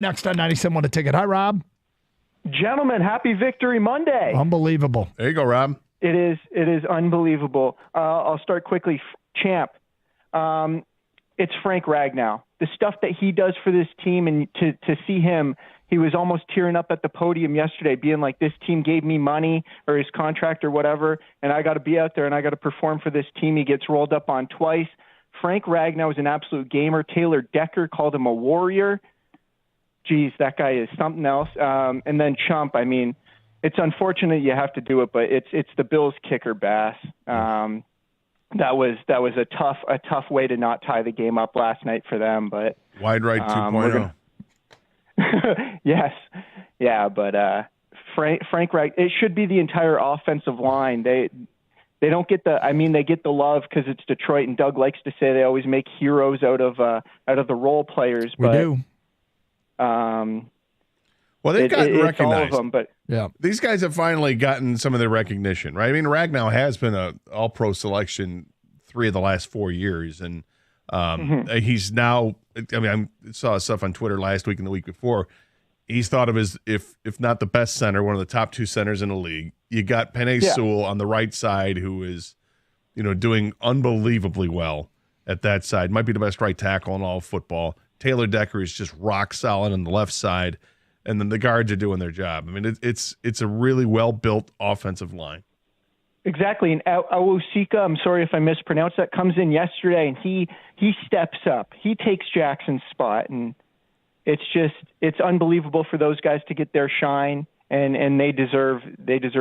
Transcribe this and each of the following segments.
Next on 97.1 A Ticket. Hi, Rob. Gentlemen, happy Victory Monday. Unbelievable. There you go, Rob. It is unbelievable. I'll start quickly. Champ, it's Frank Ragnow. The stuff that he does for this team, and to see him, he was almost tearing up at the podium yesterday, being like, this team gave me money or his contract or whatever, and I got to be out there and I got to perform for this team. He gets rolled up on twice. Frank Ragnow is an absolute gamer. Taylor Decker called him a warrior. Geez, that guy is something else. And then Chump, I mean, it's unfortunate you have to do it, but it's the Bills kicker Bass. That was a tough way to not tie the game up last night for them. But wide right 2.0. Yes, yeah, but Frank Ragnow, it should be the entire offensive line. They don't get they get the love because it's Detroit, and Doug likes to say they always make heroes out of the role players. We do. Well, they've gotten recognized. All of them, but yeah, these guys have finally gotten some of their recognition, right? I mean, Ragnow has been an All-Pro selection 3 of the last 4 years, and he's now. I mean, I saw stuff on Twitter last week and the week before. He's thought of as if not the best center, one of the top 2 centers in the league. You got Penei Sewell on the right side, who is, doing unbelievably well at that side. Might be the best right tackle in all of football. Taylor Decker is just rock solid on the left side, and then the guards are doing their job. I mean, it's a really well-built offensive line. Exactly, and Awosika, I'm sorry if I mispronounced that, comes in yesterday, and he steps up. He takes Jackson's spot, and it's unbelievable for those guys to get their shine, and they deserve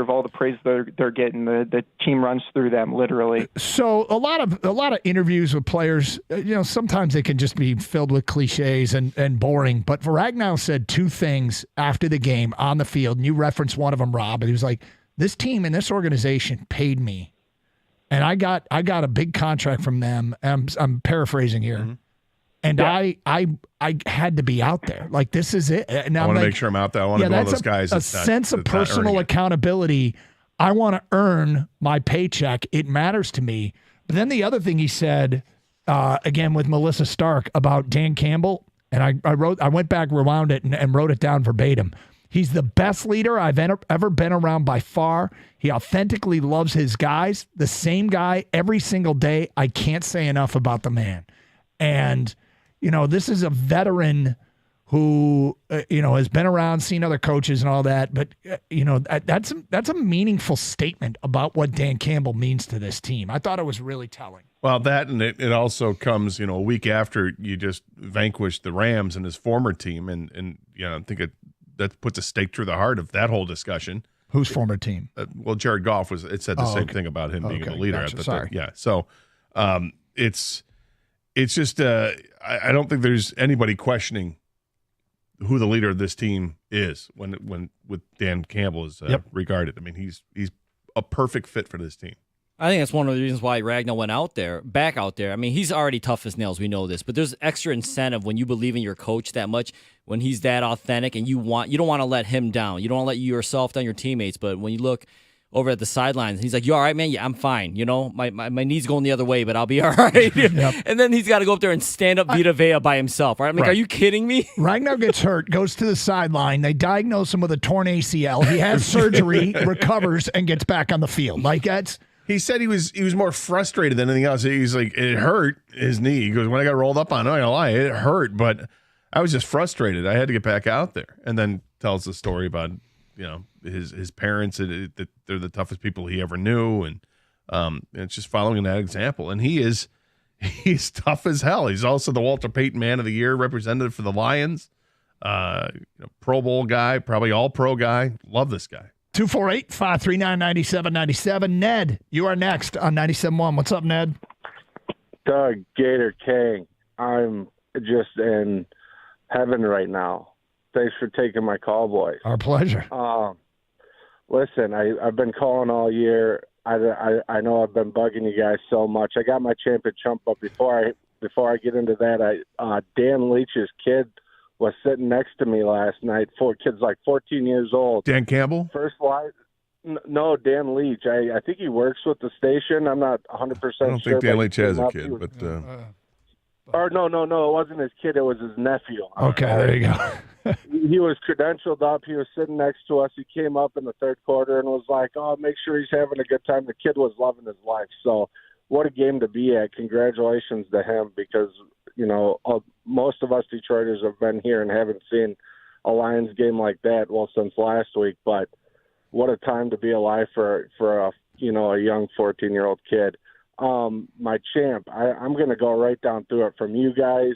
all the praise they're getting. The team runs through them literally. So a lot of interviews with players, sometimes they can just be filled with cliches and boring. But Ragnow said 2 things after the game on the field, and you referenced one of them, Rob. And he was like, "This team and this organization paid me, and I got a big contract from them." I'm paraphrasing here. Mm-hmm. And yeah. I had to be out there. Like, this is it. And I want to make sure I'm out there. I want to be one of those guys. A sense of personal accountability. I want to earn my paycheck. It matters to me. But then the other thing he said, again with Melissa Stark, about Dan Campbell, and I went back, rewound it, and wrote it down verbatim. He's the best leader I've ever been around by far. He authentically loves his guys. The same guy every single day. I can't say enough about the man. And this is a veteran who, has been around, seen other coaches and all that. But, that's a meaningful statement about what Dan Campbell means to this team. I thought it was really telling. Well, that, and it also comes, a week after you just vanquished the Rams and his former team. And I think that puts a stake through the heart of that whole discussion. Whose former team? Well, Jared Goff said the same thing about him being a leader. Gotcha. Sorry. Yeah. So it's just I don't think there's anybody questioning who the leader of this team is when with Dan Campbell is regarded. I mean, he's a perfect fit for this team. I think that's one of the reasons why Ragnow went back out there. I mean, he's already tough as nails. We know this, but there's extra incentive when you believe in your coach that much, when he's that authentic, and you don't want to let him down. You don't want to let yourself down, your teammates. But when you look over at the sidelines, he's like, "You all right, man? Yeah, I'm fine. My knee's going the other way, but I'll be all right." Yep. And then he's got to go up there and stand up Vita Vea by himself. Right? I'm like, Are you kidding me? Ragnow gets hurt, goes to the sideline. They diagnose him with a torn ACL. He has surgery, recovers, and gets back on the field. Like, that's. He said he was more frustrated than anything else. He's like, it hurt his knee. He goes, when I got rolled up on, I'm not gonna lie, it hurt, but I was just frustrated. I had to get back out there. And then tells the story about his parents, that they're the toughest people he ever knew, and it's just following that example. And he's tough as hell. He's also the Walter Payton Man of the Year representative for the Lions, Pro Bowl guy, probably all pro guy. Love this guy. 248-539-9797. Ned, you are next on 97.1. What's up, Ned? Doug, Gator King. I'm just in heaven right now. Thanks for taking my call, boys. Our pleasure. Listen, I've been calling all year. I know I've been bugging you guys so much. I got my champion Chump, but before I get into that, Dan Leach's kid was sitting next to me last night. 4 kids like 14 years old. Dan Campbell? First line. No, Dan Leach. I think he works with the station. I'm not 100% sure. I don't think Dan Leach has a kid, but Or no, it wasn't his kid. It was his nephew. Okay, there you go. He was credentialed up. He was sitting next to us. He came up in the third quarter and was like, "Oh, make sure he's having a good time." The kid was loving his life. So, what a game to be at! Congratulations to him, because most of us Detroiters have been here and haven't seen a Lions game like that. Well, since last week, but what a time to be alive for a young 14-year-old kid. My champ, I'm going to go right down through it from you guys.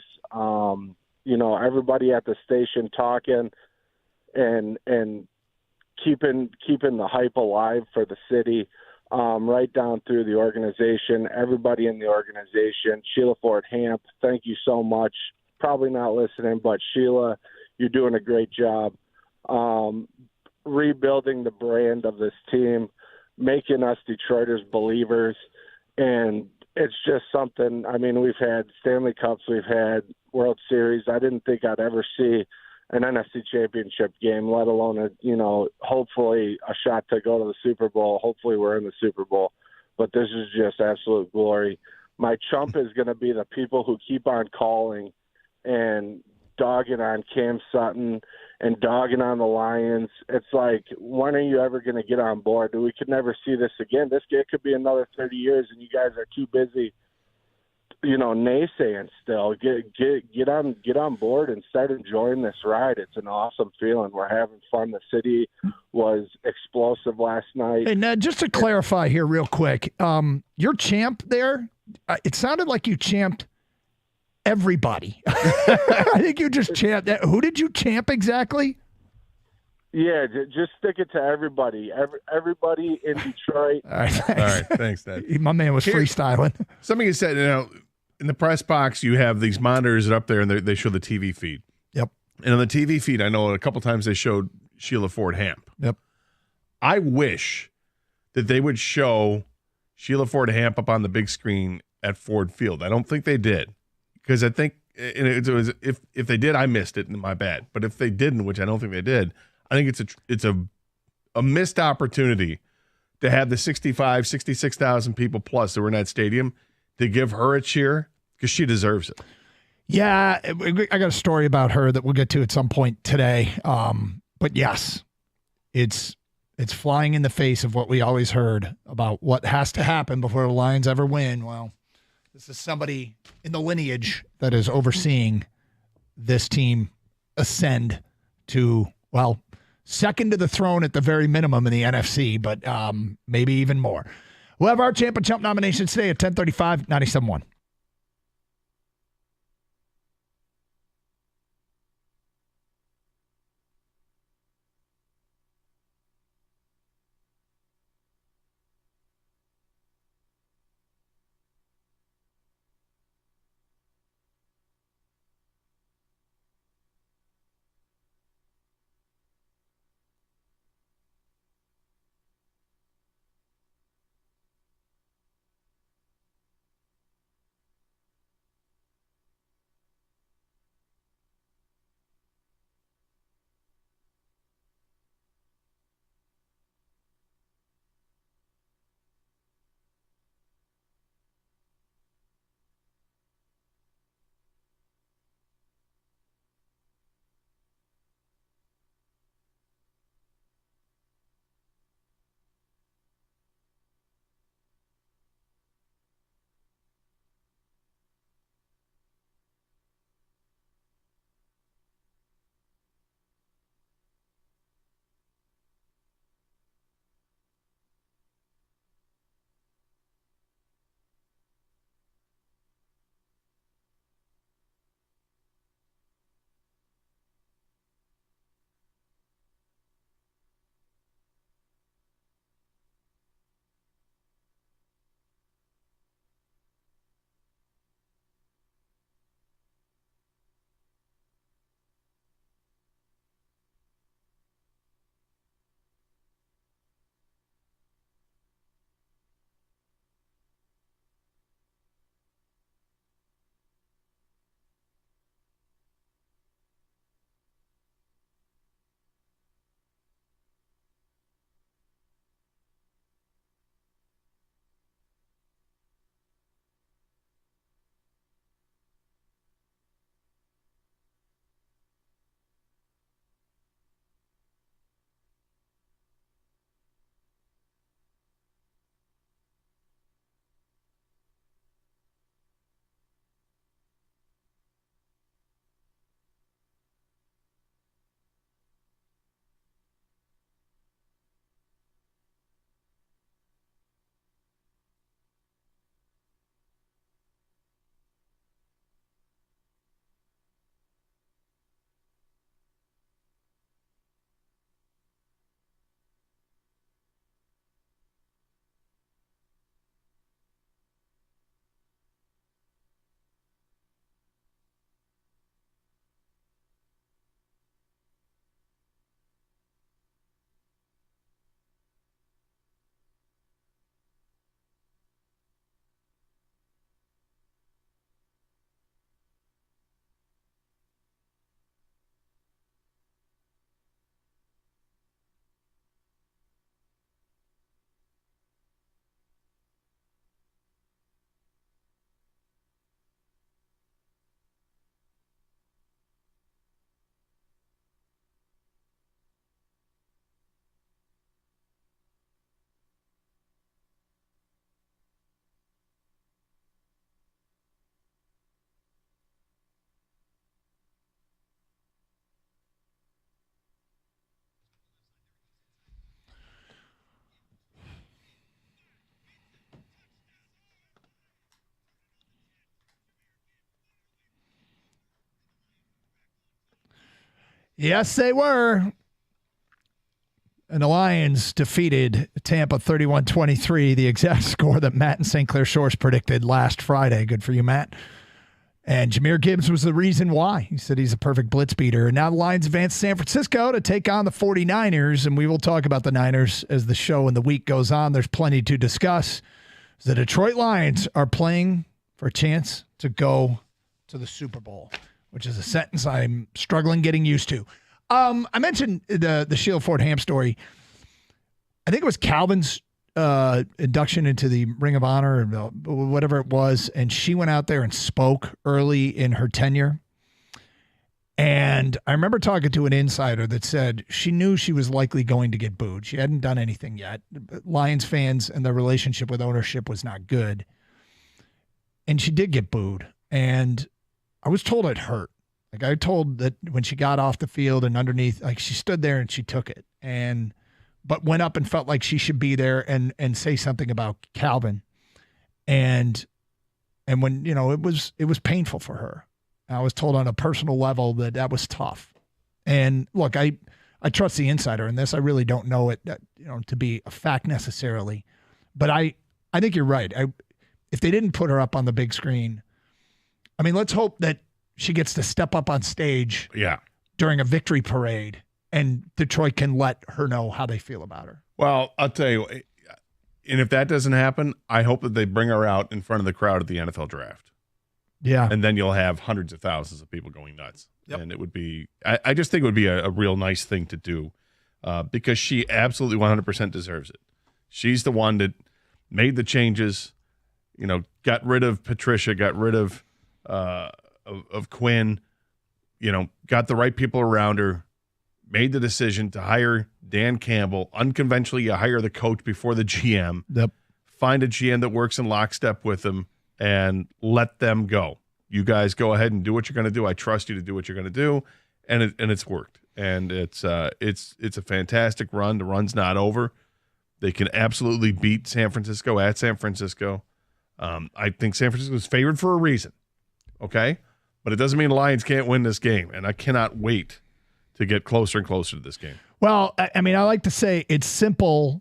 Everybody at the station talking and keeping the hype alive for the city, right down through the organization, everybody in the organization. Sheila Ford Hamp, thank you so much. Probably not listening, but Sheila, you're doing a great job. Rebuilding the brand of this team, making us Detroiters believers. And it's just something. I mean, we've had Stanley Cups, we've had World Series. I didn't think I'd ever see an NFC Championship game, let alone hopefully a shot to go to the Super Bowl. Hopefully we're in the Super Bowl. But this is just absolute glory. My chump is going to be the people who keep on calling and dogging on Cam Sutton and dogging on the Lions. It's like, when are you ever going to get on board? We could never see this again. It could be another 30 years, and you guys are too busy, naysaying still. Get on board and start enjoying this ride. It's an awesome feeling. We're having fun. The city was explosive last night. Hey, Ned, just to clarify here real quick, your champ there, it sounded like you champed everybody. I think you just champed that. Who did you champ exactly? Yeah, just stick it to everybody. Everybody in Detroit. All right, All right, thanks, Ned. My man was freestyling. Something you said, in the press box, you have these monitors up there, and they show the TV feed. Yep. And on the TV feed, I know a couple times they showed Sheila Ford Hamp. Yep. I wish that they would show Sheila Ford Hamp up on the big screen at Ford Field. I don't think they did, because I think it was, if they did, I missed it, and my bad. But if they didn't, which I don't think they did, I think it's a missed opportunity to have the 66,000 people plus that were in that stadium to give her a cheer, because she deserves it. Yeah, I got a story about her that we'll get to at some point today. But yes, it's flying in the face of what we always heard about what has to happen before the Lions ever win. Well, this is somebody in the lineage that is overseeing this team ascend to, well, second to the throne at the very minimum in the NFC, but maybe even more. We'll have our Champ and Chump nominations today at 10:35, 97.1. Yes, they were. And the Lions defeated Tampa 31-23, the exact score that Matt and St. Clair Shores predicted last Friday. Good for you, Matt. And Jahmyr Gibbs was the reason why. He said he's a perfect blitz beater. And now the Lions advance to San Francisco to take on the 49ers, and we will talk about the Niners as the show and the week goes on. There's plenty to discuss. The Detroit Lions are playing for a chance to go to the Super Bowl, which is a sentence I'm struggling getting used to. I mentioned the Sheila Ford Ham story. I think it was Calvin's induction into the Ring of Honor, or whatever it was, and she went out there and spoke early in her tenure. And I remember talking to an insider that said she knew she was likely going to get booed. She hadn't done anything yet. Lions fans and their relationship with ownership was not good. And she did get booed. And I was told it hurt. Like, I told that when she got off the field and underneath, like, she stood there and she took it, but went up and felt like she should be there and say something about Calvin. And when, it was painful for her. I was told on a personal level that was tough. And look, I trust the insider in this. I really don't know it, to be a fact necessarily, but I think you're right. If they didn't put her up on the big screen, I mean, let's hope that she gets to step up on stage during a victory parade and Detroit can let her know how they feel about her. Well, I'll tell you, and if that doesn't happen, I hope that they bring her out in front of the crowd at the NFL draft. Yeah. And then you'll have hundreds of thousands of people going nuts. Yep. And it would be, I just think it would be a real nice thing to do because she absolutely 100% deserves it. She's the one that made the changes, got rid of Patricia, got rid of Quinn, got the right people around her, made the decision to hire Dan Campbell. Unconventionally, you hire the coach before the GM. Yep. Find a GM that works in lockstep with them and let them go. You guys go ahead and do what you're going to do. I trust you to do what you're going to do, and it's worked. And it's a fantastic run. The run's not over. They can absolutely beat San Francisco at San Francisco. I think San Francisco is favored for a reason. Okay, but it doesn't mean the Lions can't win this game, and I cannot wait to get closer and closer to this game. Well, I mean, I like to say it's simple,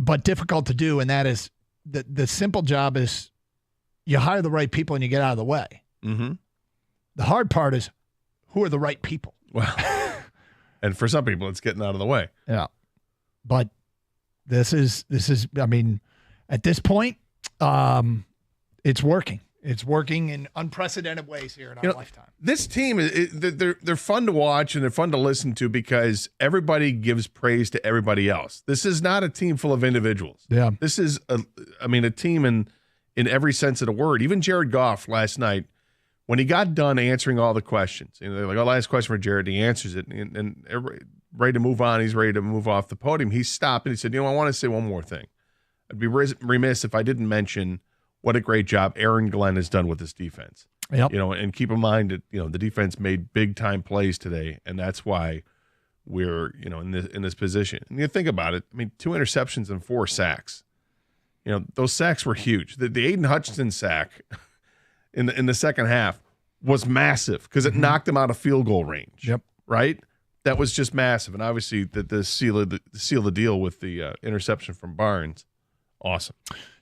but difficult to do, and that is the simple job is you hire the right people and you get out of the way. Mm-hmm. The hard part is who are the right people. Well, and for some people, it's getting out of the way. Yeah, but this is. I mean, at this point, it's working. It's working in unprecedented ways here in our lifetime. This team, they're fun to watch and they're fun to listen to because everybody gives praise to everybody else. This is not a team full of individuals. Yeah. This is, a team in every sense of the word. Even Jared Goff last night, when he got done answering all the questions, they're like, last question for Jared, he answers it, and ready to move on. He's ready to move off the podium. He stopped and he said, I want to say one more thing. I'd be remiss if I didn't mention what a great job Aaron Glenn has done with this defense. Yep. And keep in mind that, the defense made big time plays today, and that's why we're, in this position. And you think about it, 2 interceptions and 4 sacks. Those sacks were huge. The Aiden Hutchinson sack in the second half was massive because it knocked him out of field goal range. Yep. Right? That was just massive. And obviously the seal the deal with the interception from Barnes. Awesome.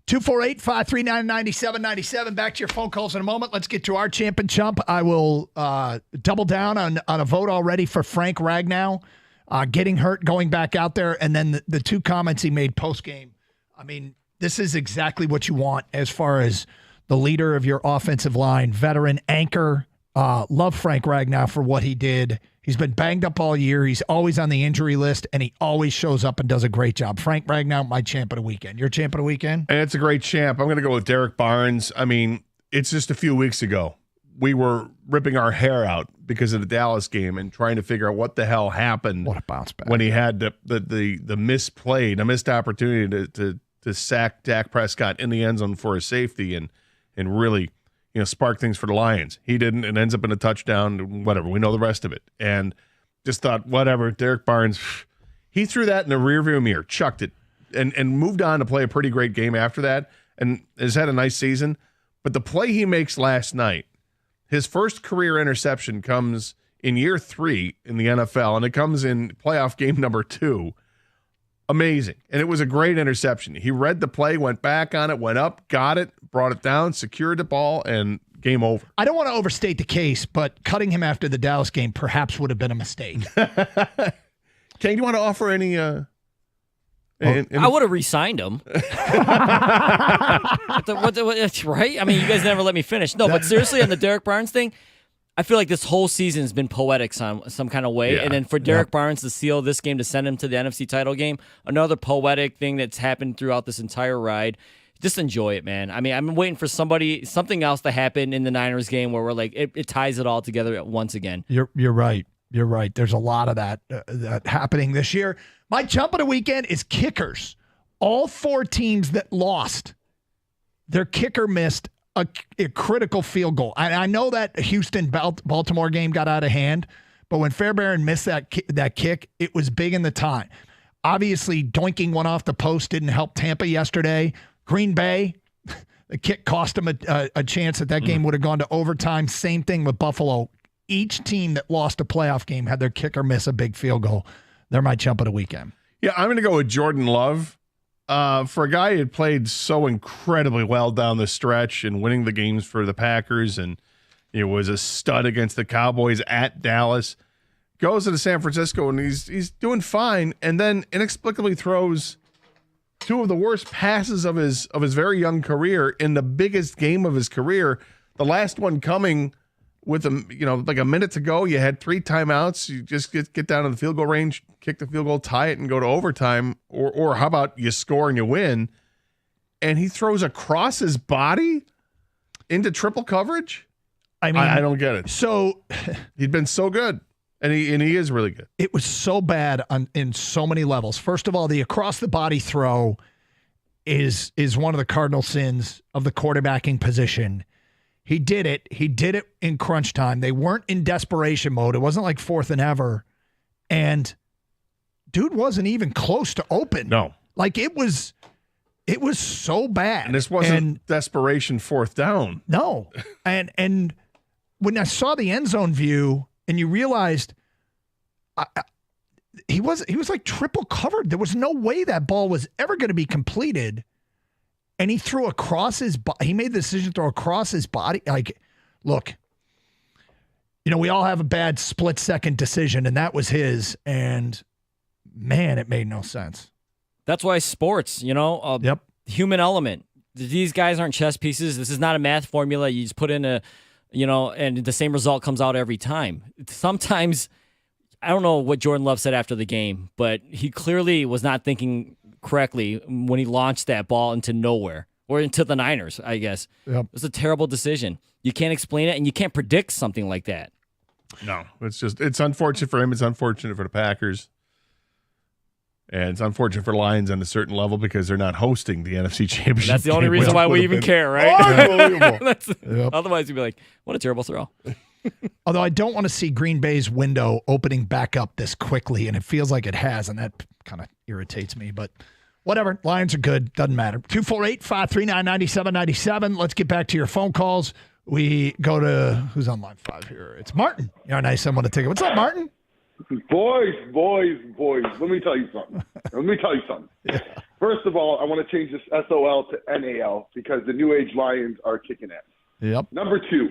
248-539-9797. Back to your phone calls in a moment. Let's get to our champ and chump. I will double down on a vote already for Frank Ragnow getting hurt, going back out there, and then the 2 comments he made post-game. This is exactly what you want as far as the leader of your offensive line, veteran anchor. Love Frank Ragnow for what he did. He's been banged up all year. He's always on the injury list, and he always shows up and does a great job. Frank Ragnow, my champ of the weekend. Your champ of the weekend? And it's a great champ. I'm going to go with Derek Barnes. It's just a few weeks ago. We were ripping our hair out because of the Dallas game and trying to figure out what the hell happened. What a bounce back. When he had the missed opportunity to sack Dak Prescott in the end zone for a safety and really spark things for the Lions. He didn't, and ends up in a touchdown, whatever. We know the rest of it. And just thought, whatever, Derek Barnes, he threw that in the rearview mirror, chucked it, and moved on to play a pretty great game after that and has had a nice season. But the play he makes last night, his first career interception comes in year 3 in the NFL, and it comes in playoff game number 2. Amazing. And it was a great interception. He read the play, went back on it, went up, got it, brought it down, secured the ball, and game over. I don't want to overstate the case, but cutting him after the Dallas game perhaps would have been a mistake. King, do you want to offer any I would have re-signed him. Right? I mean, you guys never let me finish. No, but seriously, on the Derek Barnes thing, I feel like this whole season has been poetic some kind of way. Yeah. And then for Derek Barnes to seal this game to send him to the NFC title game, another poetic thing that's happened throughout this entire ride. Just enjoy it, man. I mean, I'm waiting for something else to happen in the Niners game where we're like, it ties it all together once again. You're right. You're right. There's a lot of that happening this year. My jump of the weekend is kickers. All 4 teams that lost, their kicker missed a critical field goal. I know that Houston-Baltimore game got out of hand, but when Fairbairn missed that kick, it was big in the time. Obviously, doinking one off the post didn't help Tampa yesterday. Green Bay, the kick cost them a chance that game would have gone to overtime. Same thing with Buffalo. Each team that lost a playoff game had their kicker miss a big field goal. They're my jump of the weekend. Yeah, I'm going to go with Jordan Love. For a guy who had played so incredibly well down the stretch and winning the games for the Packers, and it was a stud against the Cowboys at Dallas, goes to San Francisco and he's doing fine, and then inexplicably throws 2 of the worst passes of his very young career in the biggest game of his career. The last one coming with like a minute to go. You had 3 timeouts. You just get down to the field goal range, kick the field goal, tie it, and go to overtime. Or how about you score and you win? And he throws across his body into triple coverage. I mean, I don't get it. So he'd been so good, and he is really good. It was so bad in so many levels. First of all, the across the body throw is one of the cardinal sins of the quarterbacking position. He did it. He did it in crunch time. They weren't in desperation mode. It wasn't like 4th and ever. And dude wasn't even close to open. No. Like it was so bad. And this wasn't desperation 4th down. No. And when I saw the end zone view and you realized he was like triple covered. There was no way that ball was ever going to be completed. And he threw across his body. He made the decision to throw across his body. Like, look, we all have a bad split-second decision, and that was his. And, man, it made no sense. That's why sports, human element. These guys aren't chess pieces. This is not a math formula. You just put in and the same result comes out every time. Sometimes, I don't know what Jordan Love said after the game, but he clearly was not thinking correctly when he launched that ball into nowhere or into the Niners, I guess. Yep. It was a terrible decision. You can't explain it, and you can't predict something like that. No, it's unfortunate for him. It's unfortunate for the Packers. And it's unfortunate for Lions on a certain level because they're not hosting the NFC Championship. That's the only reason why we even care, right? Unbelievable. Otherwise, you'd be like, what a terrible throw. Although I don't want to see Green Bay's window opening back up this quickly, and it feels like it has, and that kind of irritates me. But whatever. Lions are good. Doesn't matter. 248-539-9797. Let's get back to your phone calls. We go to, who's on line 5 here? It's Martin. You're a nice someone to take it. What's up, Martin? Boys. Let me tell you something. Yeah. First of all, I want to change this SOL to NAL because the New Age Lions are kicking ass. Yep. Number 2,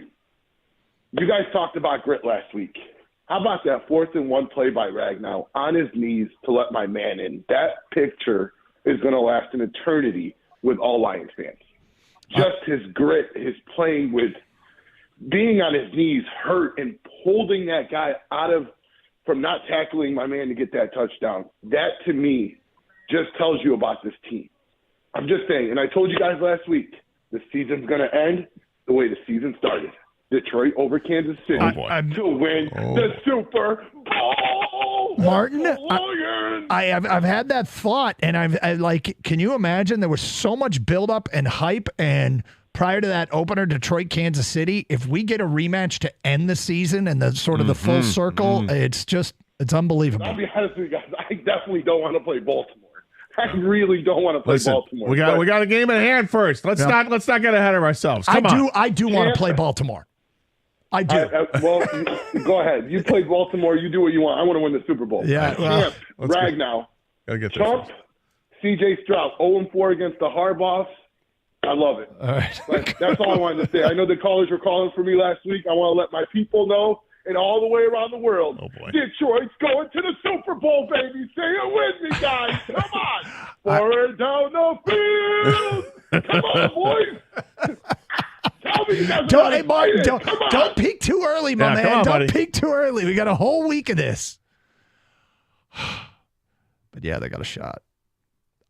you guys talked about grit last week. How about that 4th and 1 play by Ragnow on his knees to let my man in? That picture is going to last an eternity with all Lions fans. Just his grit, his playing with being on his knees, hurt, and holding that guy from not tackling my man to get that touchdown. That, to me, just tells you about this team. I'm just saying, and I told you guys last week, the season's going to end the way the season started. Detroit over Kansas City to win the Super Bowl. Martin, I've had that thought, and I can you imagine there was so much buildup and hype, and prior to that opener, Detroit, Kansas City, if we get a rematch to end the season and the sort of the full circle, it's unbelievable. I'll be honest with you guys, I definitely don't want to play Baltimore. I really don't want to play Baltimore. We got a game at hand first. Let's not get ahead of ourselves. Come on. I do want to play Baltimore. I do. Well, go ahead. You play Baltimore. You do what you want. I want to win the Super Bowl. Yeah, well, Champ, Ragnow, Gotta get there Chump, first. C.J. Stroud, 0-4 against the Harbaughs. I love it. All right. But that's all I wanted to say. I know the callers were calling for me last week. I want to let my people know, and all the way around the world, Detroit's going to the Super Bowl, baby. Say it with me, guys. Come on. Forward down the field. Come on, boys. Tell me you guys don't peak too early, my man. come on, don't buddy. peak too early. We got a whole week of this. But yeah, they got a shot.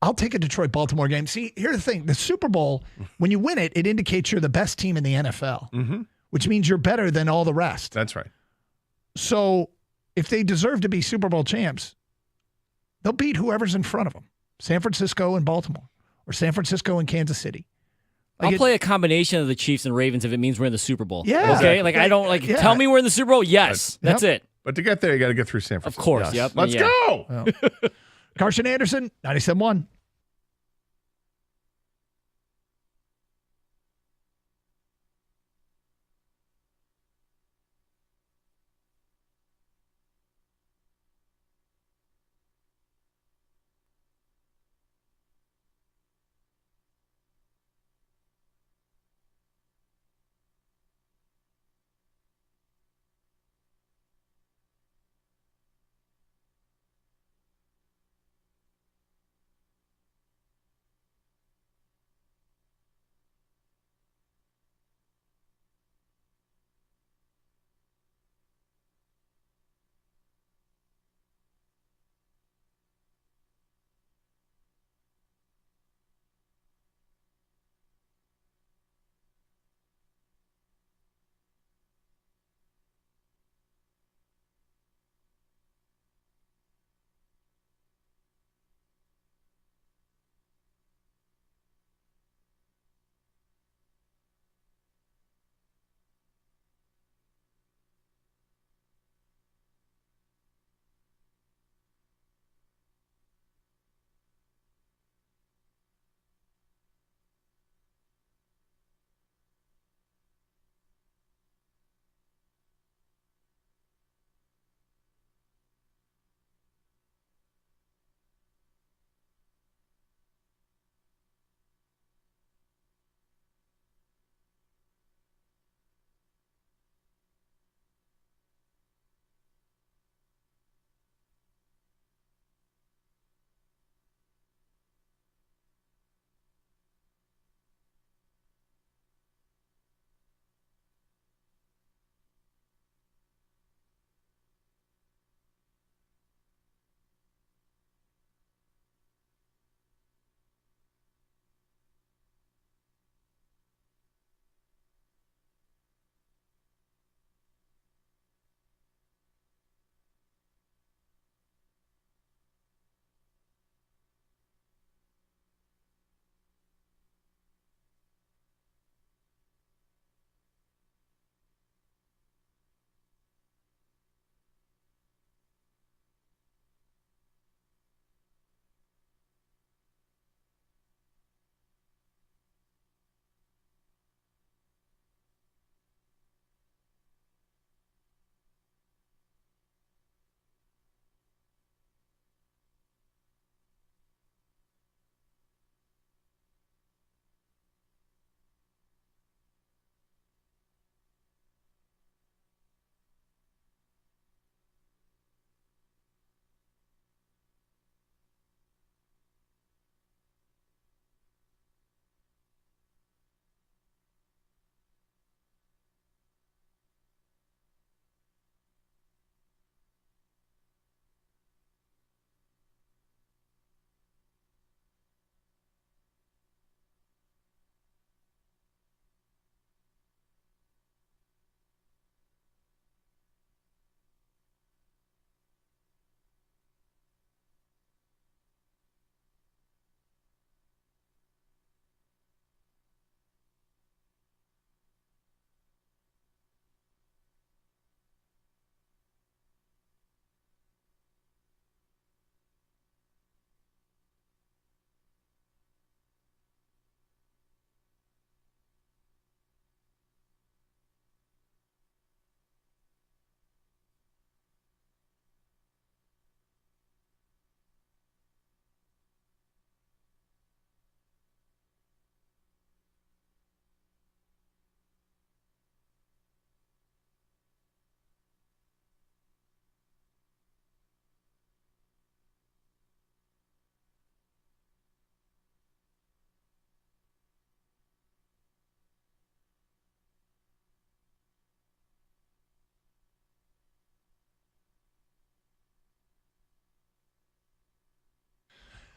I'll take a Detroit-Baltimore game. See, here's the thing. The Super Bowl, when you win it, it indicates you're the best team in the NFL, which means you're better than all the rest. That's right. So if they deserve to be Super Bowl champs, they'll beat whoever's in front of them. San Francisco and Baltimore, or San Francisco and Kansas City. I'll play a combination of the Chiefs and Ravens if it means we're in the Super Bowl. Yeah. Okay? Like, I don't, like, tell me we're in the Super Bowl. Yes. That's it. But to get there, you got to get through San Francisco. Of course. Yes. Yep. Let's go. Well, Carson Anderson, 97.1.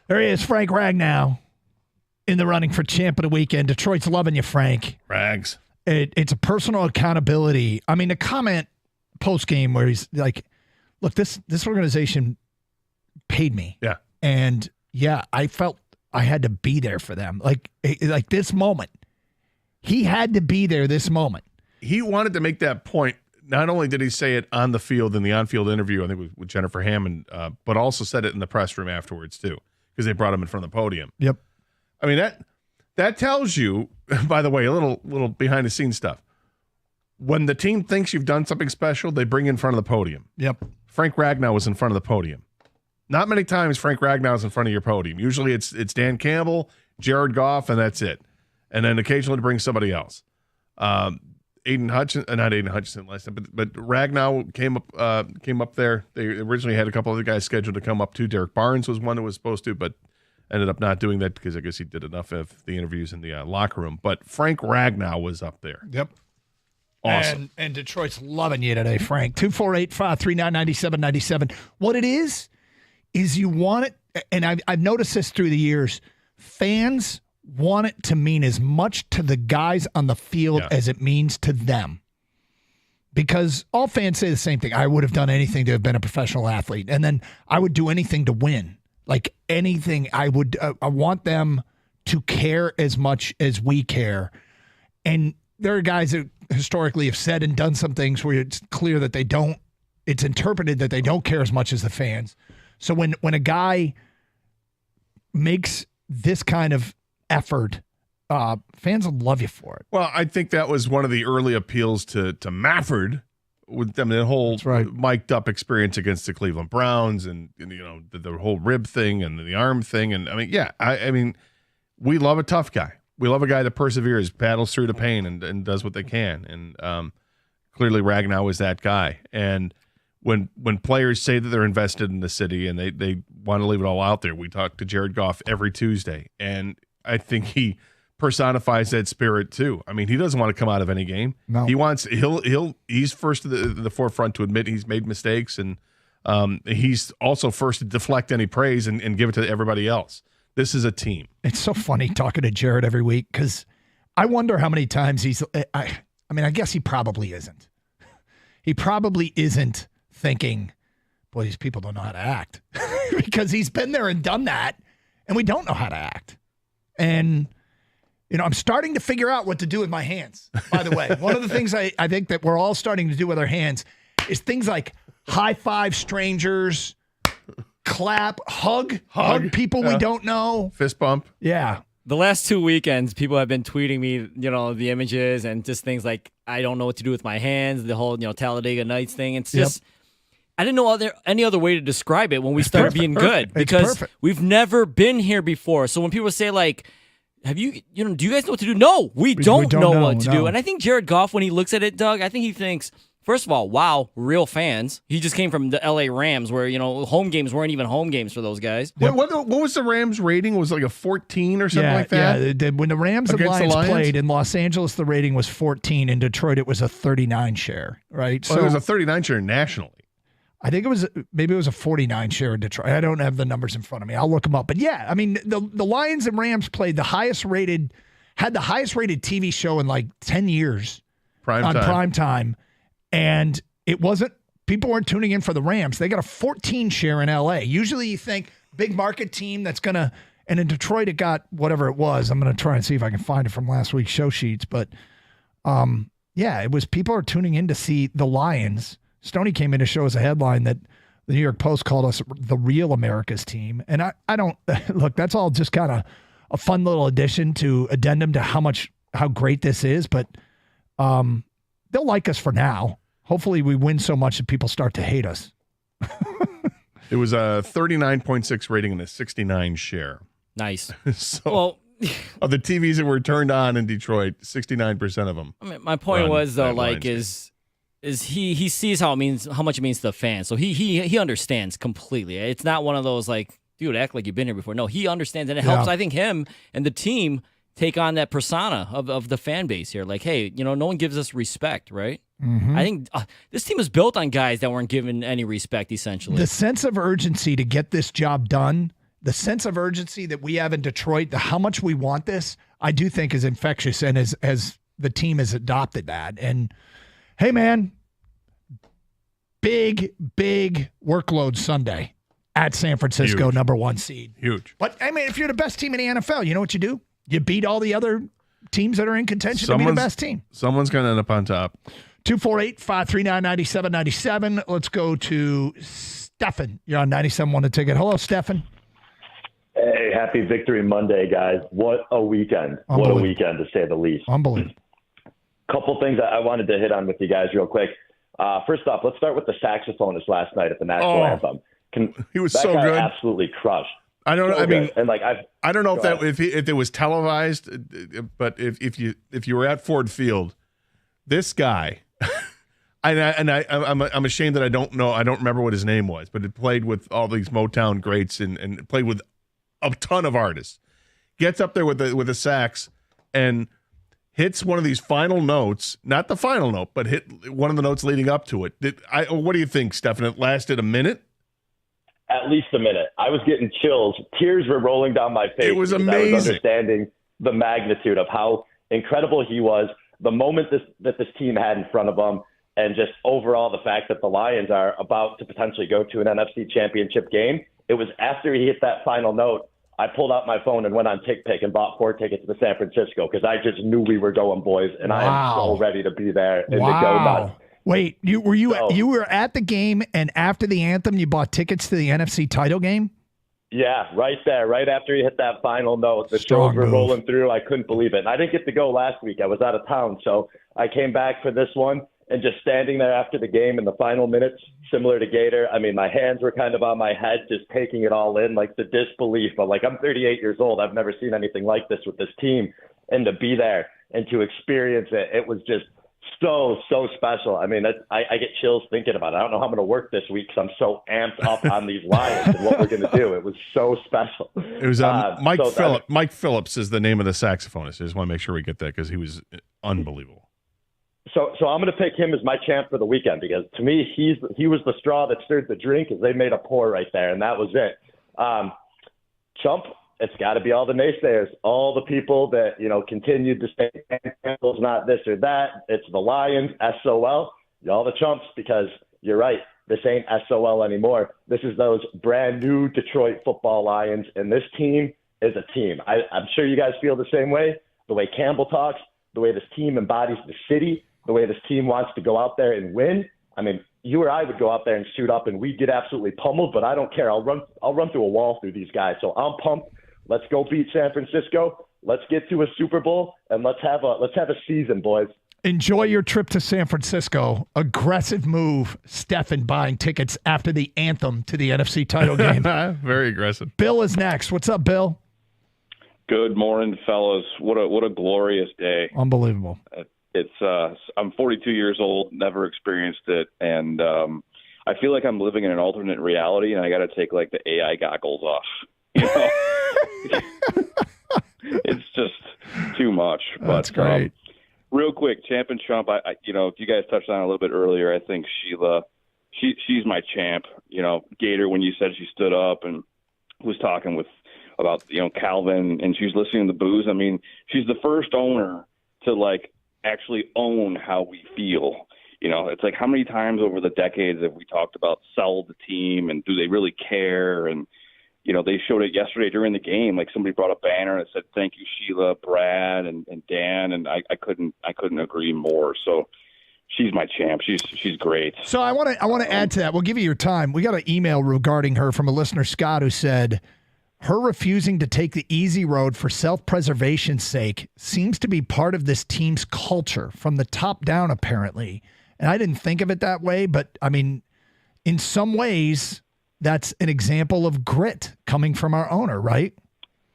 There he is, Frank Ragnow, in the running for champ of the weekend. Detroit's loving you, Frank. Rags. It's a personal accountability. I mean, the comment post-game where he's like, look, this organization paid me. Yeah. And, yeah, I felt I had to be there for them. Like this moment. He had to be there this moment. He wanted to make that point. Not only did he say it on the field in the on-field interview, I think with Jennifer Hammond, but also said it in the press room afterwards too, because they brought him in front of the podium. Yep. I mean, that tells you, by the way, a little behind-the-scenes stuff. When the team thinks you've done something special, they bring you in front of the podium. Yep. Frank Ragnow was in front of the podium. Not many times Frank Ragnow is in front of your podium. Usually it's Dan Campbell, Jared Goff, and that's it. And then occasionally to bring somebody else. Aiden Hutchinson, not Aiden Hutchinson last time, but Ragnow came up there. They originally had a couple other guys scheduled to come up too. Derek Barnes was one that was supposed to, but ended up not doing that because I guess he did enough of the interviews in the locker room. But Frank Ragnow was up there. Yep. Awesome. And Detroit's loving you today, Frank. 248-539-9797. What it is you want it, and I've noticed this through the years, fans want it to mean as much to the guys on the field as it means to them. Because all fans say the same thing. I would have done anything to have been a professional athlete. And then I would do anything to win. Like anything, I want them to care as much as we care. And there are guys that historically have said and done some things where it's clear that it's interpreted that they don't care as much as the fans. So when a guy makes this kind of effort, fans will love you for it. Well, I think that was one of the early appeals to Mafford with them, the whole mic'd up experience against the Cleveland Browns and the whole rib thing and the arm thing. And I mean, I mean, we love a tough guy. We love a guy that perseveres, paddles through the pain and does what they can. And clearly Ragnow is that guy. And when players say that they're invested in the city and they want to leave it all out there, we talk to Jared Goff every Tuesday. And I think he personifies that spirit too. I mean, he doesn't want to come out of any game. No. He's first to the forefront to admit he's made mistakes, and he's also first to deflect any praise and give it to everybody else. This is a team. It's so funny talking to Jared every week because I wonder how many times I guess he probably isn't. He probably isn't thinking, boy, these people don't know how to act because he's been there and done that, and we don't know how to act. And, I'm starting to figure out what to do with my hands, by the way. One of the things I think that we're all starting to do with our hands is things like high five strangers, clap, hug people we don't know. Fist bump. Yeah. The last 2 weekends, people have been tweeting me, the images and just things like, I don't know what to do with my hands, the whole, Talladega Nights thing. It's just, I didn't know any other way to describe it when we started being good because we've never been here before. So when people say like, do you guys know what to do? No, we don't know what to do. And I think Jared Goff, when he looks at it, Doug, I think he thinks, first of all, wow, real fans. He just came from the LA Rams where, home games weren't even home games for those guys. What was the Rams rating? Was it like a 14 or something like that? Yeah, when the Rams and Lions played in Los Angeles, the rating was 14. In Detroit, it was a 39 share, right? Well, so it was a 39 share nationally. I think it was a 49 share in Detroit. I don't have the numbers in front of me. I'll look them up. But yeah, I mean, the Lions and Rams played had the highest rated TV show in like 10 years on prime time. And people weren't tuning in for the Rams. They got a 14 share in LA. Usually you think big market team that's going to, and in Detroit it got whatever it was. I'm going to try and see if I can find it from last week's show sheets. But it was people are tuning in to see the Lions. Stoney came in to show us a headline that the New York Post called us the real America's team. And I don't look, that's all just kind of a fun little addendum to how great this is. But they'll like us for now. Hopefully we win so much that people start to hate us. It was a 39.6 rating and a 69 share. Nice. So of the TVs that were turned on in Detroit, 69% of them. I mean, my point was though, like is he sees how much it means to the fans. So he understands completely. It's not one of those like, dude, act like you've been here before. No, he understands, and it helps, I think, him and the team take on that persona of the fan base here. Like, hey, no one gives us respect, right? Mm-hmm. I think this team is built on guys that weren't given any respect, essentially. The sense of urgency to get this job done the sense of urgency that we have in Detroit, how much we want this, I do think is infectious, and as the team has adopted that. And hey, man, big workload Sunday at San Francisco, Huge. number 1 seed. Huge. But I mean, if you're the best team in the NFL, you know what you do? You beat all the other teams that are in contention to be the best team. Someone's going to end up on top. 248-539-9797. Let's go to Stefan. You're on 97.1 The Ticket. Hello, Stefan. Hey, happy Victory Monday, guys. What a weekend. What a weekend, to say the least. Unbelievable. Couple things I wanted to hit on with you guys real quick. First off, let's start with the saxophonist last night at the national anthem. He was that so guy good. Absolutely crushed. I don't know. So I mean, good. And I don't know if it was televised, but if you were at Ford Field, this guy, I'm ashamed that I don't remember what his name was, but it played with all these Motown greats and played with a ton of artists. Gets up there with a sax and hits one of these final notes, not the final note, but hit one of the notes leading up to it. What do you think, Stefan? It lasted a minute? At least a minute. I was getting chills. Tears were rolling down my face. It was amazing. I was understanding the magnitude of how incredible he was, the moment that this team had in front of them, and just overall the fact that the Lions are about to potentially go to an NFC championship game. It was after he hit that final note, I pulled out my phone and went on TickPick and bought 4 tickets to San Francisco because I just knew we were going, boys, and I am so ready to be there and to go nuts. Wait, you were at the game, and after the anthem, you bought tickets to the NFC title game? Yeah, right there, right after he hit that final note. The shows were rolling through. I couldn't believe it. And I didn't get to go last week. I was out of town, so I came back for this one. And just standing there after the game in the final minutes, similar to Gator, I mean, my hands were kind of on my head, just taking it all in, like the disbelief. But I'm 38 years old. I've never seen anything like this with this team. And to be there and to experience it, it was just so special. I mean, I get chills thinking about it. I don't know how I'm going to work this week because I'm so amped up on these Lions and what we're going to do. It was so special. It was Mike Phillips is the name of the saxophonist. I just want to make sure we get that because he was unbelievable. So I'm going to pick him as my champ for the weekend because to me he was the straw that stirred the drink as they made a pour right there, and that was it. Chump, it's got to be all the naysayers, all the people that continued to say Campbell's not this or that. It's the Lions, SOL, y'all the Chumps, because you're right, this ain't SOL anymore. This is those brand new Detroit football Lions, and this team is a team. I'm sure you guys feel the same way. The way Campbell talks, the way this team embodies the city, the way this team wants to go out there and win. I mean, you or I would go out there and suit up and we'd get absolutely pummeled, but I don't care. I'll run through a wall through these guys. So I'm pumped. Let's go beat San Francisco. Let's get to a Super Bowl and let's have a season, boys. Enjoy your trip to San Francisco. Aggressive move, Stefan, buying tickets after the anthem to the NFC title game. Very aggressive. Bill is next. What's up, Bill? Good morning, fellas. What a glorious day. Unbelievable. I'm 42 years old, never experienced it, and I feel like I'm living in an alternate reality, and I got to take the AI goggles off. It's just too much. That's great. Real quick, Champ and Chump. You guys touched on it a little bit earlier. I think Sheila, she's my champ. Gator, when you said she stood up and was talking about Calvin, and she was listening to the booze. I mean, she's the first owner to actually own how we feel. It's how many times over the decades have we talked about sell the team and do they really care? And, they showed it yesterday during the game. Somebody brought a banner and said, "Thank you, Sheila, Brad, and Dan." And I couldn't agree more. So she's my champ. She's great. So I want to add to that. We'll give you your time. We got an email regarding her from a listener, Scott, who said, her refusing to take the easy road for self-preservation's sake seems to be part of this team's culture from the top down, apparently. And I didn't think of it that way, but I mean, in some ways, that's an example of grit coming from our owner, right?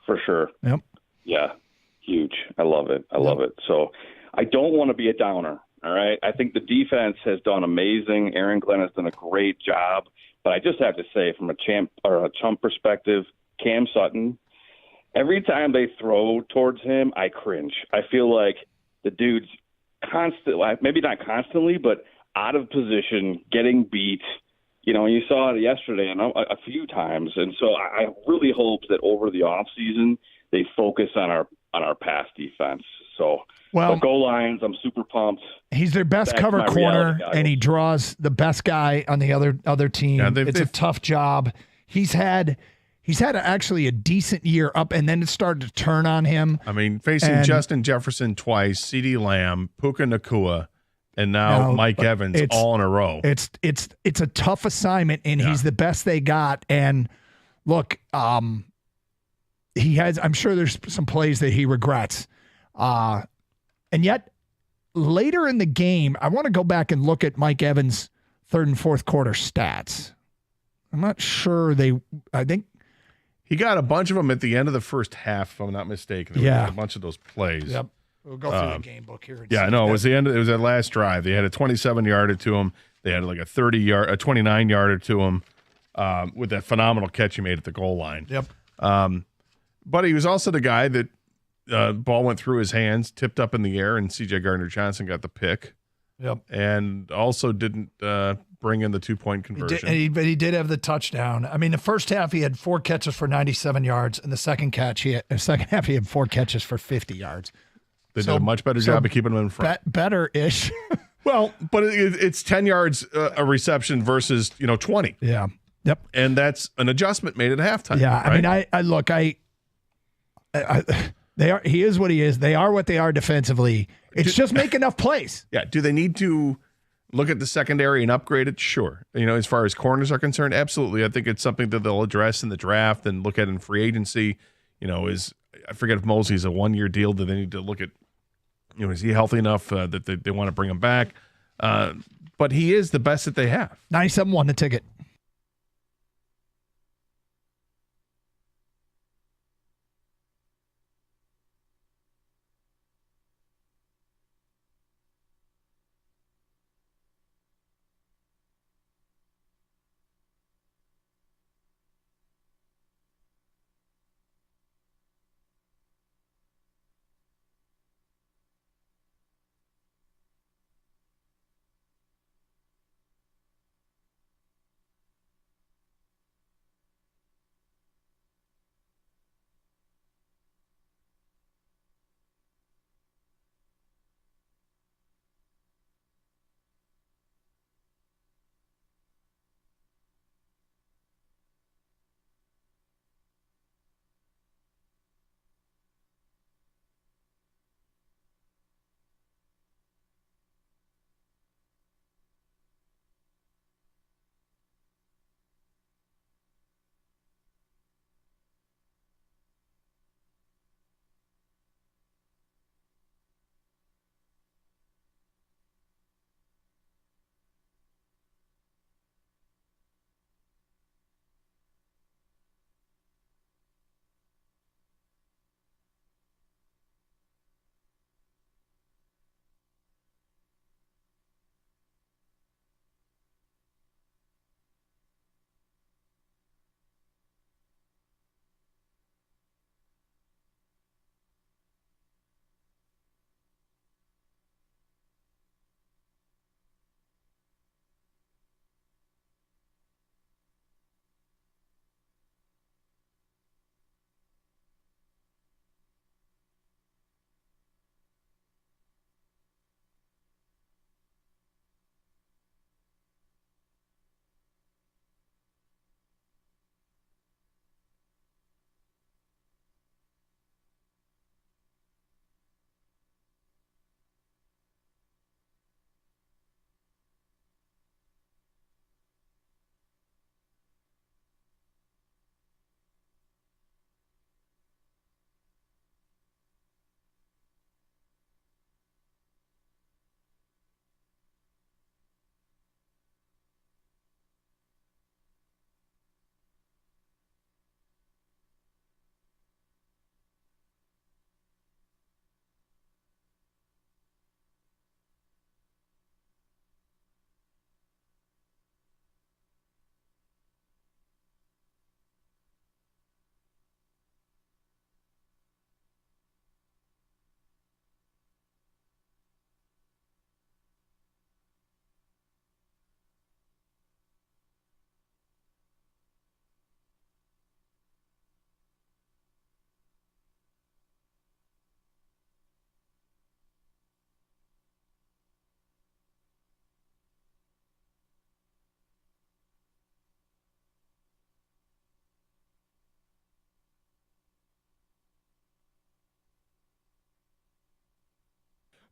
For sure. Yep. Yeah. Huge. I love it. I love it. So I don't want to be a downer. All right. I think the defense has done amazing. Aaron Glenn has done a great job, but I just have to say from a Chump perspective, Cam Sutton, every time they throw towards him, I cringe. I feel like the dude's maybe not constantly, but out of position, getting beat, And you saw it yesterday and a few times. And so I really hope that over the off season they focus on our pass defense. So the goal lines, I'm super pumped. He's their best cover corner, and he draws the best guy on the other team. Yeah, it's a tough job. He's had actually a decent year up, and then it started to turn on him. I mean, facing Justin Jefferson twice, CeeDee Lamb, Puka Nacua, and now Mike Evans all in a row. It's a tough assignment, and he's the best they got. And look, he has. I'm sure there's some plays that he regrets, and yet later in the game, I want to go back and look at Mike Evans' third and fourth quarter stats. I'm not sure I think he got a bunch of them at the end of the first half, if I'm not mistaken. There were a bunch of those plays. Yep. We'll go through the game book here. Yeah, no, it was the end. It was that last drive. They had a 27-yarder to him. They had like a 29-yarder to him with that phenomenal catch he made at the goal line. Yep. But he was also the guy that ball went through his hands, tipped up in the air, and C.J. Gardner-Johnson got the pick. Yep. And also didn't bring in the 2-point conversion. But he did have the touchdown. I mean, the first half he had 4 catches for 97 yards, and the second half he had 4 catches for 50 yards. They did a much better job of keeping him in front. Better-ish. Well, but it's 10 yards a reception versus 20. Yeah. Yep. And that's an adjustment made at halftime. Yeah. Right? I mean, he is what he is. They are what they are defensively. It's just make enough plays. Yeah. Do they need to look at the secondary and upgrade it? Sure. As far as corners are concerned, absolutely. I think it's something that they'll address in the draft and look at in free agency. I forget if Mosley's a 1-year deal. Do they need to look at, is he healthy enough that they want to bring him back? But he is the best that they have. 97 won the ticket.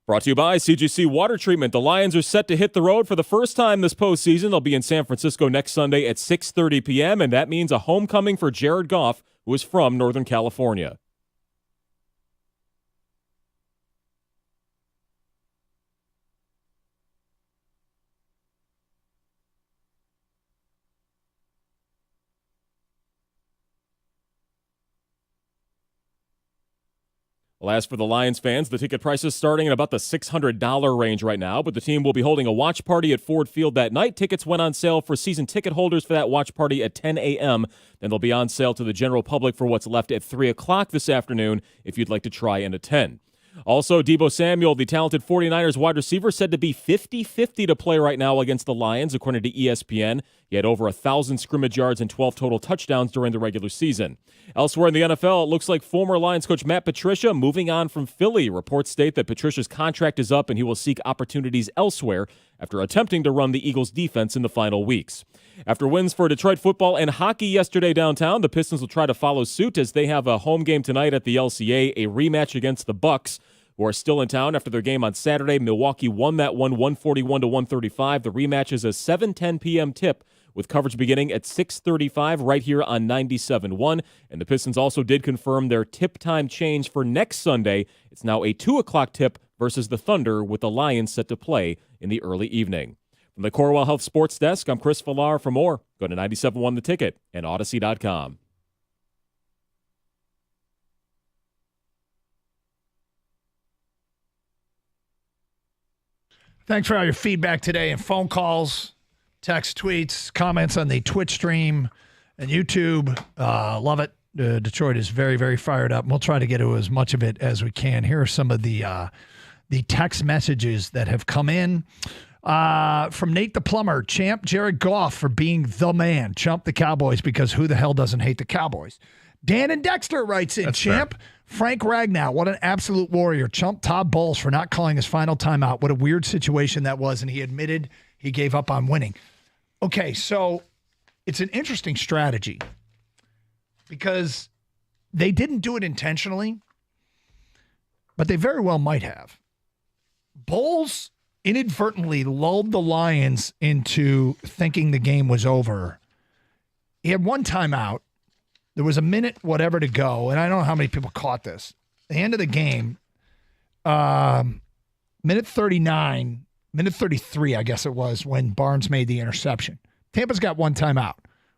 Brought to you by CGC Water Treatment. The Lions are set to hit the road for the first time this postseason. They'll be in San Francisco next Sunday at 6:30 p.m., and that means a homecoming for Jared Goff, who is from Northern California. Well, as for the Lions fans, the ticket price is starting at about the $600 range right now, but the team will be holding a watch party at Ford Field that night. Tickets went on sale for season ticket holders for that watch party at 10 a.m. Then they'll be on sale to the general public for what's left at 3 o'clock this afternoon if you'd like to try and attend. Also, Deebo Samuel, the talented 49ers wide receiver, said to be 50-50 to play right now against the Lions, according to ESPN. He had over 1,000 scrimmage yards and 12 total touchdowns during the regular season. Elsewhere in the NFL, it looks like former Lions coach Matt Patricia moving on from Philly. Reports state that Patricia's contract is up and he will seek opportunities elsewhere after attempting to run the Eagles' defense in the final weeks. After wins for Detroit football and hockey yesterday downtown, the Pistons will try to follow suit as they have a home game tonight at the LCA, a rematch against the Bucks, who are still in town after their game on Saturday. Milwaukee won that one 141-135. The rematch is a 7:10 p.m. tip with coverage beginning at 6:35 right here on 97.1. And the Pistons also did confirm their tip time change for next Sunday. It's now a 2 o'clock tip versus the Thunder, with the Lions set to play in the early evening. From the Corewell Health Sports Desk, I'm Chris Villar. For more, go to 97.1 The Ticket and Odyssey.com. Thanks for all your feedback today and phone calls, text, tweets, comments on the Twitch stream and YouTube. Love it. Detroit is very, very fired up. We'll try to get to as much of it as we can. Here are some of the text messages that have come in. From Nate the Plumber, Champ Jared Goff for being the man. Chump the Cowboys, because who the hell doesn't hate the Cowboys? Dan and Dexter writes in, That's Champ, fair. Frank Ragnow, what an absolute warrior. Chump Todd Bowles for not calling his final timeout. What a weird situation that was, and he admitted he gave up on winning. Okay, so it's an interesting strategy because they didn't do it intentionally, but they very well might have. Bowles inadvertently lulled the Lions into thinking the game was over. He had one timeout. There was a minute whatever to go, and I don't know how many people caught this. At the end of the game, minute 39, minute 33, I guess it was, when Barnes made the interception. Tampa's got one timeout.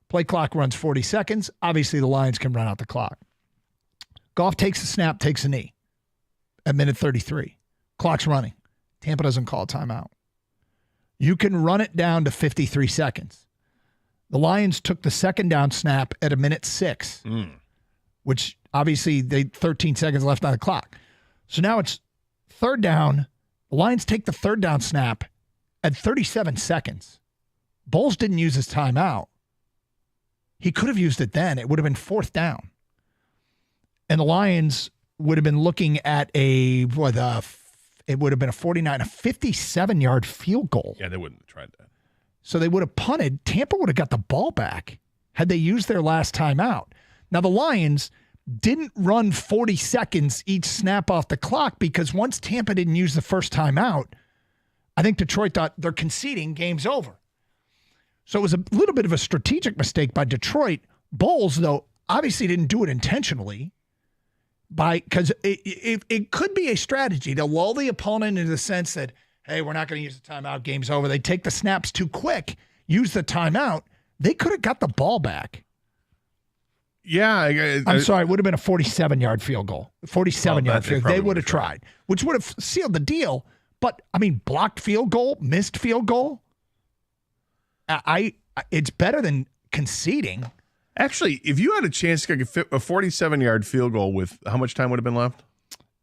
Play clock runs 40 seconds. Obviously, the Lions can run out the clock. Goff takes the snap, takes a knee at minute 33. Clock's running. Tampa doesn't call a timeout. You can run it down to 53 seconds. The Lions took the second down snap at a minute 6, which obviously they 13 seconds left on the clock. So now it's third down. The Lions take the third down snap at 37 seconds. Bowles didn't use his timeout. He could have used it then. It would have been fourth down. And the Lions would have been looking at it would have been a 57-yard field goal. Yeah, they wouldn't have tried that. So they would have punted. Tampa would have got the ball back had they used their last timeout. Now, the Lions didn't run 40 seconds each snap off the clock because once Tampa didn't use the first timeout, I think Detroit thought they're conceding, game's over. So it was a little bit of a strategic mistake by Detroit. Bowles, though, obviously didn't do it intentionally because it could be a strategy to lull the opponent into the sense that, hey, we're not going to use the timeout, game's over. They take the snaps too quick, use the timeout. They could have got the ball back. Yeah. I'm sorry, it would have been a 47-yard field goal. 47-yard field goal. They would have tried, which would have sealed the deal. But, I mean, blocked field goal, missed field goal, it's better than conceding. Actually, if you had a chance to get a 47-yard field goal with how much time would have been left?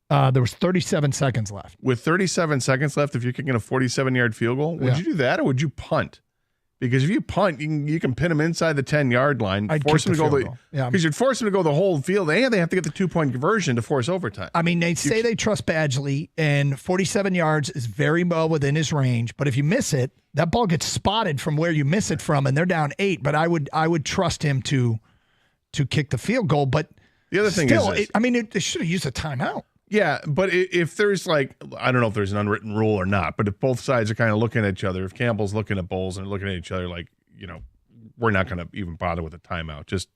There was 37 seconds left. With 37 seconds left, if you're kicking a 47-yard field goal, would you do that or would you punt? Because if you punt, you can pin them inside the 10-yard line, force them to go because you'd force them to go the whole field, and they have to get the 2-point conversion to force overtime. I mean, they say they trust Badgley, and 47 yards is very well within his range. But if you miss it, that ball gets spotted from where you miss it from, and they're down 8. But I would trust him to kick the field goal. But the other thing still, is, they should have used a timeout. Yeah, but if there's like, I don't know if there's an unwritten rule or not, but if both sides are kind of looking at each other, if Campbell's looking at Bowles and looking at each other like, we're not going to even bother with a timeout. Just,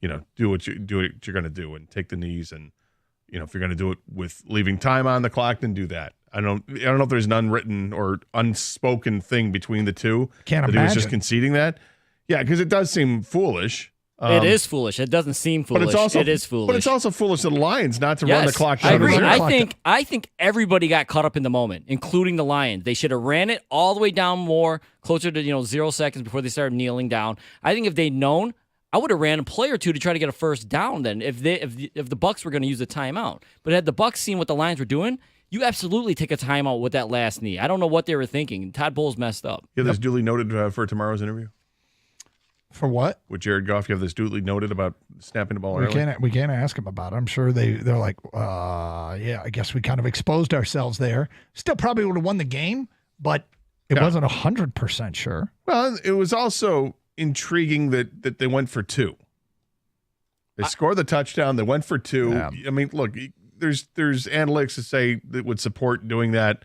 do what you're going to do and take the knees. And, if you're going to do it with leaving time on the clock, then do that. I don't know if there's an unwritten or unspoken thing between the two. Can't that imagine. He was just conceding that. Yeah, because it does seem foolish. It is foolish. It doesn't seem foolish. It is foolish. But it's also foolish of the Lions not to run the clock down. I agree. to zero. I think everybody got caught up in the moment, including the Lions. They should have ran it all the way down more, closer to 0 seconds before they started kneeling down. I think if they'd known, I would have ran a play or two to try to get a first down. Then if the Bucs were going to use a timeout, but had the Bucs seen what the Lions were doing, you absolutely take a timeout with that last knee. I don't know what they were thinking. Todd Bowles messed up. Yeah, this duly noted for tomorrow's interview. For what? With Jared Goff, you have this duly noted about snapping the ball early? We can't ask him about it. I'm sure they're like, yeah, I guess we kind of exposed ourselves there. Still probably would have won the game, but it wasn't 100% sure. Well, it was also intriguing that they went for two. They scored the touchdown. They went for two. Yeah. I mean, look, there's analytics that say that would support doing that.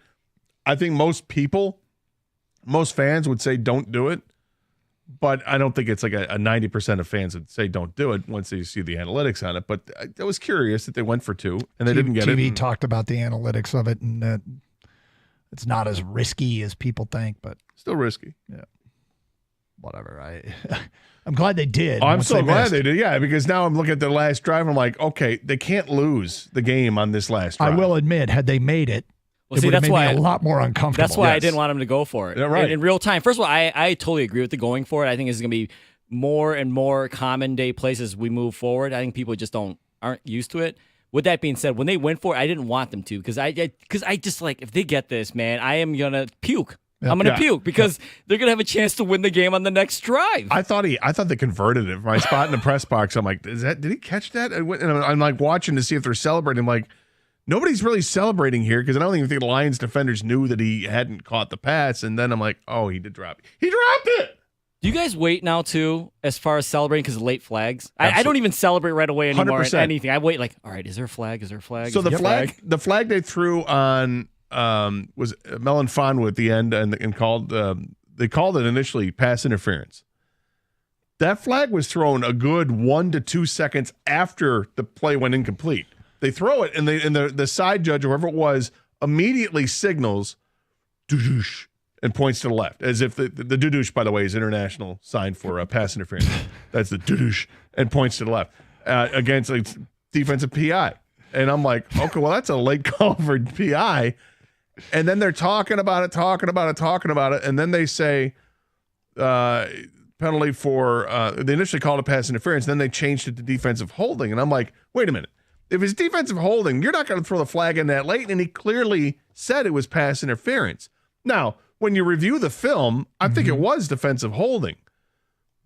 I think most fans would say don't do it. But I don't think it's like a 90% of fans that say don't do it once they see the analytics on it. But I was curious that they went for two and they didn't get it. TV talked about the analytics of it, and it's not as risky as people think, but still risky. Yeah, whatever. I'm glad they did. Oh, I'm so glad they did. Yeah, because now I'm looking at the last drive. And I'm like, okay, they can't lose the game on this last drive. I will admit, had they made it, it would have made me a lot more uncomfortable. That's why I didn't want him to go for it. Yeah, right. In real time. First of all, I totally agree with the going for it. I think it's going to be more and more common day plays as we move forward. I think people just aren't used to it. With that being said, when they went for it, I didn't want them to because I just like, if they get this, man, I am going to puke. Yep. I'm going to puke because they're going to have a chance to win the game on the next drive. I thought they converted it. From my spot in the press box, I'm like, did he catch that? And I'm like watching to see if they're celebrating. I'm like, nobody's really celebrating here because I don't even think the Lions defenders knew that he hadn't caught the pass. And then I'm like, oh, he did drop it. He dropped it. Do you guys wait now, too, as far as celebrating because of late flags? I don't even celebrate right away anymore 100%. at anything. I wait like, all right, is there a flag? Is there a flag? So the flag they threw on was Melon Fonwu at the end and called they called it initially pass interference. That flag was thrown a good 1 to 2 seconds after the play went incomplete. They throw it, and the side judge, or whoever it was, immediately signals doo-doosh and points to the left, as if the doo-doosh, by the way, is international sign for pass interference. That's the doo-doosh, and points to the left against like, defensive PI. And I'm like, okay, well, that's a late call for PI. And then they're talking about it, and then they say penalty for they initially called it pass interference, then they changed it to defensive holding. And I'm like, wait a minute. If it's defensive holding, you're not going to throw the flag in that late. And he clearly said it was pass interference. Now, when you review the film, I think it was defensive holding.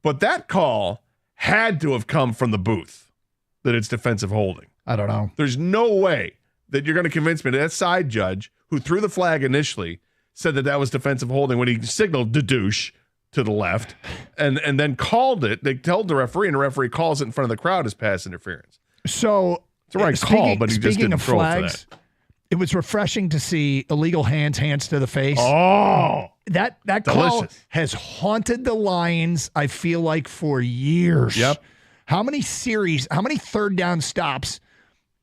But that call had to have come from the booth that it's defensive holding. I don't know. There's no way that you're going to convince me that side judge who threw the flag initially said that was defensive holding when he signaled douche to the left and then called it. They told the referee, and the referee calls it in front of the crowd as pass interference. So it's the right call, but he just didn't throw it for that. It was refreshing to see illegal hands to the face. Oh, that call has haunted the Lions, I feel like, for years. Yep. How many third down stops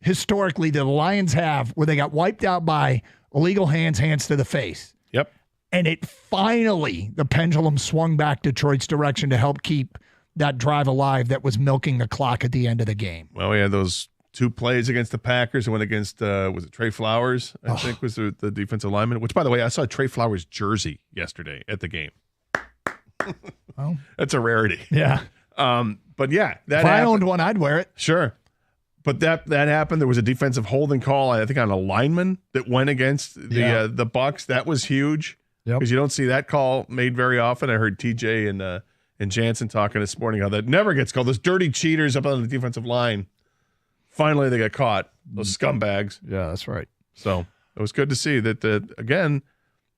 historically do the Lions have where they got wiped out by illegal hands to the face? Yep. And it finally, the pendulum swung back Detroit's direction to help keep that drive alive that was milking the clock at the end of the game. Well, we had those 2 plays against the Packers. It went against, was it Trey Flowers, I think was the defensive lineman, which, by the way, I saw Trey Flowers' jersey yesterday at the game. Well, that's a rarity. Yeah. But yeah, if I owned one, I'd wear it. Sure. But that happened. There was a defensive holding call, I think, on a lineman that went against the Bucs. That was huge because you don't see that call made very often. I heard TJ and Jansen talking this morning how that never gets called. Those dirty cheaters up on the defensive line. Finally, they got caught. Those scumbags. Yeah, that's right. So it was good to see that, again,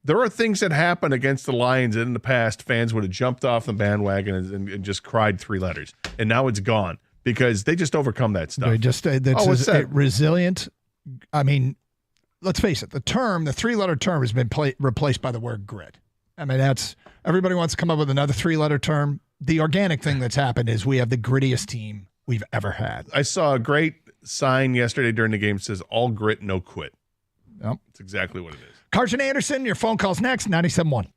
there are things that happen against the Lions that in the past fans would have jumped off the bandwagon and just cried 3 letters. And now it's gone because they just overcome that stuff. They're just resilient I mean, let's face it, the 3-letter term has been replaced by the word grit. I mean, everybody wants to come up with another 3-letter term. The organic thing that's happened is we have the grittiest team we've ever had. I saw a great sign yesterday during the game that says all grit, no quit. Yep. That's exactly what it is. Carson Anderson, your phone call's next, 97.1.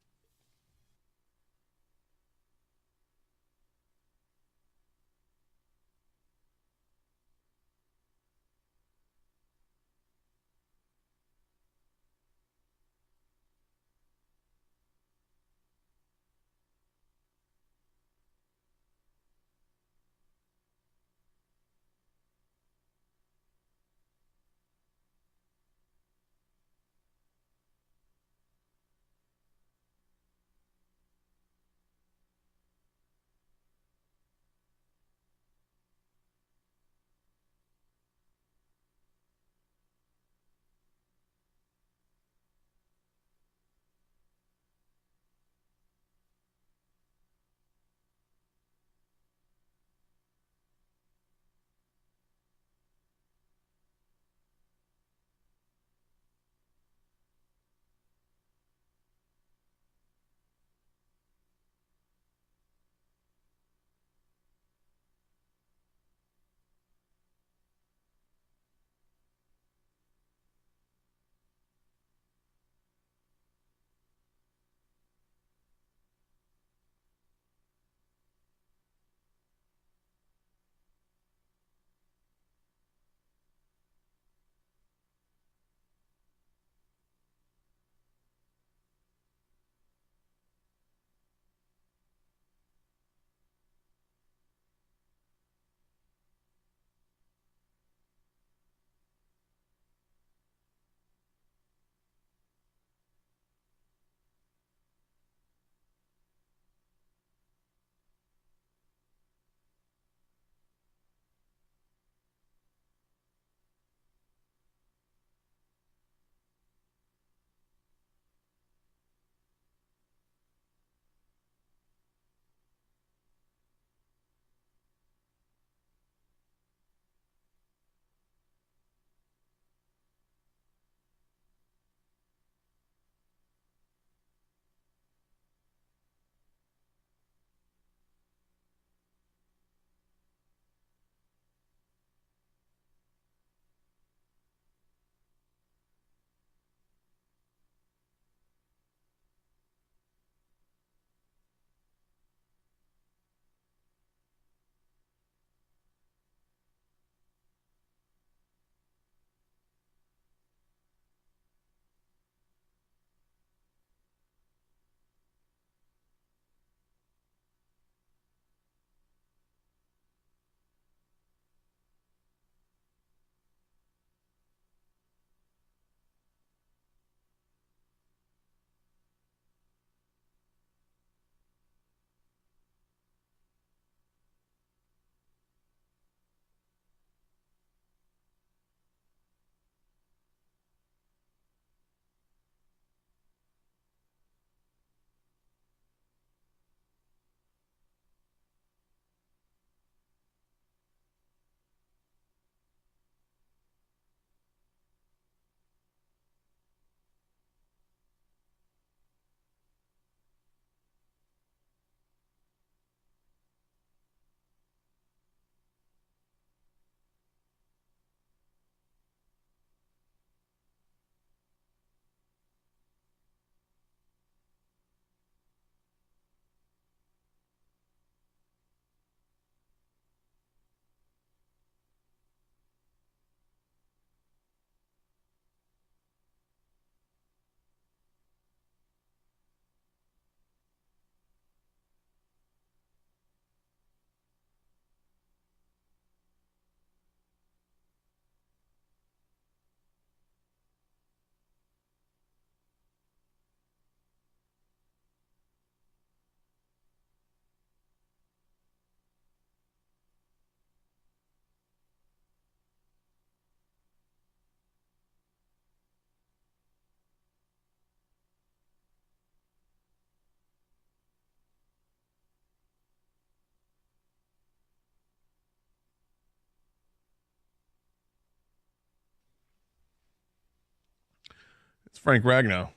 It's Frank Ragnow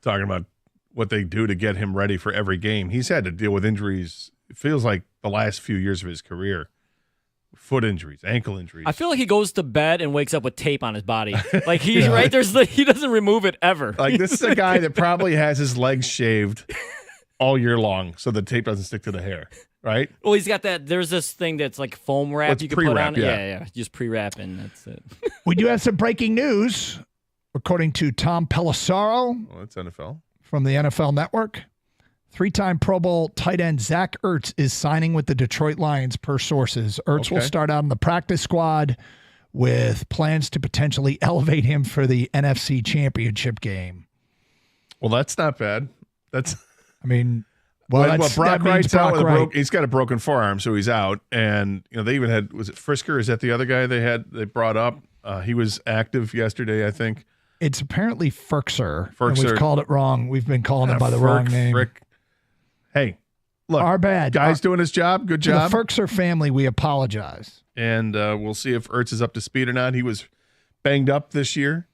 talking about what they do to get him ready for every game. He's had to deal with injuries, it feels like the last few years of his career. Foot injuries, ankle injuries. I feel like he goes to bed and wakes up with tape on his body. Like he's right there's he doesn't remove it ever. Like this is a guy that probably has his legs shaved all year long so the tape doesn't stick to the hair, right? Well, he's got that. There's this thing that's like foam wrap you can put on. Yeah. Just pre-wrap and that's it. We do have some breaking news, according to Tom Pelissaro. Well, that's NFL. From the NFL Network. 3-time Pro Bowl tight end Zach Ertz is signing with the Detroit Lions per sources. Ertz will start out in the practice squad with plans to potentially elevate him for the NFC Championship game. Well, that's not bad. That's... I mean... Well, Brock Wright's out with he's got a broken forearm, so he's out. And they even had, was it Frisker? Is that the other guy they brought up? He was active yesterday, I think. It's apparently Ferkser. And we've called it wrong. We've been calling it by the wrong name. Hey, look, our bad. Guy's doing his job. Good job. To the Ferkser family, we apologize. And we'll see if Ertz is up to speed or not. He was banged up this year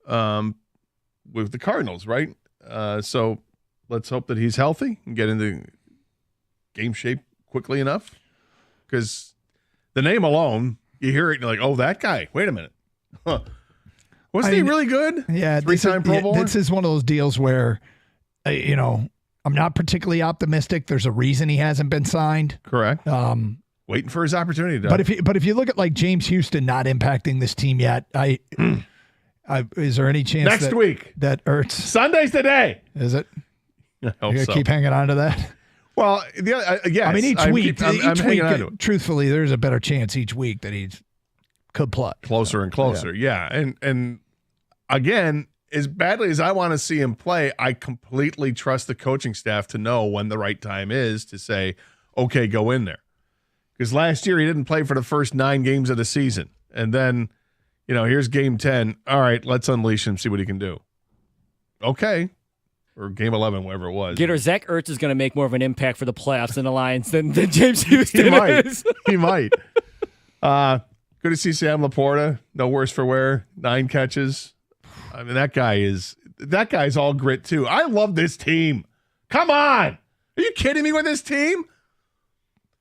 with the Cardinals, right? So let's hope that he's healthy and get into game shape quickly enough. Because the name alone, you hear it and you're like, oh, that guy. Wait a minute. Huh. Wasn't he really good? Yeah. 3-time Pro Bowler? This is one of those deals where, I'm not particularly optimistic. There's a reason he hasn't been signed. Correct. Waiting for his opportunity, Doug. But if you look at like James Houston not impacting this team yet, is there any chance next week that Ertz Sunday's today? Is it? I hope you so. Keep hanging on to that. Well, yes. I mean, each week, hanging on to it. Truthfully, there's a better chance each week that he could play closer and closer. Yeah, and again, as badly as I want to see him play, I completely trust the coaching staff to know when the right time is to say, okay, go in there. Because last year he didn't play for the first 9 games of the season. And then, here's game 10. All right, let's unleash him, see what he can do. Okay. Or game 11, whatever it was. Gator, Zach Ertz is going to make more of an impact for the playoffs in the Lions than James Houston is. He might. Good to see Sam Laporta. No worse for wear. 9 catches. I mean, that guy's all grit too. I love this team. Come on. Are you kidding me with this team?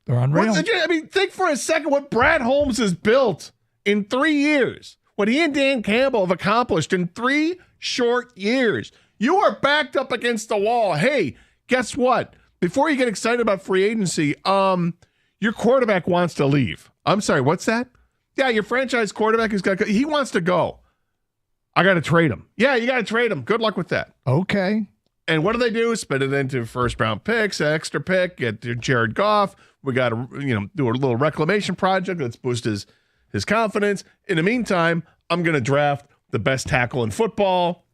They're unreal. Think for a second what Brad Holmes has built in 3 years. What he and Dan Campbell have accomplished in 3 short years. You are backed up against the wall. Hey, guess what? Before you get excited about free agency, your quarterback wants to leave. I'm sorry, what's that? Yeah, your franchise quarterback he wants to go. I got to trade him. Yeah, you got to trade him. Good luck with that. Okay. And what do? Spin it into first-round picks, extra pick, get Jared Goff. We got to, do a little reclamation project. Let's boost his confidence. In the meantime, I'm going to draft the best tackle in football.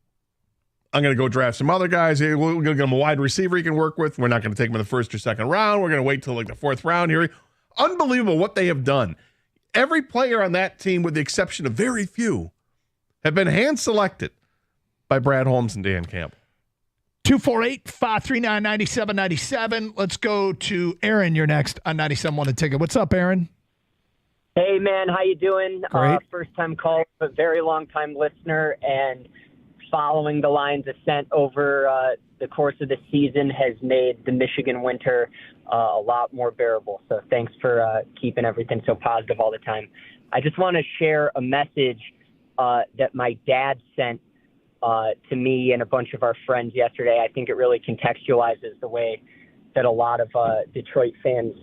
I'm going to go draft some other guys. We're going to get him a wide receiver he can work with. We're not going to take him in the first or second round. We're going to wait till the 4th round here. Unbelievable what they have done. Every player on that team, with the exception of very few, have been hand-selected by Brad Holmes and Dan Campbell. 248-539-9797. Let's go to Aaron. You're next on 97.1 The Ticket. What's up, Aaron? Hey, man. How you doing? Great. First-time call, but very long-time listener, and following the Lions' ascent over the course of the season has made the Michigan winter a lot more bearable. So thanks for keeping everything so positive all the time. I just want to share a message that my dad sent to me and a bunch of our friends yesterday. I think it really contextualizes the way that a lot of Detroit fans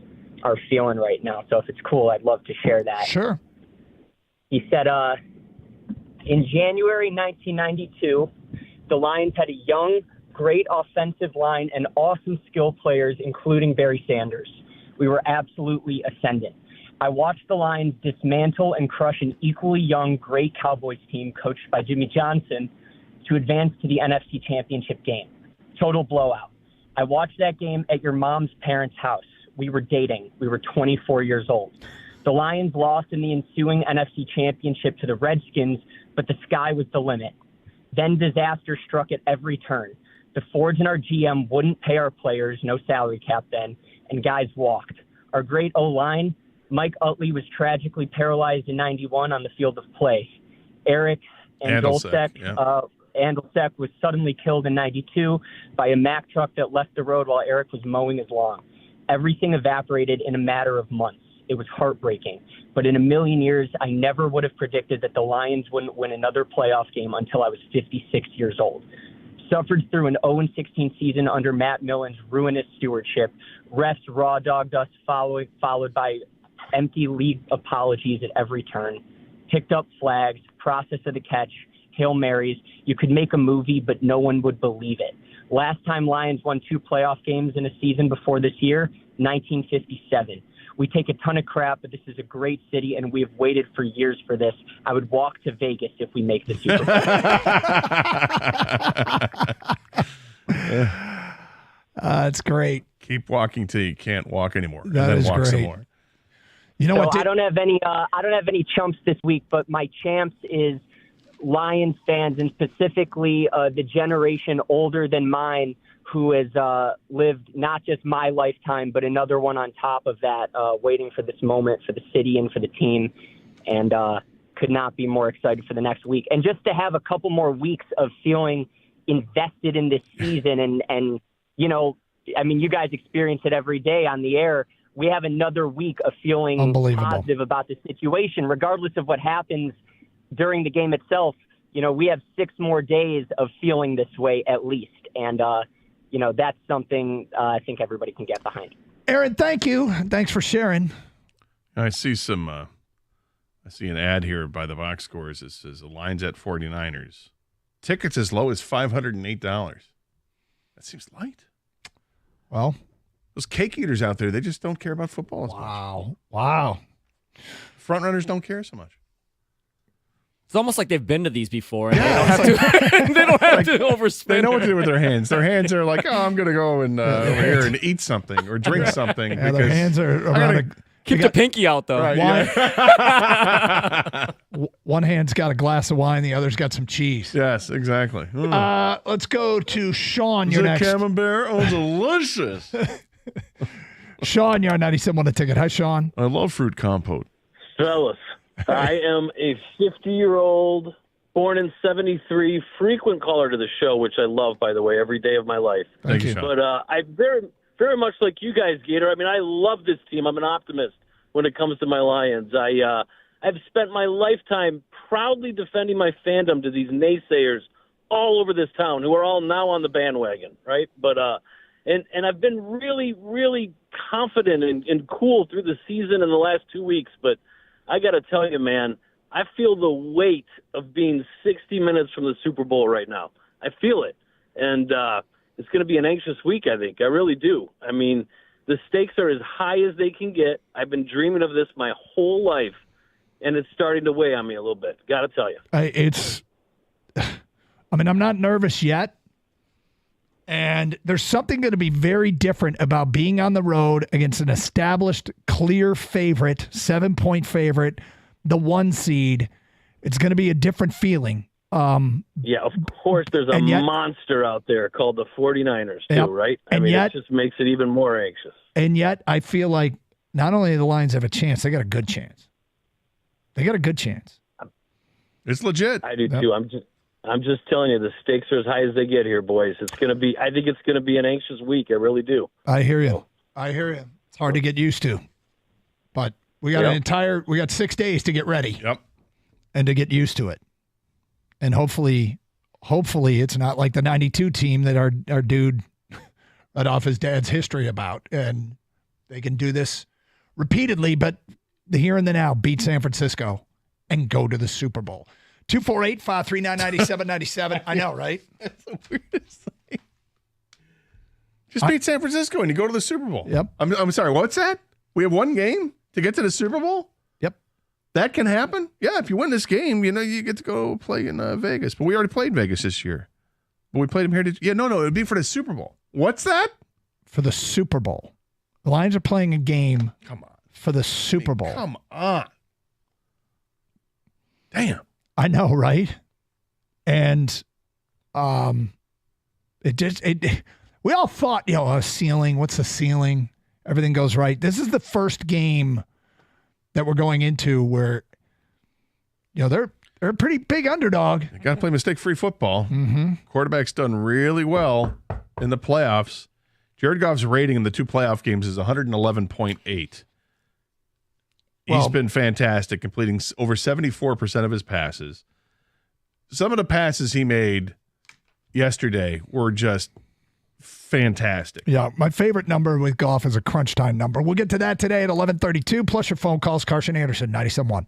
are feeling right now. So if it's cool, I'd love to share that. Sure. He said, in January 1992, the Lions had a young, great offensive line and awesome skill players, including Barry Sanders. We were absolutely ascendant. I watched the Lions dismantle and crush an equally young, great Cowboys team coached by Jimmy Johnson to advance to the NFC Championship game. Total blowout. I watched that game at your mom's parents' house. We were dating. We were 24 years old. The Lions lost in the ensuing NFC Championship to the Redskins, but the sky was the limit. Then disaster struck at every turn. The Fords and our GM wouldn't pay our players, no salary cap then, and guys walked. Our great O-line, Mike Utley, was tragically paralyzed in 91 on the field of play. Eric Andolsek was suddenly killed in 92 by a Mack truck that left the road while Eric was mowing his lawn. Everything evaporated in a matter of months. It was heartbreaking. But in a million years, I never would have predicted that the Lions wouldn't win another playoff game until I was 56 years old. Suffered through an 0-16 season under Matt Millen's ruinous stewardship. Refs raw-dogged us, followed by empty league apologies at every turn. Picked up flags, process of the catch, Hail Marys. You could make a movie, but no one would believe it. Last time Lions won 2 playoff games in a season before this year, 1957. We take a ton of crap, but this is a great city, and we have waited for years for this. I would walk to Vegas if we make the Super Bowl. It's great. Keep walking till you can't walk anymore. That is walk great. Some more. You know what? I don't have any chumps this week, but my champs is Lions fans, and specifically the generation older than mine who has lived not just my lifetime, but another one on top of that, waiting for this moment for the city and for the team, and could not be more excited for the next week. And just to have a couple more weeks of feeling invested in this season, and you know, I mean, you guys experience it every day on the air. We have another week of feeling positive about the situation, regardless of what happens during the game itself. You know, we have 6 more days of feeling this way at least. And, you know, that's something I think everybody can get behind. Aaron, thank you. Thanks for sharing. I see I see an ad here by the box scores. It says the Lions at 49ers. Tickets as low as $508. That seems light. Well, those cake eaters out there, they just don't care about football as much. Wow. Front runners don't care so much. It's almost like they've been to these before, and they don't have to. They don't have to overspend. They know what to do with their hands. Their hands are like, oh, I'm going to go and over here and eat something or drink something. Yeah, their hands are around keep the pinky out, though. Right, One hand's got a glass of wine, the other's got some cheese. Yes, exactly. Let's go to Sean. You're next. Camembert? Oh, delicious. Sean, you're on 97 on the ticket. Hi, Sean. I love fruit compote. Fellas, I am a 50-year-old, born in 73, frequent caller to the show, which I love, by the way, every day of my life. Thank you, Sean. But I very much like you guys, Gator. I mean, I love this team. I'm an optimist when it comes to my Lions. I've spent my lifetime proudly defending my fandom to these naysayers all over this town who are all now on the bandwagon, right? But and I've been really, really confident and cool through the season in the last 2 weeks. But I got to tell you, man, I feel the weight of being 60 minutes from the Super Bowl right now. I feel it. And it's going to be an anxious week, I think. I really do. I mean, the stakes are as high as they can get. I've been dreaming of this my whole life, and it's starting to weigh on me a little bit. Got to tell you. I'm not nervous yet. And there's something going to be very different about being on the road against an established, clear favorite, 7-point favorite, the 1 seed. It's going to be a different feeling. Yeah, of course, there's a monster out there called the 49ers, too, right? I mean, it just makes it even more anxious. And yet, I feel like not only do the Lions have a chance, they got a good chance. They got a good chance. It's legit. I do, too. I'm just telling you, the stakes are as high as they get here, boys. I think it's going to be an anxious week. I really do. I hear you. It's hard to get used to. But we got we got 6 days to get ready. Yep. And to get used to it. And hopefully it's not like the 92 team that our dude read off his dad's history about. And they can do this repeatedly, but the here and the now, beat San Francisco and go to the Super Bowl. 248-539-9797. I know, right? That's the weirdest thing. Just beat San Francisco and you go to the Super Bowl. Yep. I'm sorry, what's that? We have 1 game to get to the Super Bowl? Yep. That can happen? Yeah, if you win this game, you get to go play in Vegas. But we already played Vegas this year. But we played them here. No, it would be for the Super Bowl. What's that? For the Super Bowl. The Lions are playing a game. Come on. For the Super Bowl. Come on. Damn. I know, right? And we all thought, a ceiling, what's the ceiling? Everything goes right. This is the first game that we're going into where, They're a pretty big underdog. You got to play mistake-free football. Mm-hmm. Quarterback's done really well in the playoffs. Jared Goff's rating in the 2 playoff games is 111.8. He's been fantastic, completing over 74% of his passes. Some of the passes he made yesterday were just fantastic. Yeah, my favorite number with Goff is a crunch time number. We'll get to that today at 11:32, plus your phone calls. Carson Anderson, 97.1.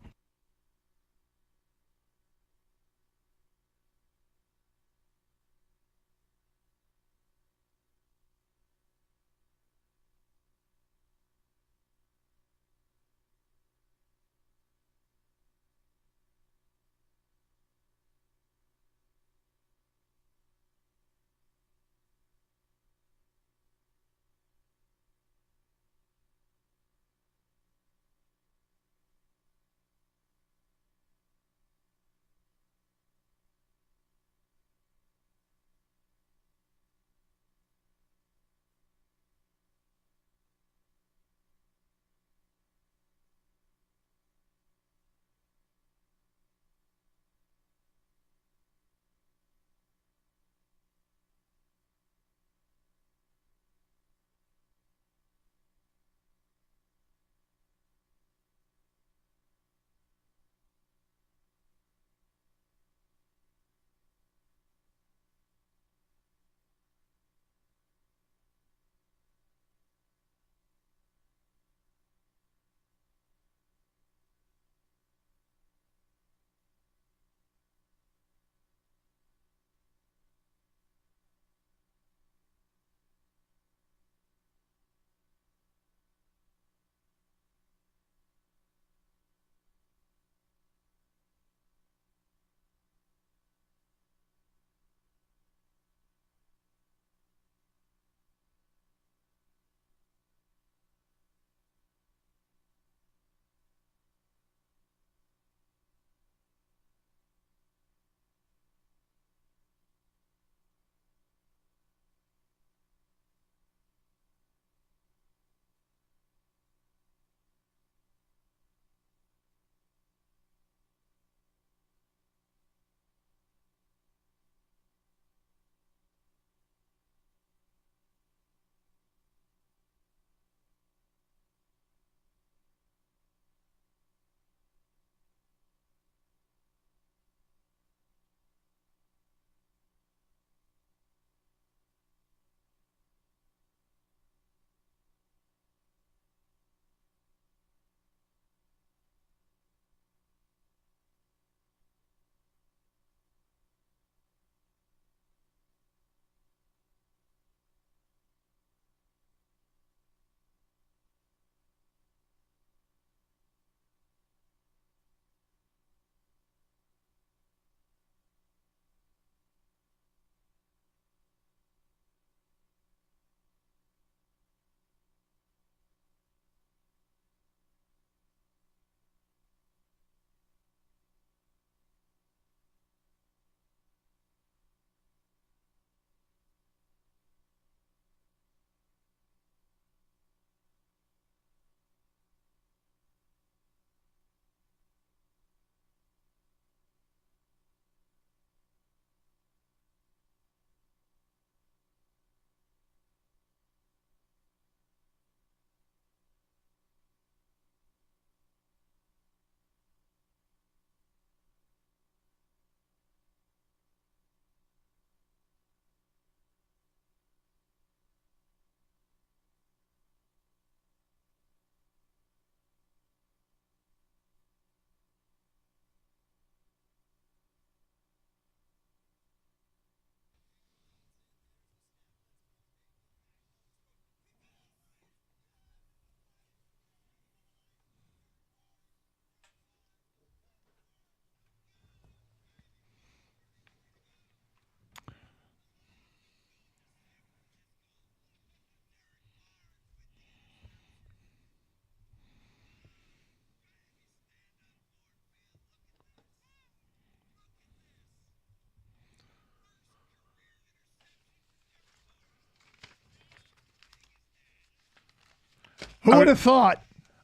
Who would have thought?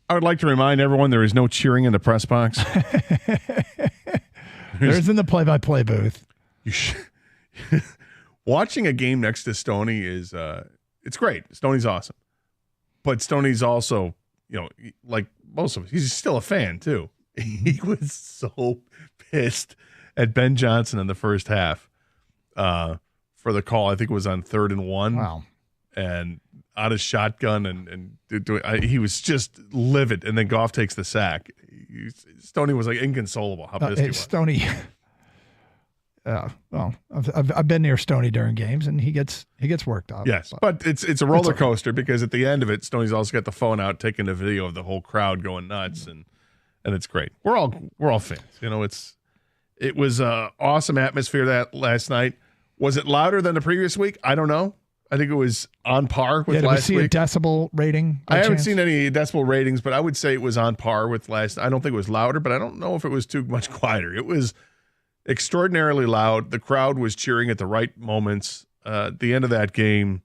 I would like to remind everyone there is no cheering in the press box. There's in the play-by-play booth. Watching a game next to Stoney is it's great. Stoney's awesome. But Stoney's also, like most of us, he's still a fan too. He was so pissed at Ben Johnson in the first half for the call. I think it was on 3rd and 1. Wow. And out of shotgun he was just livid. And then Goff takes the sack. Stoney was like inconsolable. How pissed he was. Stoney. Well, I've been near Stoney during games, and he gets worked up. Yes, but it's a roller coaster because at the end of it, Stoney's also got the phone out, taking a video of the whole crowd going nuts, and it's great. We're all fans. It was an awesome atmosphere that last night. Was it louder than the previous week? I don't know. I think it was on par with last week. Did we see a decibel rating? I haven't seen any decibel ratings, but I would say it was on par with last. I don't think it was louder, but I don't know if it was too much quieter. It was extraordinarily loud. The crowd was cheering at the right moments. At the end of that game,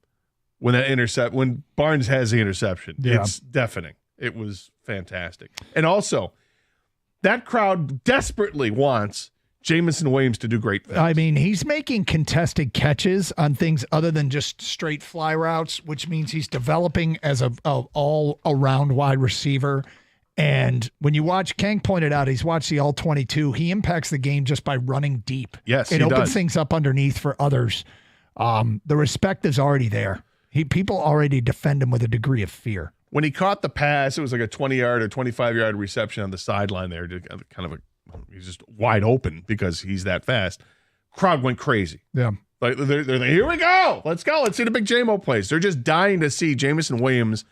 when Barnes has the interception, it's deafening. It was fantastic. And also, that crowd desperately wants Jamison Williams to do great things. I mean, he's making contested catches on things other than just straight fly routes, which means he's developing as a all-around wide receiver. And when you watch, Kang pointed out, he's watched the All-22. He impacts the game just by running deep. Yes, it opens things up underneath for others. The respect is already there. People already defend him with a degree of fear. When he caught the pass, it was like a 20-yard or 25-yard reception on the sideline there. He's just wide open because he's that fast. Crowd went crazy. Yeah. Like they're like, here we go. Let's go. Let's see the big JMO plays. They're just dying to see Jamison Williams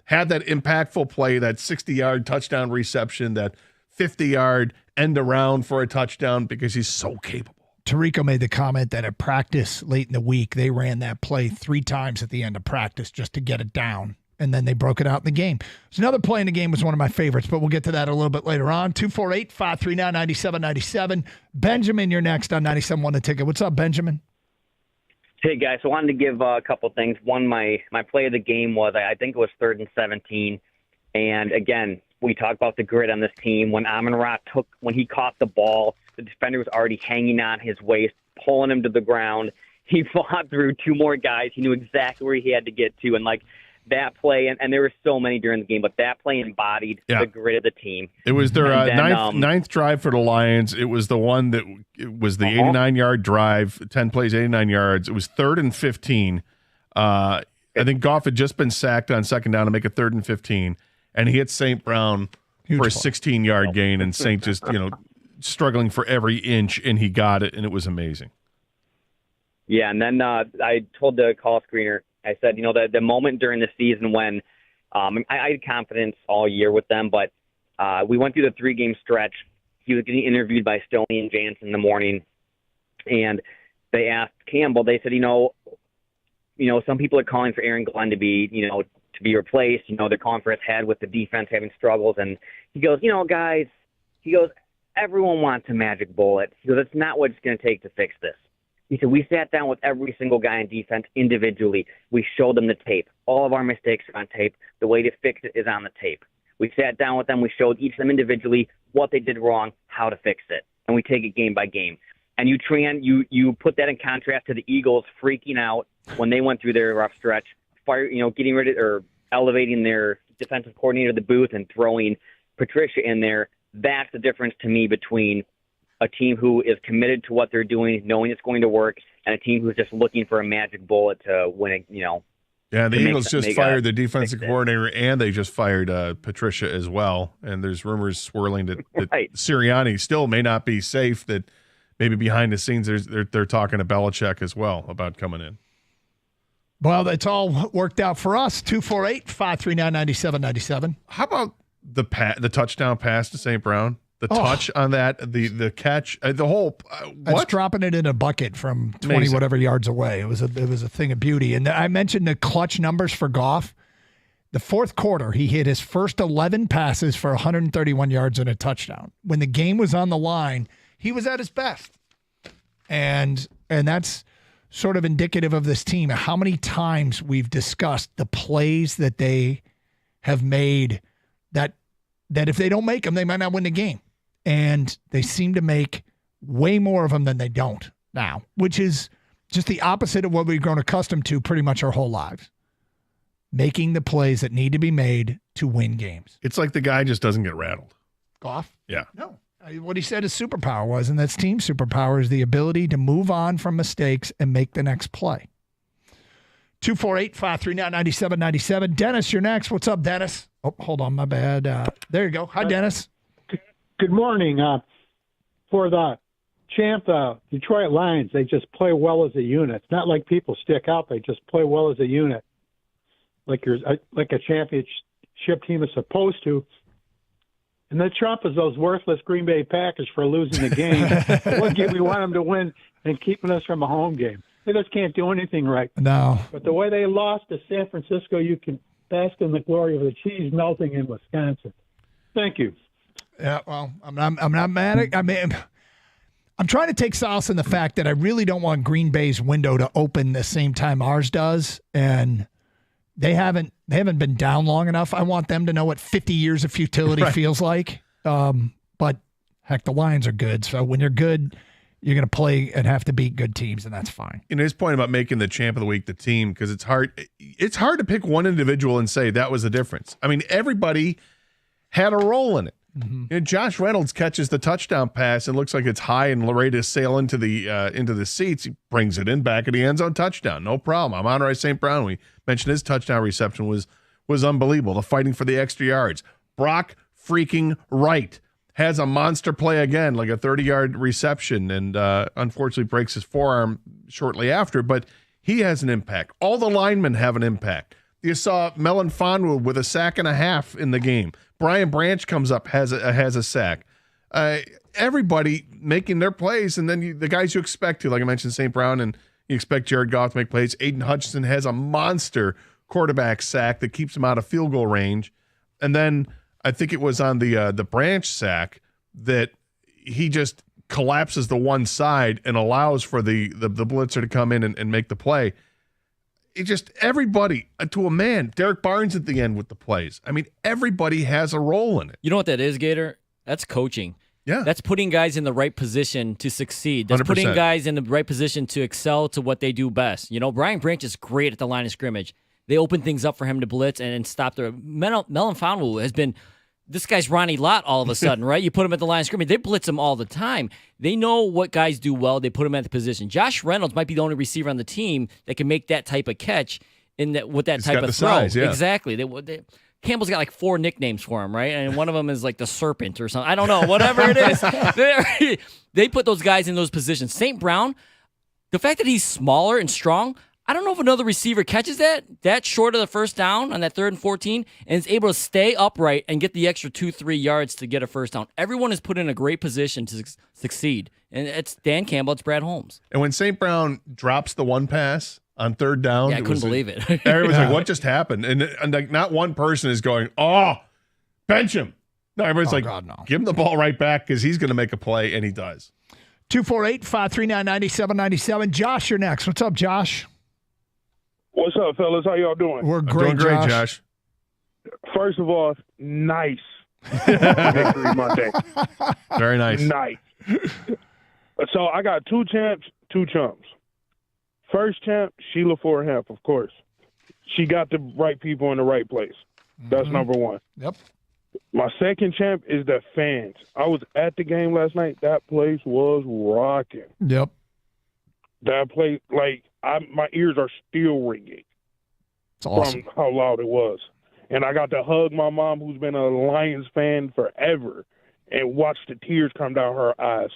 have that impactful play, that 60-yard touchdown reception, that 50-yard end around for a touchdown because he's so capable. Tirico made the comment that at practice late in the week, they ran that play 3 times at the end of practice just to get it down. And then they broke it out in the game. So another play in the game was one of my favorites, but we'll get to that a little bit later on. 248-539-9797. Benjamin, you're next on 97.1 The Ticket. What's up, Benjamin? Hey, guys. I wanted to give a couple things. One, my play of the game was, I think it was 3rd and 17. And, again, we talked about the grit on this team. When Amon-Ra when he caught the ball, the defender was already hanging on his waist, pulling him to the ground. He fought through 2 more guys. He knew exactly where he had to get to. And, that play, and there were so many during the game, but that play embodied the grit of the team. It was their ninth drive for the Lions. It was the one that it was the 89-yard drive, 10 plays, 89 yards. It was 3rd and 15. I think Goff had just been sacked on 2nd down to make it 3rd and 15, and he hit St. Brown for a 16-yard gain, and St. just, struggling for every inch, and he got it, and it was amazing. Yeah, and then I told the call screener, I said, the moment during the season when I had confidence all year with them, but we went through the 3-game stretch. He was getting interviewed by Stoney and Jansen in the morning, and they asked Campbell, they said, some people are calling for Aaron Glenn to be replaced. They're calling for his head with the defense having struggles. And he goes, guys, everyone wants a magic bullet. He goes, it's not what it's going to take to fix this. He said, we sat down with every single guy on defense individually. We showed them the tape. All of our mistakes are on tape. The way to fix it is on the tape. We sat down with them. We showed each of them individually what they did wrong, how to fix it. And we take it game by game. And you put that in contrast to the Eagles freaking out when they went through their rough stretch, getting rid of or elevating their defensive coordinator to the booth and throwing Patricia in there. That's the difference to me between a team who is committed to what they're doing, knowing it's going to work, and a team who's just looking for a magic bullet to win it, Yeah, the Eagles just fired the defensive coordinator, and they just fired Patricia as well. And there's rumors swirling that Sirianni still may not be safe, that maybe behind the scenes they're talking to Belichick as well about coming in. Well, it's all worked out for us. 248-539-9797. How about the touchdown pass to St. Brown? The touch on that, the catch, the whole That's dropping it in a bucket from 20 whatever yards away. It was a thing of beauty. And I mentioned the clutch numbers for Goff. The 4th quarter, he hit his first 11 passes for 131 yards and a touchdown. When the game was on the line, he was at his best. And that's sort of indicative of this team. How many times we've discussed the plays that they have made that if they don't make them, they might not win the game. And they seem to make way more of them than they don't now, which is just the opposite of what we've grown accustomed to pretty much our whole lives. Making the plays that need to be made to win games. It's like the guy just doesn't get rattled. Goff? Yeah. No. What he said his superpower was, and that's team superpower, is the ability to move on from mistakes and make the next play. 248-539-9797. Dennis, you're next. What's up, Dennis? Oh, hold on. My bad. There you go. Hi, Dennis. Good morning. For the champ, Detroit Lions, they just play well as a unit. It's not like people stick out. They just play well as a unit, like a championship team is supposed to. And the Chump is those worthless Green Bay Packers for losing the game. What game we want them to win and keeping us from a home game. They just can't do anything right. No. But the way they lost to San Francisco, you can bask in the glory of the cheese melting in Wisconsin. Thank you. Yeah, well, I'm not mad at. I mean, I'm trying to take solace in the fact that I really don't want Green Bay's window to open the same time ours does, and they haven't been down long enough. I want them to know what 50 years of futility feels like. But heck, the Lions are good. So when you're good, you're going to play and have to beat good teams, and that's fine. You know, his point about making the champ of the week the team, because it's hard to pick one individual and say that was the difference. I mean, everybody had a role in it. Mm-hmm. You know, Josh Reynolds catches the touchdown pass and looks like it's high and ready to sail into the seats. He brings it in back of the end zone, touchdown, no problem. Amon-Ra St. Brown, we mentioned his touchdown reception was unbelievable. The fighting for the extra yards. Brock freaking Wright has a monster play again, like a 30-yard reception, and unfortunately breaks his forearm shortly after, but he has an impact. All the linemen have an impact. You saw Melon Fonwu with a sack and a half in the game. Brian Branch comes up, has a sack. Everybody making their plays, and then the guys you expect to, like I mentioned, St. Brown, and you expect Jared Goff to make plays. Aiden Hutchinson has a monster quarterback sack that keeps him out of field goal range. And then I think it was on the Branch sack that he just collapses the one side and allows for the blitzer to come in and make the play. It just, everybody, to a man, Derek Barnes at the end with the plays. I mean, everybody has a role in it. You know what that is, Gator? That's coaching. Yeah. That's putting guys in the right position to succeed. That's 100%. putting guys in the right position to excel to what they do best. You know, Brian Branch is great at the line of scrimmage. They open things up for him to blitz and stop the Melon Fonwu has been, this guy's Ronnie Lott all of a sudden, right? You put him at the line of scrimmage. They blitz him all the time. They know what guys do well. They put him at the position. Josh Reynolds might be the only receiver on the team that can make that type of catch with that type of throw. Size, yeah. Exactly. Campbell's got like 4 nicknames for him, right? And one of them is like the Serpent or something. I don't know. Whatever it is. They put those guys in those positions. St. Brown, the fact that he's smaller and strong, I don't know if another receiver catches that short of the first down on that 3rd and 14 and is able to stay upright and get the extra 2-3 yards to get a first down. Everyone is put in a great position to succeed. And it's Dan Campbell, it's Brad Holmes. And when St. Brown drops the one pass on 3rd down, I couldn't believe it. Everyone's like, what just happened? And like, not one person is going, oh, bench him. No, everybody's like, God, no. Give him the ball right back because he's going to make a play, and he does. 248-539-9797. Josh, you're next. What's up, Josh? What's up, fellas? How y'all doing? We're I'm great, doing great, Josh. First of all, nice victory Monday. Very nice. Nice. So I got 2 champs, 2 chumps. First champ, Sheila Forehemp, of course. She got the right people in the right place. That's number 1. Yep. My second champ is the fans. I was at the game last night. That place was rocking. Yep. That place, my ears are still ringing. It's awesome. From how loud it was. And I got to hug my mom, who's been a Lions fan forever, and watch the tears come down her eyes.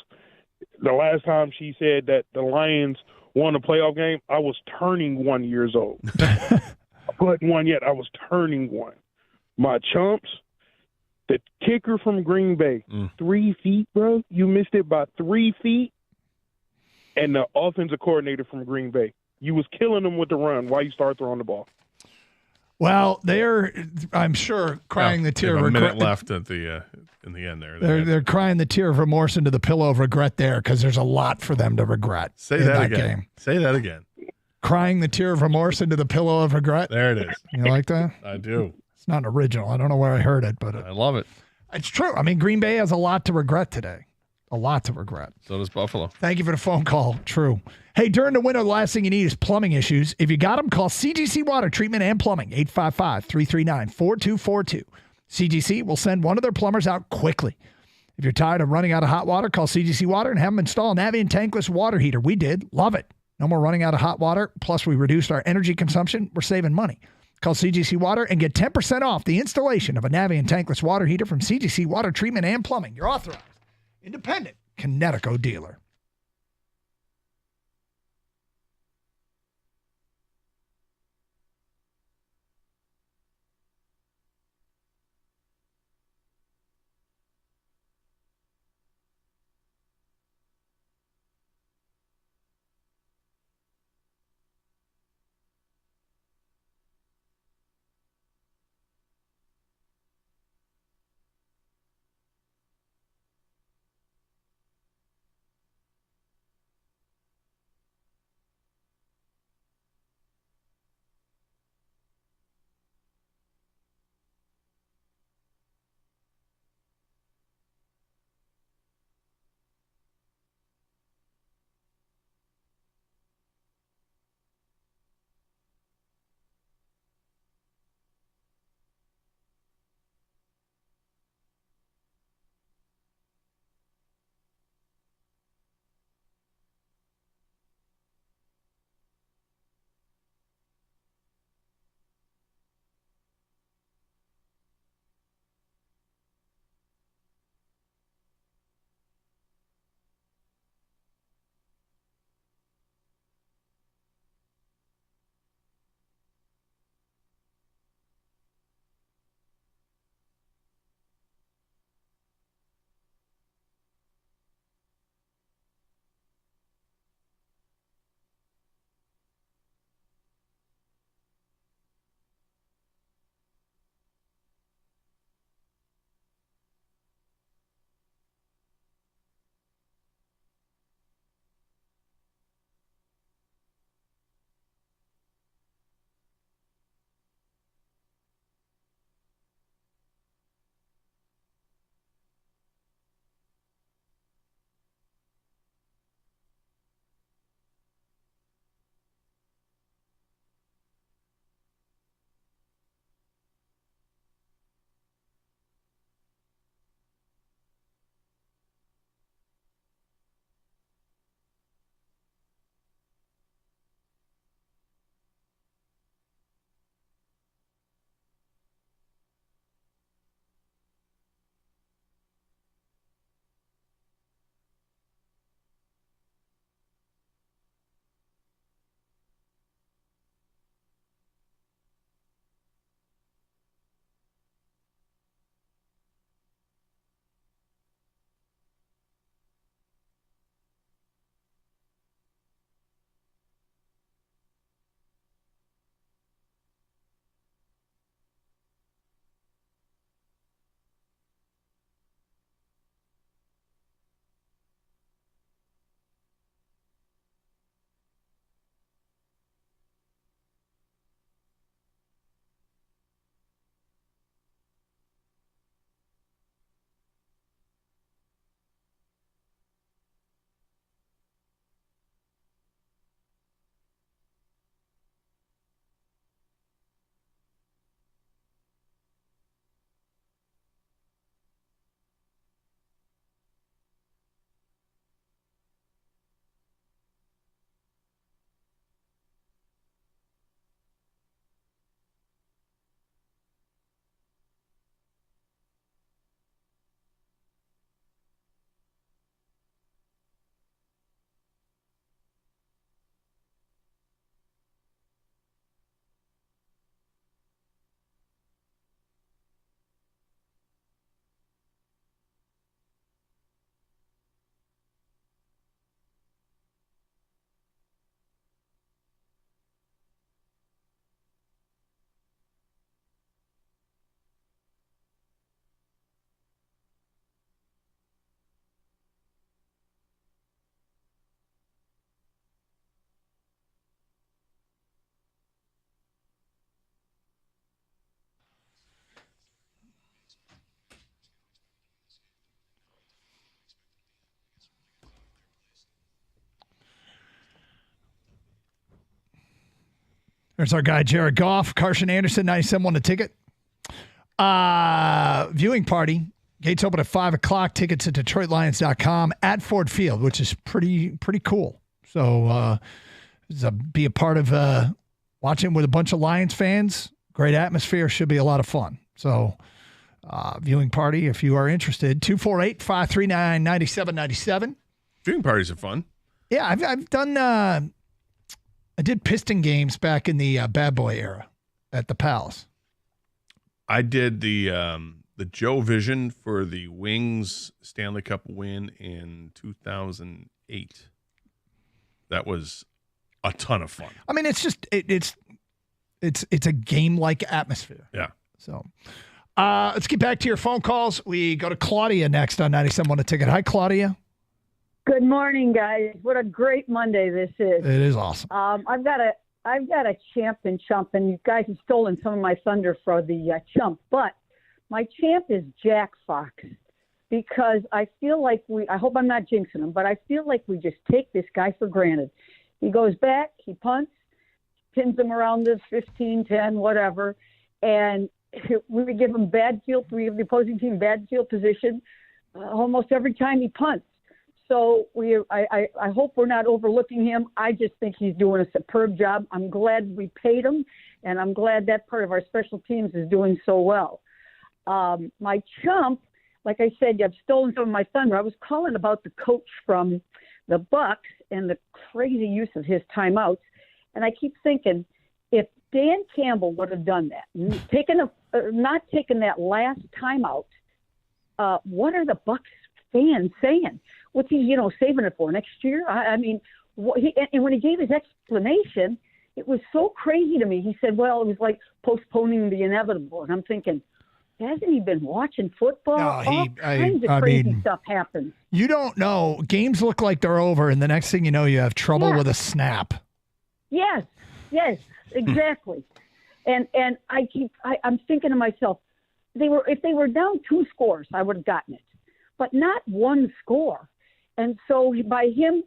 The last time she said that the Lions won a playoff game, I was turning 1 years old. I wasn't 1 yet. I was turning 1. My chumps, the kicker from Green Bay, 3 feet, bro. You missed it by 3 feet. And the offensive coordinator from Green Bay. You was killing them with the run. Why you start throwing the ball? Well, they're, I'm sure, crying the tear of regret. regret. A minute left at the in the end there. They're crying the tear of remorse into the pillow of regret there because there's a lot for them to regret. Say in that that again. game. Say that again. Crying the tear of remorse into the pillow of regret. There it is. You like that? I do. It's not original. I don't know where I heard it, but I love it. It's true. I mean, Green Bay has a lot to regret today. A lot to regret. So does Buffalo. Thank you for the phone call. True. Hey, during the winter, the last thing you need is plumbing issues. If you got them, call CGC Water Treatment and Plumbing, 855-339-4242. CGC will send one of their plumbers out quickly. If you're tired of running out of hot water, call CGC Water and have them install an Navien tankless water heater. We did. Love it. No more running out of hot water. Plus, we reduced our energy consumption. We're saving money. Call CGC Water and get 10% off the installation of a Navien tankless water heater from CGC Water Treatment and Plumbing. You're authorized. Independent Connecticut dealer. There's our guy, Jared Goff, Carson Anderson, 97 The Ticket. Viewing party. Gates open at 5 o'clock. Tickets at DetroitLions.com at Ford Field, which is pretty cool. So be a part of watching with a bunch of Lions fans. Great atmosphere. Should be a lot of fun. So viewing party, if you are interested, 248-539-9797. Viewing parties are fun. Yeah, I've done I did Piston games back in the Bad Boy era at the Palace. I did the Joe Vision for the Wings Stanley Cup win in 2008. That was a ton of fun. I mean, it's just it's a game-like atmosphere. Yeah. So let's get back to your phone calls. We go to Claudia next on 97 The Ticket. Hi, Claudia. Good morning, guys. What a great Monday this is. It is awesome. I've got a champ and chump, and you guys have stolen some of my thunder for the chump. But my champ is Jack Fox, because I feel like I hope I'm not jinxing him, but I feel like we just take this guy for granted. He goes back, he punts, pins them around this 15, 10, whatever, and we give him we give the opposing team bad field position almost every time he punts. So I hope we're not overlooking him. I just think he's doing a superb job. I'm glad we paid him, and I'm glad that part of our special teams is doing so well. My chump, like I said, you've stolen some of my thunder. I was calling about the coach from the Bucks and the crazy use of his timeouts, and I keep thinking, if Dan Campbell would have done that, not taken that last timeout, what are the Bucks fans saying? What's he, saving it for next year? I mean, and when he gave his explanation, it was so crazy to me. He said, well, it was like postponing the inevitable. And I'm thinking, hasn't he been watching football? All kinds of crazy stuff happens. You don't know. Games look like they're over, and the next thing you know, you have trouble with a snap. Yes, exactly. and I'm thinking to myself, if they were down 2 scores, I would have gotten it, but not 1 score. And so by him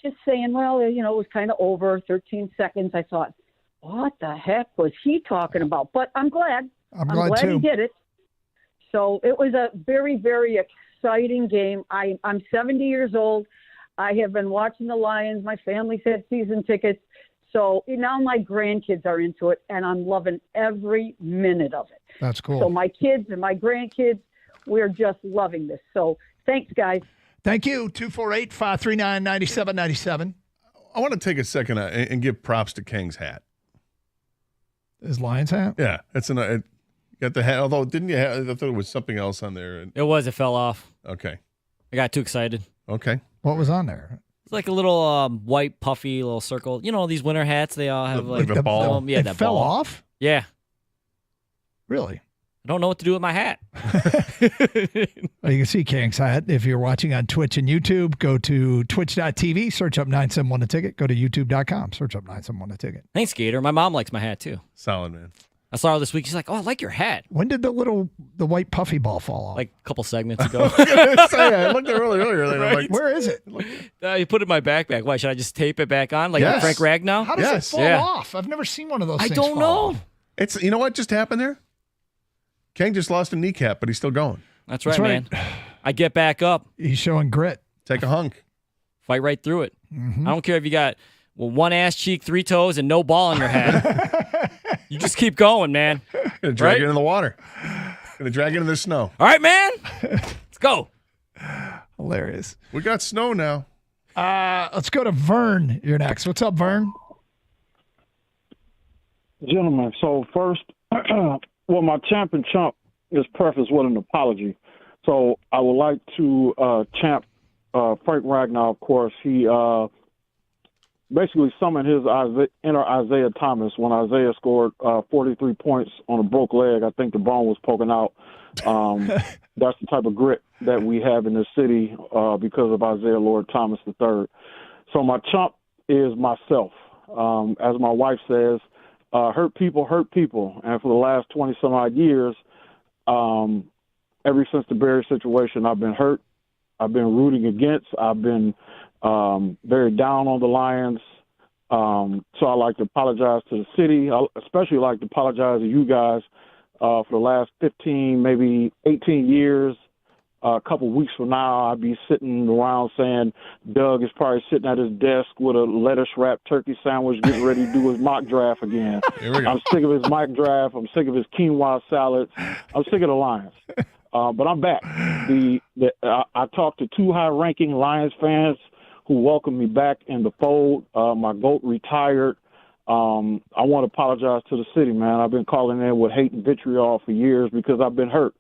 just saying, well, it was kind of over 13 seconds, I thought, what the heck was he talking about? But I'm glad. I'm glad too. He did it. So it was a very, very exciting game. I'm 70 years old. I have been watching the Lions. My family's had season tickets. So now my grandkids are into it, and I'm loving every minute of it. That's cool. So my kids and my grandkids, we're just loving this. So thanks, guys. Thank you. 248-539-9797. I want to take a second and give props to Kang's hat. His Lions hat? Yeah. Got the hat. Although, didn't you have, I thought there was something else on there. It fell off. Okay. I got too excited. Okay. What was on there? It's like a little white, puffy little circle. These winter hats, they all have like the ball. Yeah, it that fell ball. off? Yeah. Really? I don't know what to do with my hat. Well, you can see Kang's hat. If you're watching on Twitch and YouTube, go to twitch.tv, search up 971 The Ticket. Go to youtube.com, search up 971 The Ticket. Thanks, Gator. My mom likes my hat, too. Solid, man. I saw her this week. She's like, oh, I like your hat. When did the white puffy ball fall off? Like a couple segments ago. I looked earlier. Right? Like, where is it? You put it in my backpack. Why, should I just tape it back on like Frank Ragnow? How does it fall off? I've never seen one of those things I don't know. Off. You know what just happened there? Kang just lost a kneecap, but he's still going. That's right, man. I get back up. He's showing grit. Take a hunk. Fight right through it. Mm-hmm. I don't care if you got one ass cheek, 3 toes, and no ball in your head. You just keep going, man. Gonna drag it in the water. Gonna drag it in the snow. All right, man. Let's go. Hilarious. We got snow now. Let's go to Vern. You're next. What's up, Vern? Gentlemen, so first, my champ and chump is prefaced with an apology. So I would like to champ Frank Ragnow, of course. He basically summoned his inner Isaiah Thomas when Isaiah scored 43 points on a broke leg. I think the bone was poking out. That's the type of grit that we have in this city because of Isaiah Lord Thomas III. So my chump is myself. As my wife says, hurt people hurt people. And for the last 20-some-odd years, ever since the Barry situation, I've been hurt. I've been rooting against. I've been very down on the Lions. So I like to apologize to the city. I especially like to apologize to you guys for the last 15, maybe 18 years. A couple of weeks from now, I'll be sitting around saying Doug is probably sitting at his desk with a lettuce-wrapped turkey sandwich getting ready to do his mock draft again. Here we go. I'm sick of his mock draft. I'm sick of his quinoa salads. I'm sick of the Lions. But I'm back. I talked to 2 high-ranking Lions fans who welcomed me back in the fold. My GOAT retired. I want to apologize to the city, man. I've been calling in with hate and vitriol for years because I've been hurt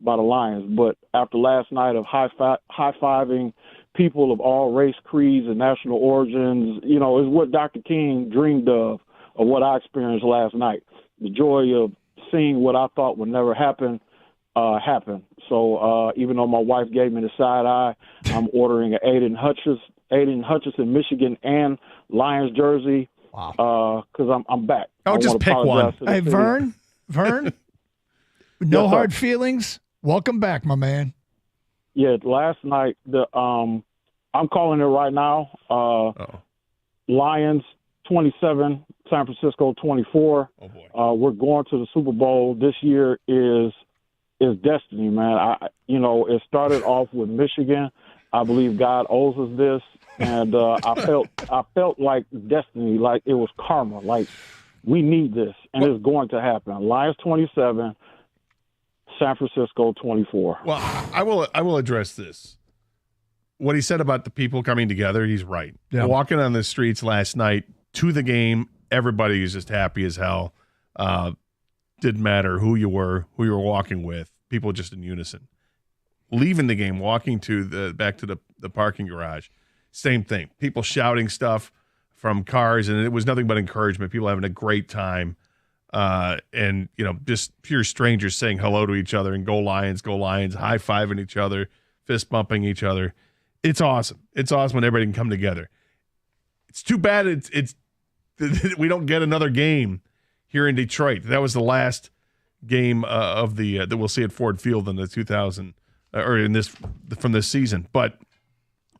by the Lions. But after last night of high-fiving people of all race, creeds, and national origins, is what Dr. King dreamed of what I experienced last night. The joy of seeing what I thought would never happen happened. So even though my wife gave me the side eye, I'm ordering an Aiden Hutchinson, Michigan, and Lions jersey because I'm back. Oh, just pick one. Hey, Vern, no hard feelings. Welcome back, my man. Yeah, last night I'm calling it right now. Lions 27, San Francisco 24. Oh boy. We're going to the Super Bowl. This year is destiny, man. It started off with Michigan. I believe God owes us this, and I felt like destiny, like it was karma, like we need this, and it's going to happen. Lions 27. San Francisco 24. Well, I will address this. What he said about the people coming together, he's right. Yeah. Walking on the streets last night to the game, everybody was just happy as hell. Didn't matter who you were walking with. People just in unison. Leaving the game, walking back to the parking garage, same thing. People shouting stuff from cars, and it was nothing but encouragement. People having a great time. And just pure strangers saying hello to each other and go Lions, high-fiving each other, fist bumping each other. It's awesome. It's awesome when everybody can come together. It's too bad it's we don't get another game here in Detroit. That was the last game of the that we'll see at Ford Field in the 2000 or in this from this season. But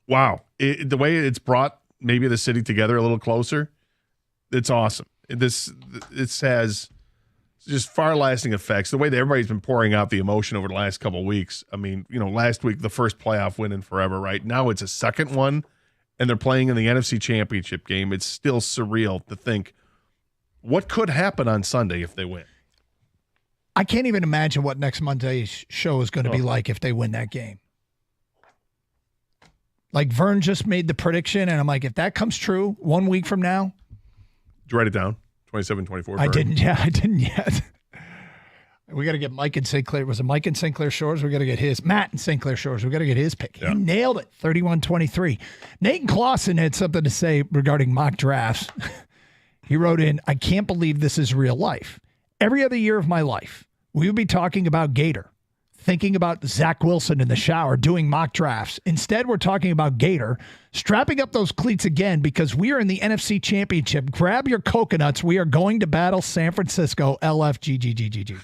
wow, the way it's brought maybe the city together a little closer, it's awesome. This has just far-lasting effects. The way that everybody's been pouring out the emotion over the last couple of weeks. I mean, last week, the first playoff win in forever, right? Now it's a second one, and they're playing in the NFC Championship game. It's still surreal to think what could happen on Sunday if they win. I can't even imagine what next Monday's show is going to be like if they win that game. Like Vern just made the prediction, and I'm like, if that comes true 1 week from now. Did you write it down? 27-24. I didn't yet. We got to get Mike in St. Clair. Was it Mike in St. Clair Shores? We got to get his. Matt in St. Clair Shores. We got to get his pick. Yeah. He nailed it. 31-23. Nate Clausen had something to say regarding mock drafts. He wrote in, I can't believe this is real life. Every other year of my life, we would be talking about Gator, thinking about Zach Wilson in the shower, doing mock drafts. Instead, we're talking about Gator, strapping up those cleats again because we are in the NFC Championship. Grab your coconuts. We are going to battle San Francisco. LFGGGGG.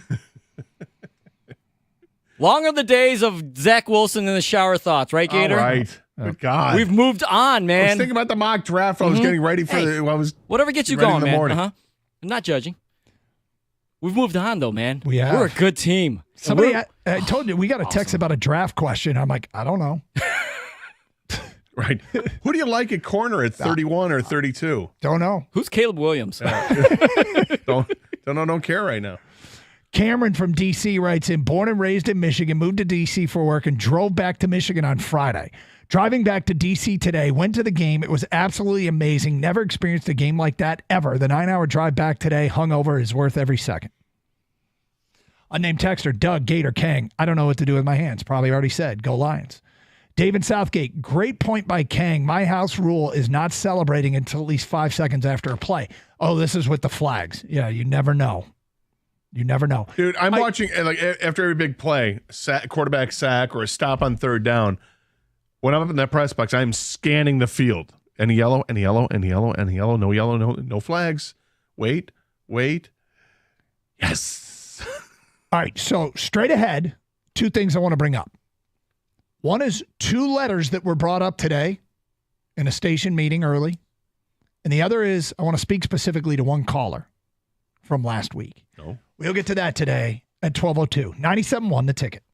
Long are the days of Zach Wilson in the shower thoughts, right, Gator? All right. Good God. We've moved on, man. I was thinking about the mock draft. I was getting ready for whatever gets you going, man. I'm not judging. We've moved on, though, man. We have. We're a good team. Somebody, I told you, we got a text about a draft question. I'm like, I don't know. Right. Who do you like at corner at 31 or 32? Don't know. Who's Caleb Williams? Don't care right now. Cameron from D.C. writes in, born and raised in Michigan, moved to D.C. for work and drove back to Michigan on Friday. Driving back to D.C. today, went to the game. It was absolutely amazing. Never experienced a game like that ever. The 9-hour drive back today, hungover, is worth every second. Unnamed texter, Doug, Gator, Kang. I don't know what to do with my hands. Probably already said, go Lions. David Southgate, great point by Kang. My house rule is not celebrating until at least 5 seconds after a play. Oh, this is with the flags. Yeah, you never know. You never know. Dude, I'm watching, like, after every big play, quarterback sack or a stop on third down, when I'm up in that press box, I'm scanning the field. Any yellow, any yellow, any yellow, any yellow, no yellow, no flags. Wait. Yes. All right, so straight ahead, two things I want to bring up. One is two letters that were brought up today in a station meeting early. And the other is I want to speak specifically to one caller from last week. No. We'll get to that today at 12:02. 97.1 The Ticket.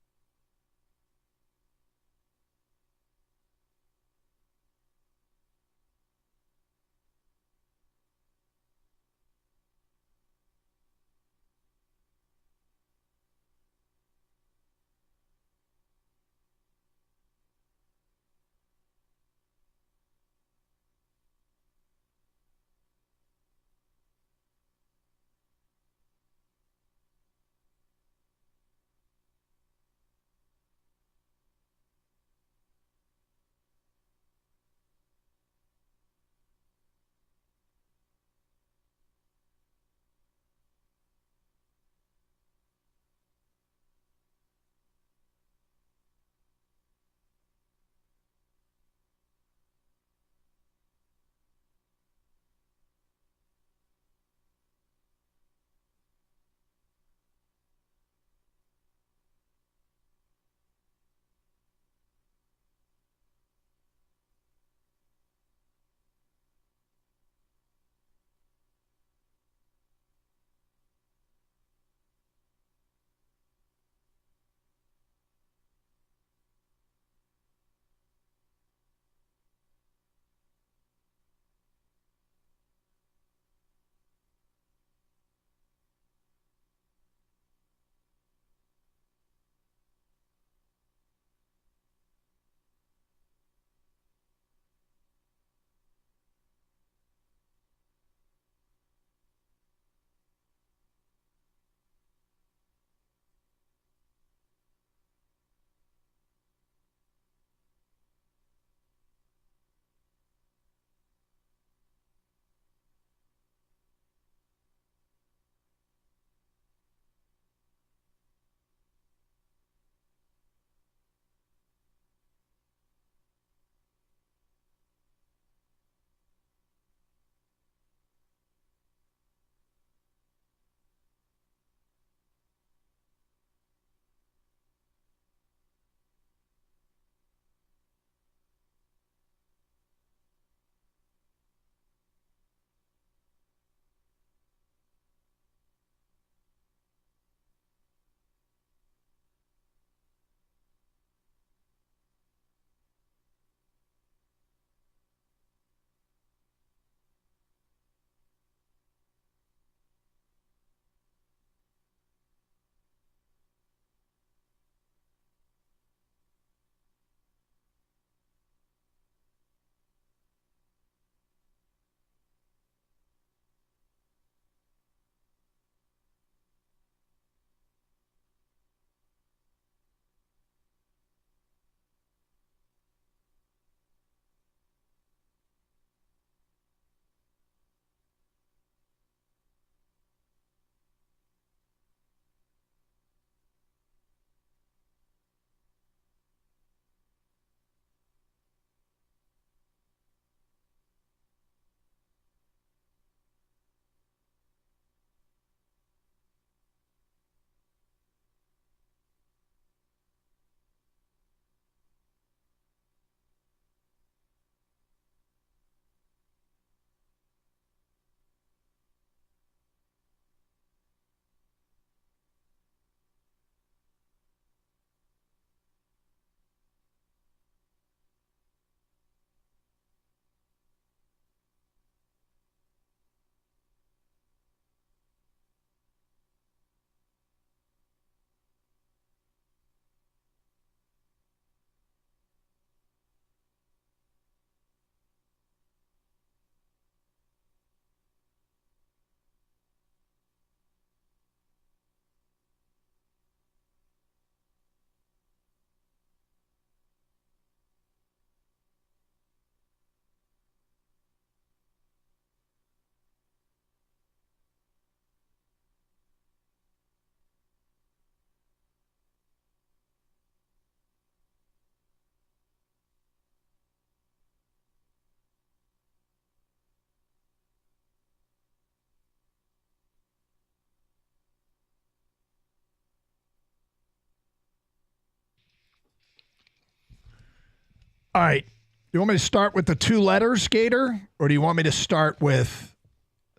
All right. you want me to start with the 2 letters, Gator, or do you want me to start with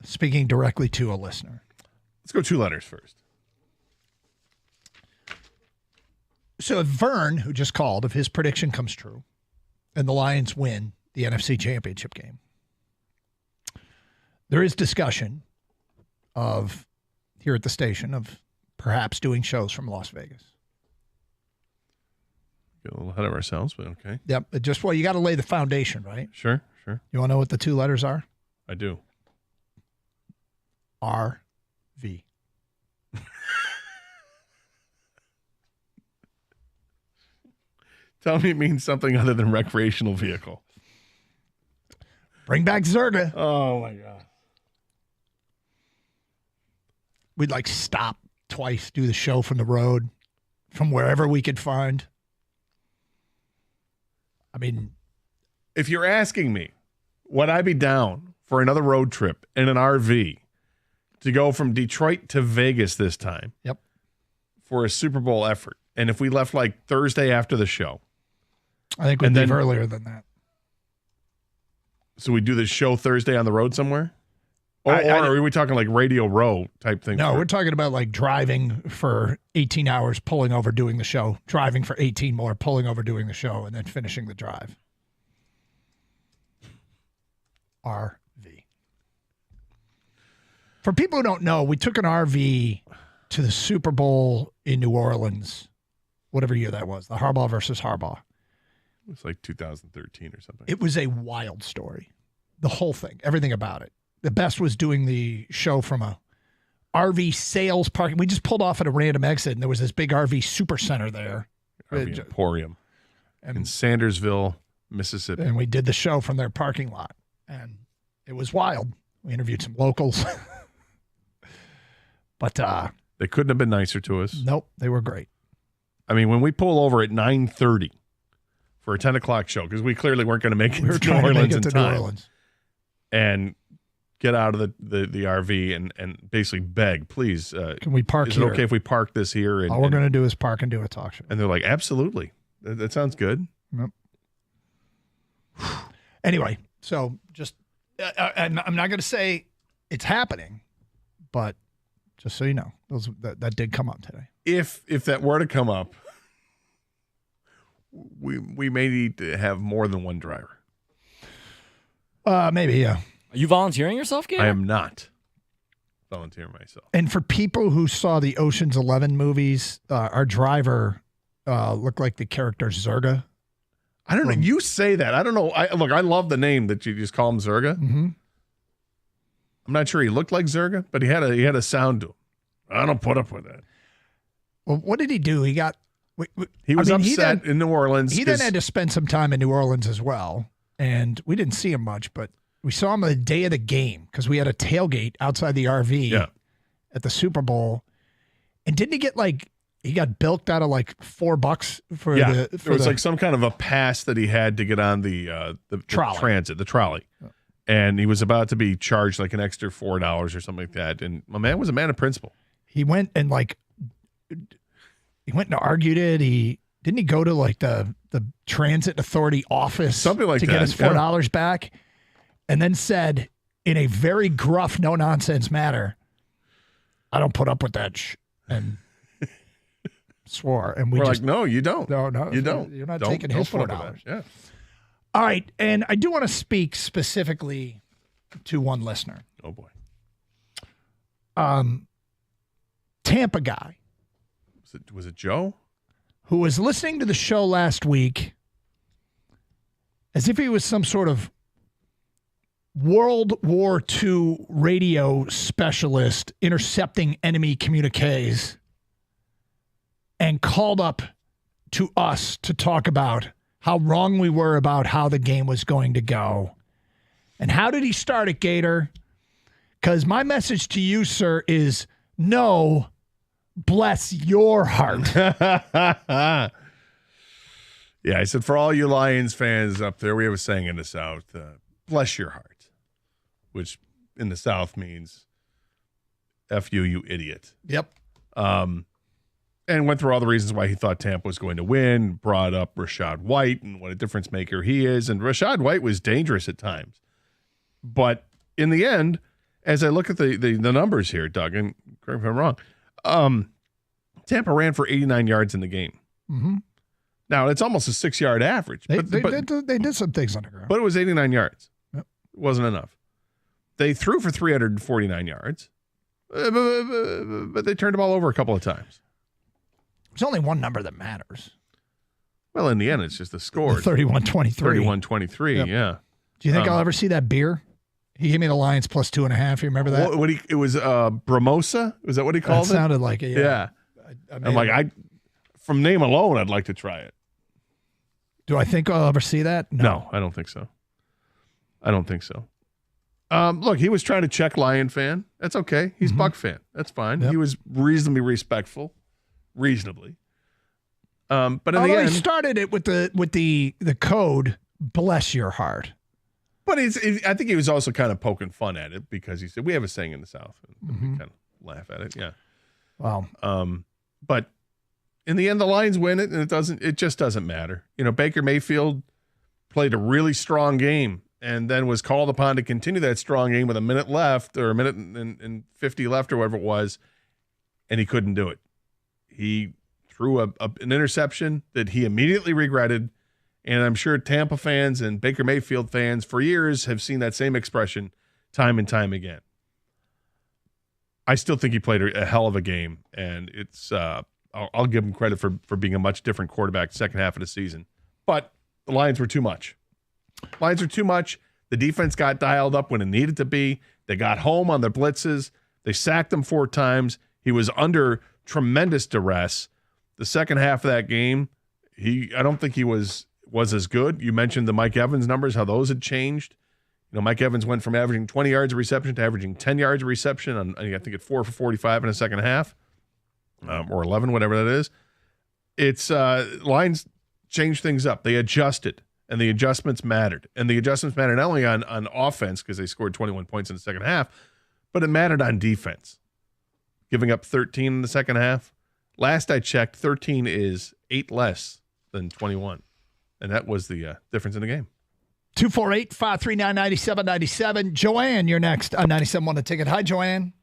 speaking directly to a listener? Let's go 2 letters first. So if Vern, who just called, if his prediction comes true and the Lions win the NFC Championship game, there is discussion of, here at the station, of perhaps doing shows from Las Vegas. Get a little ahead of ourselves, but okay. Yep. You got to lay the foundation, right? Sure. You want to know what the 2 letters are? I do. RV. Tell me it means something other than recreational vehicle. Bring back Zerga. Oh, my God. We'd stop twice, do the show from the road, from wherever we could find. I mean, if you're asking me, would I be down for another road trip in an RV to go from Detroit to Vegas this time? Yep. For a Super Bowl effort. And if we left Thursday after the show. I think we'd leave earlier than that. So we do this show Thursday on the road somewhere? Or are we talking Radio Row type thing? No, we're talking about driving for 18 hours, pulling over, doing the show, driving for 18 more, pulling over, doing the show, and then finishing the drive. RV. For people who don't know, we took an RV to the Super Bowl in New Orleans, whatever year that was, the Harbaugh versus Harbaugh. It was 2013 or something. It was a wild story. The whole thing, everything about it. The best was doing the show from a RV sales parking. We just pulled off at a random exit, and there was this big RV super center there. RV Emporium in Sandersville, Mississippi. And we did the show from their parking lot, and it was wild. We interviewed some locals. But they couldn't have been nicer to us. Nope, they were great. I mean, when we pull over at 9:30 for a 10 o'clock show, because we clearly weren't going to make it to New Orleans in time, and get out of the RV and basically beg, please, can we park is here? It okay if we park this here? And, all we're going to do is park and do a talk show. And they're like, absolutely. That sounds good. Yep. Anyway, so just, I'm not going to say it's happening, but just so you know, that did come up today. If that were to come up, we may need to have more than one driver. Maybe, yeah. Are you volunteering yourself, Gator? I am not volunteering myself. And for people who saw the Ocean's 11 movies, our driver looked like the character Zerga. I don't know. You say that. I don't know. Look, I love the name that you just call him Zerga. Mm-hmm. I'm not sure he looked like Zerga, but he had a sound to him. I don't put up with that. Well, what did he do? He got he was upset in New Orleans. He then had to spend some time in New Orleans as well, and we didn't see him much, but we saw him the day of the game because we had a tailgate outside the RV at the Super Bowl. And didn't he get he got bilked out of $4 for the there was some kind of a pass that he had to get on the trolley. the trolley. And he was about to be charged an extra $4 or something like that. And my man was a man of principle. He went and argued it. Didn't he go to the transit authority office something like to get his $4 back, and then said in a very gruff, no nonsense manner, "I don't put up with that," and swore. And we're like, "No, you don't. No, you don't. You're not taking his $4." Yeah. All right, and I do want to speak specifically to one listener. Oh boy. Tampa guy. Was it Joe? Who was listening to the show last week as if he was some sort of World War II radio specialist intercepting enemy communiques, and called up to us to talk about how wrong we were about how the game was going to go. And how did he start it, Gator? Because my message to you, sir, is no, bless your heart. Yeah, I said, for all you Lions fans up there, we have a saying in the South, bless your heart, which in the South means F you, you idiot. Yep. and went through all the reasons why he thought Tampa was going to win, brought up Rashad White and what a difference maker he is. And Rashad White was dangerous at times. But in the end, as I look at the numbers here, Doug, and correct me if I'm wrong, Tampa ran for 89 yards in the game. Mm-hmm. Now, it's almost a 6-yard average. They did some things on the ground. But it was 89 yards. Yep. It wasn't enough. They threw for 349 yards, but they turned the ball over a couple of times. There's only one number that matters. Well, in the end, it's just the score. 31-23. 31-23, Yep. yeah. Do you think I'll ever see that beer? He gave me the Lions plus 2.5. You remember that? It was Bramosa? Was that what he called it? Sounded like it, yeah. I'm like, from name alone, I'd like to try it. Do I think I'll ever see that? No, I don't think so. Look, he was trying to check Lion fan. That's okay. He's Buck fan. That's fine. Yep. He was reasonably respectful. Reasonably. But in the end, he started it with the code, bless your heart. But I think he was also kind of poking fun at it because he said, we have a saying in the South. And we kind of laugh at it. Yeah. Wow. But in the end, the Lions win it, and it just doesn't matter. You know, Baker Mayfield played a really strong game and then was called upon to continue that strong game with a minute left or a minute and 50 left or whatever it was, and he couldn't do it. He threw an interception that he immediately regretted, and I'm sure Tampa fans and Baker Mayfield fans for years have seen that same expression time and time again. I still think he played a hell of a game, and it's I'll give him credit for being a much different quarterback second half of the season. But the Lions were too much. The defense got dialed up when it needed to be. They got home on their blitzes. They sacked him 4 times. He was under tremendous duress. The second half of that game, I don't think he was as good. You mentioned the Mike Evans numbers, how those had changed. You know, Mike Evans went from averaging 20 yards of reception to averaging 10 yards of reception on, I think, at 4 for 45 in the second half, or 11, whatever that is. It's Lions changed things up. They adjusted, and the adjustments mattered. And the adjustments mattered not only on offense because they scored 21 points in the second half, but it mattered on defense. Giving up 13 in the second half. Last I checked, 13 is 8 less than 21. And that was the difference in the game. 248-539-9797. Joanne, you're next on 97.1 The Ticket. Hi, Joanne.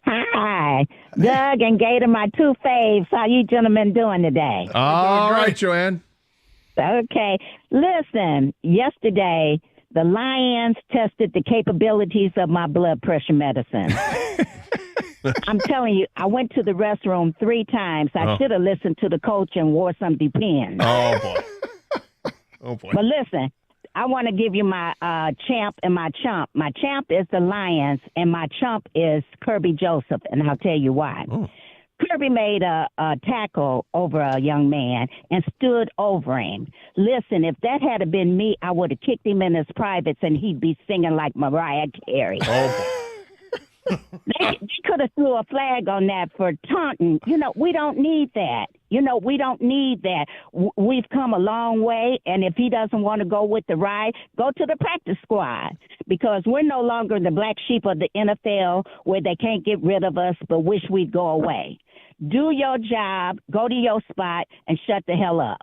Hi. Doug and Gator, my 2 faves. How you gentlemen doing today? All right, Joanne. Okay. Listen, yesterday, the Lions tested the capabilities of my blood pressure medicine. I'm telling you, I went to the restroom 3 times. I should have listened to the coach and wore some Depends. Oh, boy. Oh, boy. But listen, I want to give you my champ and my chump. My champ is the Lions, and my chump is Kirby Joseph, and I'll tell you why. Oh. Kirby made a tackle over a young man and stood over him. Listen, if that had been me, I would have kicked him in his privates, and he'd be singing like Mariah Carey. Oh, boy. They could have threw a flag on that for taunting. You know, we don't need that. We've come a long way, and if he doesn't want to go with the ride, go to the practice squad, because we're no longer the black sheep of the NFL where they can't get rid of us but wish we'd go away. Do your job, go to your spot, and shut the hell up.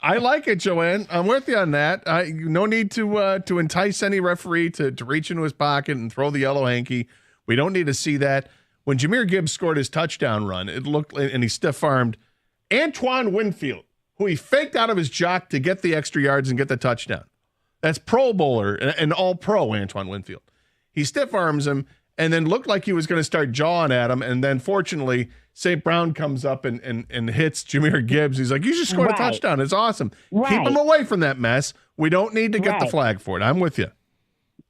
I like it, Joanne. I'm with you on that. No need to entice any referee to reach into his pocket and throw the yellow hanky. We don't need to see that. When Jahmyr Gibbs scored his touchdown run, it looked, and he stiff-armed Antoine Winfield, who he faked out of his jock to get the extra yards and get the touchdown. That's Pro Bowler and all-pro Antoine Winfield. He stiff-arms him and then looked like he was going to start jawing at him, and then fortunately St. Brown comes up and hits Jahmyr Gibbs. He's like, you just scored a touchdown. It's awesome. Right. Keep him away from that mess. We don't need to get the flag for it. I'm with you.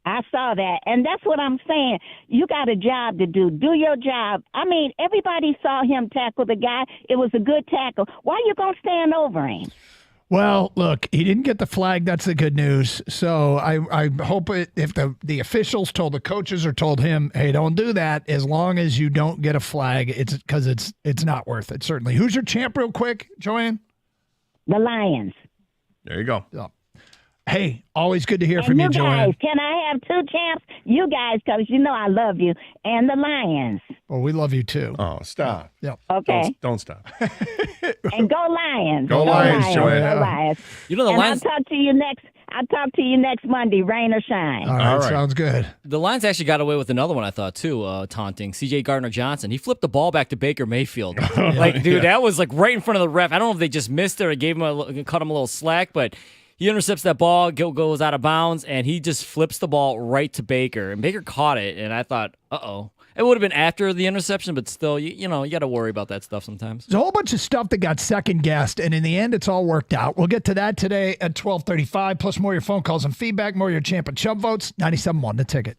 I saw that, and that's what I'm saying. You got a job to do. Do your job. I mean, everybody saw him tackle the guy. It was a good tackle. Why are you going to stand over him? Well, look, he didn't get the flag. That's the good news. So I hope if the officials told the coaches or told him, hey, don't do that, as long as you don't get a flag, it's because it's not worth it, certainly. Who's your champ real quick, Joanne? The Lions. There you go. Yeah. Hey, always good to hear And from you, you guys, Joanne. can I have 2 champs? You guys, because you know I love you. And the Lions. Well, we love you too. Oh, stop. Yep. Okay. Don't stop. And go Lions. Go Lions, Joanne. Go Lions. You know the and Lions. I'll talk to you next Monday, rain or shine. All right, sounds good. The Lions actually got away with another one, I thought, too, taunting. C.J. Gardner-Johnson. He flipped the ball back to Baker Mayfield. That was like right in front of the ref. I don't know if they just missed it or cut him a little slack, but he intercepts that ball, goes out of bounds, and he just flips the ball right to Baker. And Baker caught it, and I thought, uh-oh. It would have been after the interception, but still, you got to worry about that stuff sometimes. There's a whole bunch of stuff that got second-guessed, and in the end, it's all worked out. We'll get to that today at 12:35, plus more of your phone calls and feedback, more of your Champ and Chump votes. 97.1 The Ticket.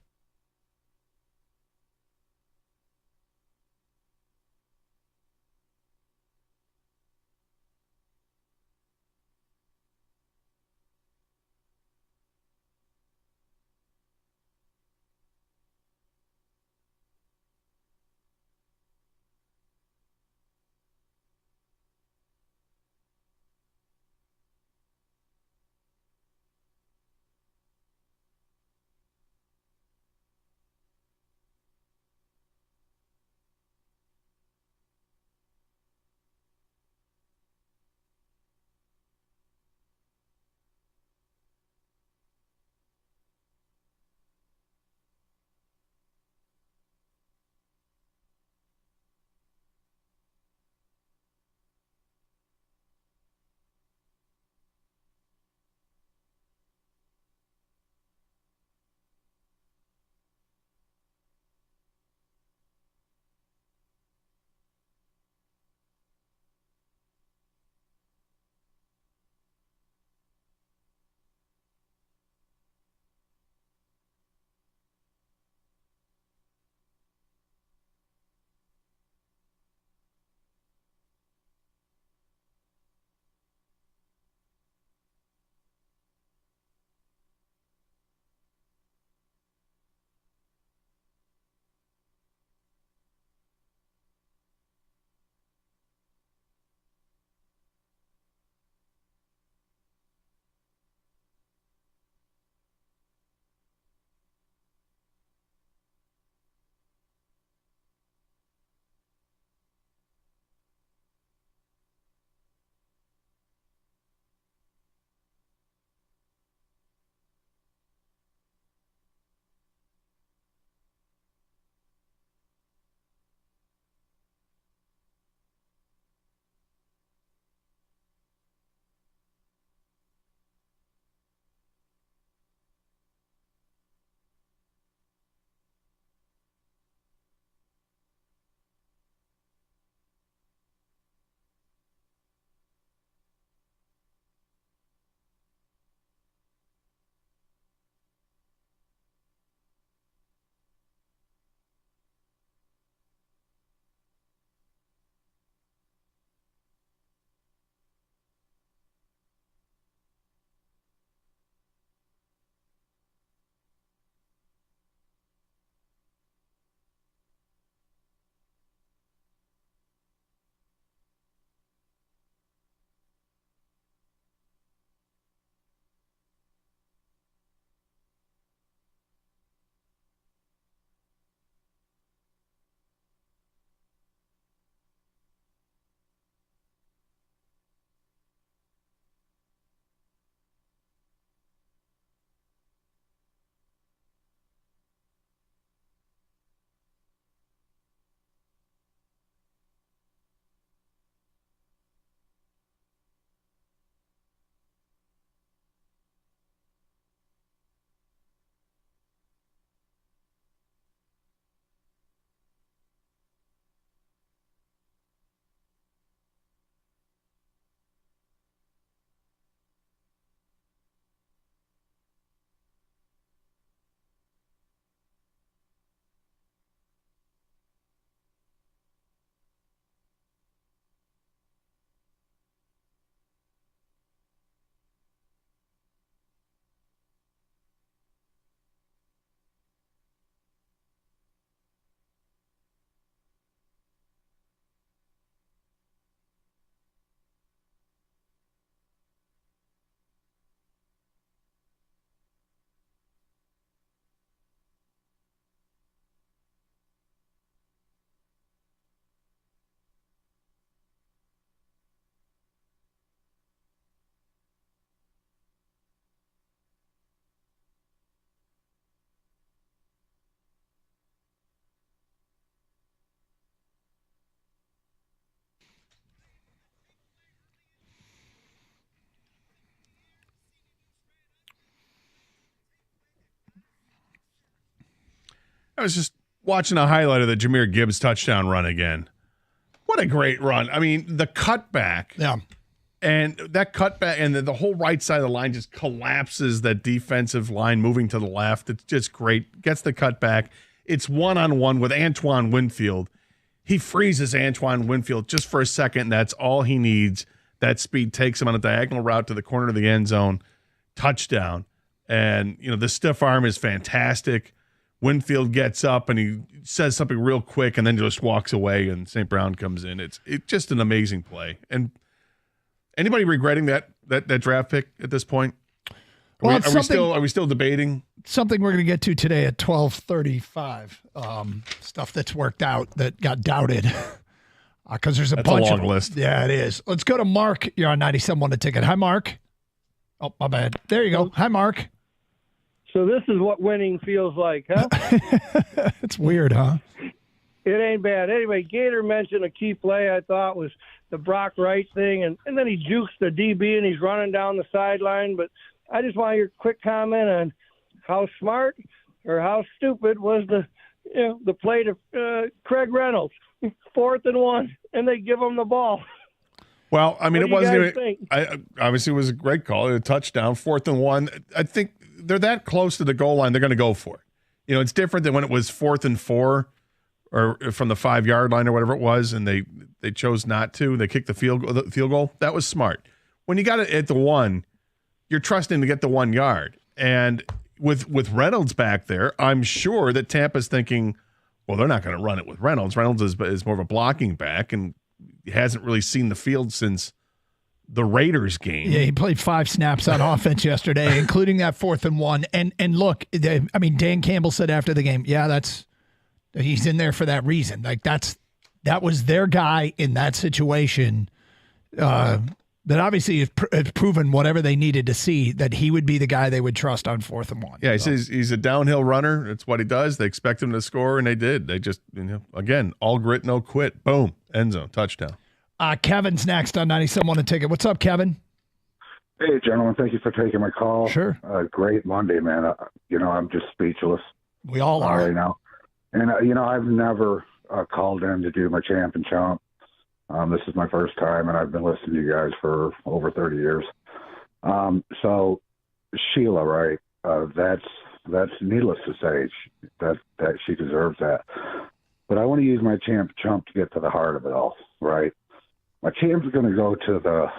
I was just watching a highlight of the Jahmyr Gibbs touchdown run again. What a great run. I mean, the cutback. Yeah. And that cutback and the whole right side of the line just collapses that defensive line moving to the left. It's just great. Gets the cutback. It's one-on-one with Antoine Winfield. He freezes Antoine Winfield just for a second. That's all he needs. That speed takes him on a diagonal route to the corner of the end zone. Touchdown. And, the stiff arm is fantastic. Winfield gets up and he says something real quick and then just walks away and St. Brown comes in. It's just an amazing play. And anybody regretting that draft pick at this point? Are we still debating? Something we're going to get to today at 12:35. Stuff that's worked out that got doubted. Because there's That's bunch a long of list. Yeah, it is. Let's go to Mark. You're on 97.1 The Ticket. Hi, Mark. Oh, my bad. There you go. Hi, Mark. So this is what winning feels like, huh? It's weird, huh? It ain't bad. Anyway, Gator mentioned a key play I thought was the Brock Wright thing, and then he jukes the DB and he's running down the sideline. But I just want your quick comment on how smart or how stupid was the play to Craig Reynolds, 4th and 1, and they give him the ball. Well, I mean, it wasn't think? obviously it was a great call, a touchdown, 4th and 1. I think they're that close to the goal line, they're going to go for it. It's different than when it was 4th and 4 or from the 5-yard line or whatever it was, and they chose not to. They kicked the field goal. That was smart. When you got it at the 1, you're trusting to get the 1 yard. And with Reynolds back there, I'm sure that Tampa's thinking, well, they're not going to run it with Reynolds. Reynolds is more of a blocking back and hasn't really seen the field since the Raiders game. Yeah, he played 5 snaps on offense yesterday, including that 4th and 1. And look, Dan Campbell said after the game, he's in there for that reason. Like that was their guy in that situation. That obviously has proven whatever they needed to see, that he would be the guy they would trust on 4th and 1. Yeah, he says he's a downhill runner. That's what he does. They expect him to score, and they did. They just, again, all grit, no quit. Boom, end zone, touchdown. Kevin's next on 97.1 The Ticket. What's up, Kevin? Hey, gentlemen. Thank you for taking my call. Sure. Great Monday, man. I'm just speechless. We all are. Right now. And, I've never called in to do my champ and chump. This is my first time, and I've been listening to you guys for over 30 years. So Sheila, right? That's needless to say that she deserves that. But I want to use my champ chump to get to the heart of it all, right? My champ's going to go to the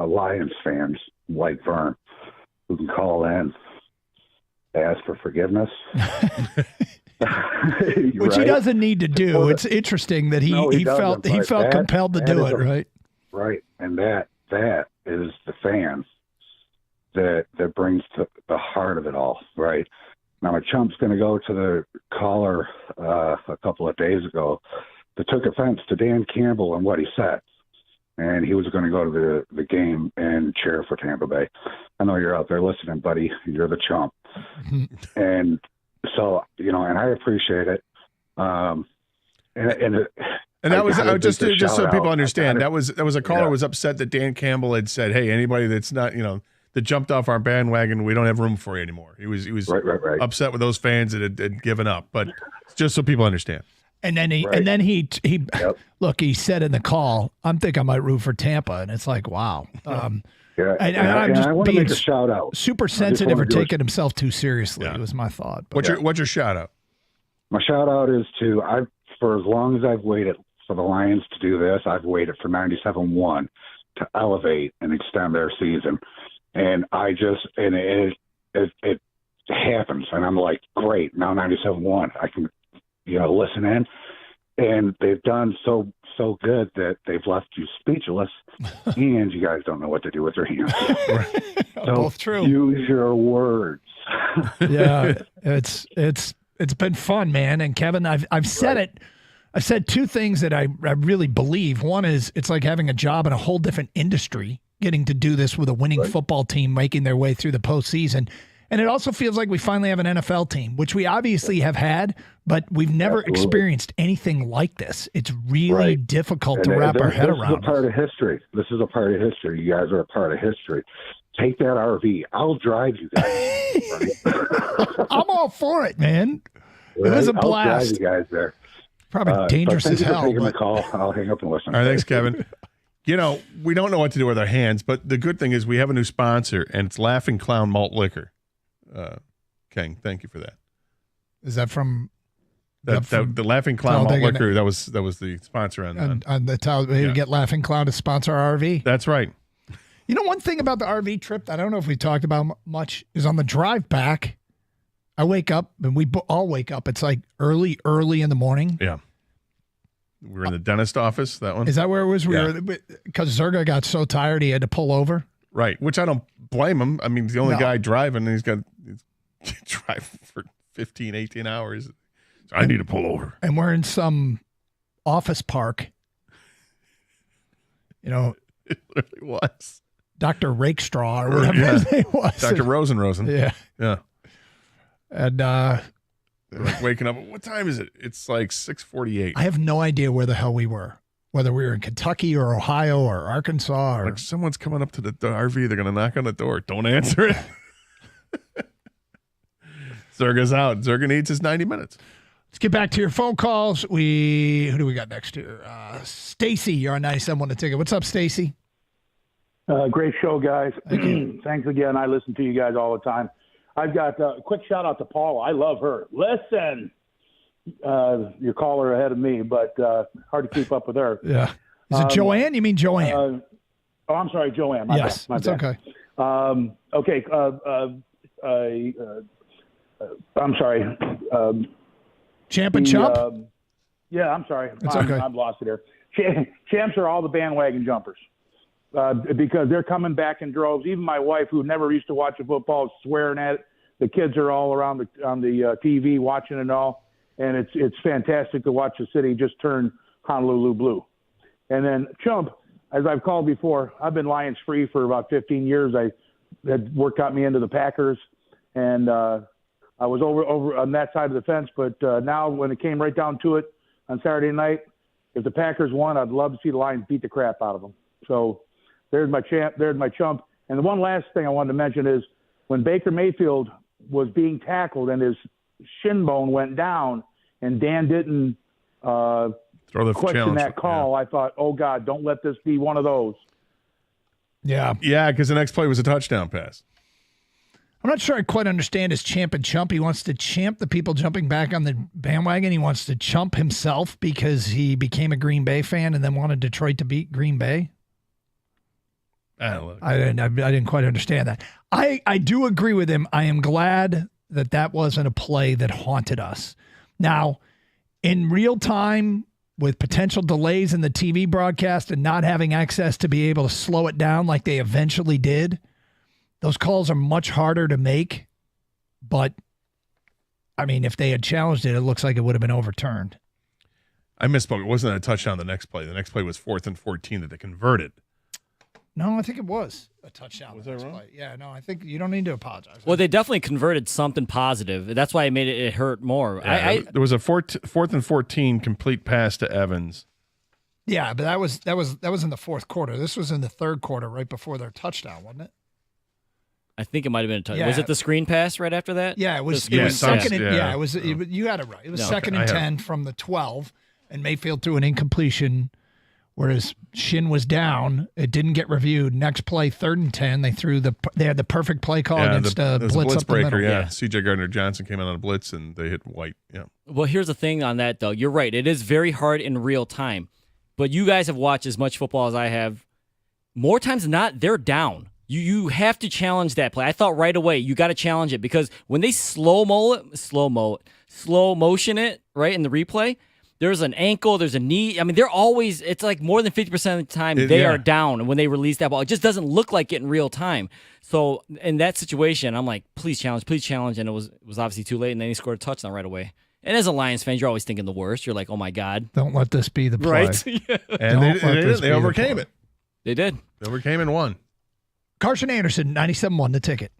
Lions fans like Vern, who can call in, ask for forgiveness. Which he doesn't need to do. It's interesting that he felt compelled to do it, right? Right, and that is the fans that brings to the heart of it all, right? Now, my chump's going to go to the caller a couple of days ago that took offense to Dan Campbell and what he said, and he was going to go to the game and cheer for Tampa Bay. I know you're out there listening, buddy. You're the chump, and so and I appreciate it. And that was just so people understand. That was a caller was upset that Dan Campbell had said, "Hey, anybody that's not that jumped off our bandwagon, we don't have room for you anymore." He was right. upset with those fans that had given up. But just so people understand. And then he look. He said in the call, "I think I might root for Tampa," and it's like, wow. I'm just I want to being make a shout out. Super sensitive or taking himself too seriously. It was my thought. But. What's your shout out? My shout out is for as long as I've waited for the Lions to do this, I've waited for 97-1 to elevate and extend their season. And it happens. And I'm like, great, now 97-1, I can, listen in. And they've done so good that they've left you speechless and you guys don't know what to do with your hands. So both true. Use your words. Yeah. It's been fun, man. And Kevin, I've said it. I've said 2 things that I really believe. One is it's like having a job in a whole different industry, getting to do this with a winning football team, making their way through the postseason. And it also feels like we finally have an NFL team, which we obviously have had, but we've never experienced anything like this. It's really difficult to wrap our head around. This is a part of history. This is a part of history. You guys are a part of history. Take that RV. I'll drive you guys. I'm all for it, man. It was a I'll drive blast. you guys there. Probably dangerous thank as you for hell. taking the But call. I'll hang up and listen. All right, thanks, Kevin. You know, we don't know what to do with our hands, but the good thing is we have a new sponsor, and it's Laughing Clown Malt Liquor. King, thank you for that. is that from The Laughing Clown Malt Talladega? Liquor, that was the sponsor on the Talladega Get Laughing Clown to sponsor our RV? That's right. You know, one thing about the RV trip that I don't know if we talked about much is on the drive back, I wake up, and we all wake up. It's like early in the morning. Yeah. We were in the dentist office, that one. Is that where it was? Yeah. Because Zerga got so tired he had to pull over. Right, which I don't blame him. I mean, he's the only No. guy driving, and he's driving for 15, 18 hours. So I need to pull over. And we're in some office park. You know, It literally was. Dr. Rakestraw or whatever his name was. Dr. Rosen. Yeah. Yeah. And We're like waking up. What time is it? It's like 6:48. I have no idea where the hell we were, whether we were in Kentucky or Ohio or Arkansas or Like someone's coming up to the RV. They're going to knock on the door. Don't answer it. Zerga's out. Zerga needs his 90 minutes. Let's get back to your phone calls. Who do we got next here? Stacy, you're on 97 the ticket. What's up, Stacy? Great show, guys. Thanks again. I listen to you guys all the time. I've got a quick shout out to Paula. I love her. Listen, your caller ahead of me, but hard to keep up with her. Yeah. Is it Joanne? You mean Joanne? I'm sorry, Joanne. Yes, my that's bad. okay. Okay. I'm sorry. Champ and Chump? Yeah, I'm sorry. It's okay. I've lost it here. Champs are all the bandwagon jumpers. Because they're coming back in droves. Even my wife, who never used to watch a football, is swearing at it. The kids are all around on the TV watching it all, and it's fantastic to watch the city just turn Honolulu blue. And then Chump, as I've called before, I've been Lions free for about 15 years. Work got me into the Packers, and I was over on that side of the fence. But now, when it came right down to it on Saturday night, if the Packers won, I'd love to see the Lions beat the crap out of them. So. There's my champ. There's my chump. And the one last thing I wanted to mention is when Baker Mayfield was being tackled and his shin bone went down, and Dan didn't question that call. I thought, oh God, don't let this be one of those. Yeah. Yeah, because the next play was a touchdown pass. I'm not sure I quite understand his champ and chump. He wants to champ the people jumping back on the bandwagon. He wants to chump himself because he became a Green Bay fan and then wanted Detroit to beat Green Bay. I didn't quite understand that. I do agree with him. I am glad that wasn't a play that haunted us. Now, in real time, with potential delays in the TV broadcast and not having access to be able to slow it down like they eventually did, those calls are much harder to make. But, I mean, if they had challenged it, it looks like it would have been overturned. I misspoke. It wasn't a touchdown the next play. The next play was 4th and 14 that they converted. No, I think it was a touchdown. Was that wrong? Play. Yeah, no, I think you don't need to apologize. Well, they definitely converted something positive. That's why it made it hurt more. Yeah, there was a 4th and 14 complete pass to Evans. Yeah, but that was in the fourth quarter. This was in the third quarter, right before their touchdown, wasn't it? I think it might have been a touchdown. Yeah. Was it the screen pass right after that? Yeah, it was. The It was screen pass? second. Yeah, it was. You had it right. It was second and 10 from the 12, and Mayfield threw an incompletion. Whereas shin was down, it didn't get reviewed. Next play, 3rd and 10, they had the perfect play call against it was blitz up the breaker. middle. Yeah, C.J. Gardner-Johnson came in on a blitz and they hit White. Yeah. Well, here's the thing on that, though. You're right. It is very hard in real time. But you guys have watched as much football as I have. More times than not, they're down. You have to challenge that play. I thought right away you got to challenge it because when they slow motion it right in the replay. There's an ankle, there's a knee. I mean, it's like more than 50% of the time they are down when they release that ball. It just doesn't look like it in real time. So in that situation, I'm like, please challenge. And it was obviously too late, and then he scored a touchdown right away. And as a Lions fan, you're always thinking the worst. You're like, oh my God. Don't let this be the play. Right? Yeah. And they overcame it. They did. They overcame and won. Carson Anderson, 97-1, the ticket.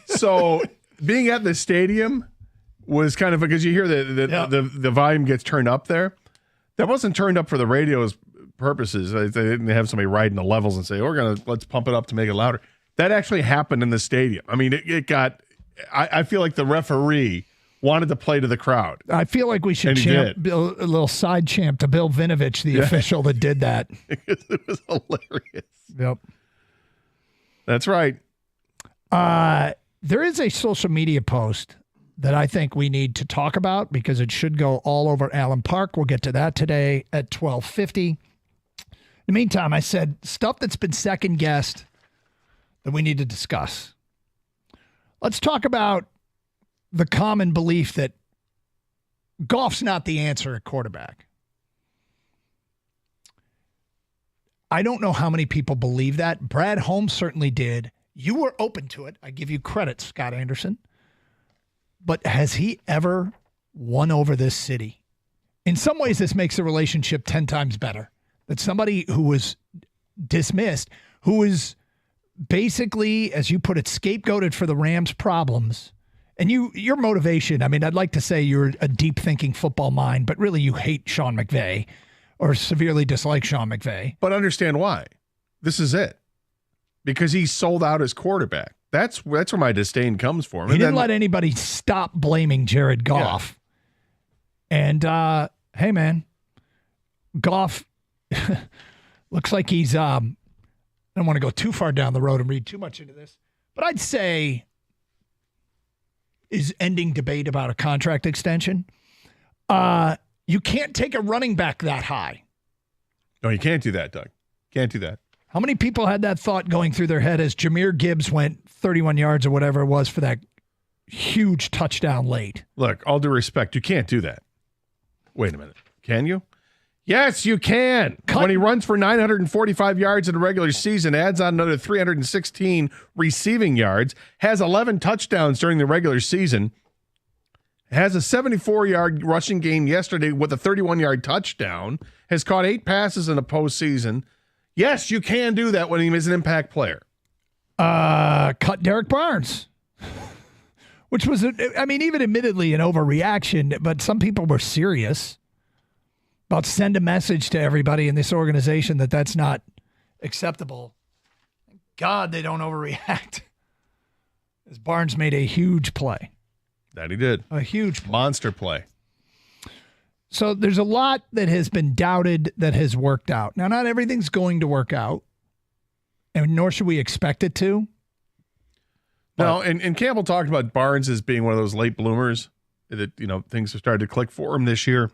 So being at the stadium was kind of because you hear the volume gets turned up there. That wasn't turned up for the radio's purposes. They didn't have somebody riding the levels and say, let's pump it up to make it louder. That actually happened in the stadium. I mean, it got, I feel like the referee wanted to play to the crowd. I feel like we should champ a little side champ to Bill Vinovich, the official that did that. It was hilarious. Yep. That's right. There is a social media post that I think we need to talk about because it should go all over Allen Park. We'll get to that today at 12:50. In the meantime, I said stuff that's been second guessed that we need to discuss. Let's talk about the common belief that Goff's not the answer at quarterback. I don't know how many people believe that. Brad Holmes certainly did. You were open to it. I give you credit, Scott Anderson. But has he ever won over this city? In some ways, this makes the relationship 10 times better. That somebody who was dismissed, who was basically, as you put it, scapegoated for the Rams' problems. And your motivation, I mean, I'd like to say you're a deep-thinking football mind, but really you hate Sean McVay or severely dislike Sean McVay. But understand why. This is it. Because he sold out his quarterback. That's where my disdain comes from. He didn't let anybody stop blaming Jared Goff. Yeah. And, hey, man, Goff looks like he's I don't want to go too far down the road and read too much into this, but I'd say is ending debate about a contract extension. You can't take a running back that high. No, you can't do that, Doug. Can't do that. How many people had that thought going through their head as Jahmyr Gibbs went 31 yards or whatever it was for that huge touchdown late? Look, all due respect, you can't do that. Wait a minute. Can you? Yes, you can. When he runs for 945 yards in the regular season, adds on another 316 receiving yards, has 11 touchdowns during the regular season, has a 74-yard rushing game yesterday with a 31-yard touchdown, has caught 8 passes in the postseason. Yes, you can do that when he is an impact player. Cut Derek Barnes, which was, even admittedly an overreaction, but some people were serious about send a message to everybody in this organization that that's not acceptable. God, they don't overreact. As Barnes made a huge play. That he did. A huge play. Monster play. So there's a lot that has been doubted that has worked out. Now, not everything's going to work out, and nor should we expect it to. No, and Campbell talked about Barnes as being one of those late bloomers that, things have started to click for him this year.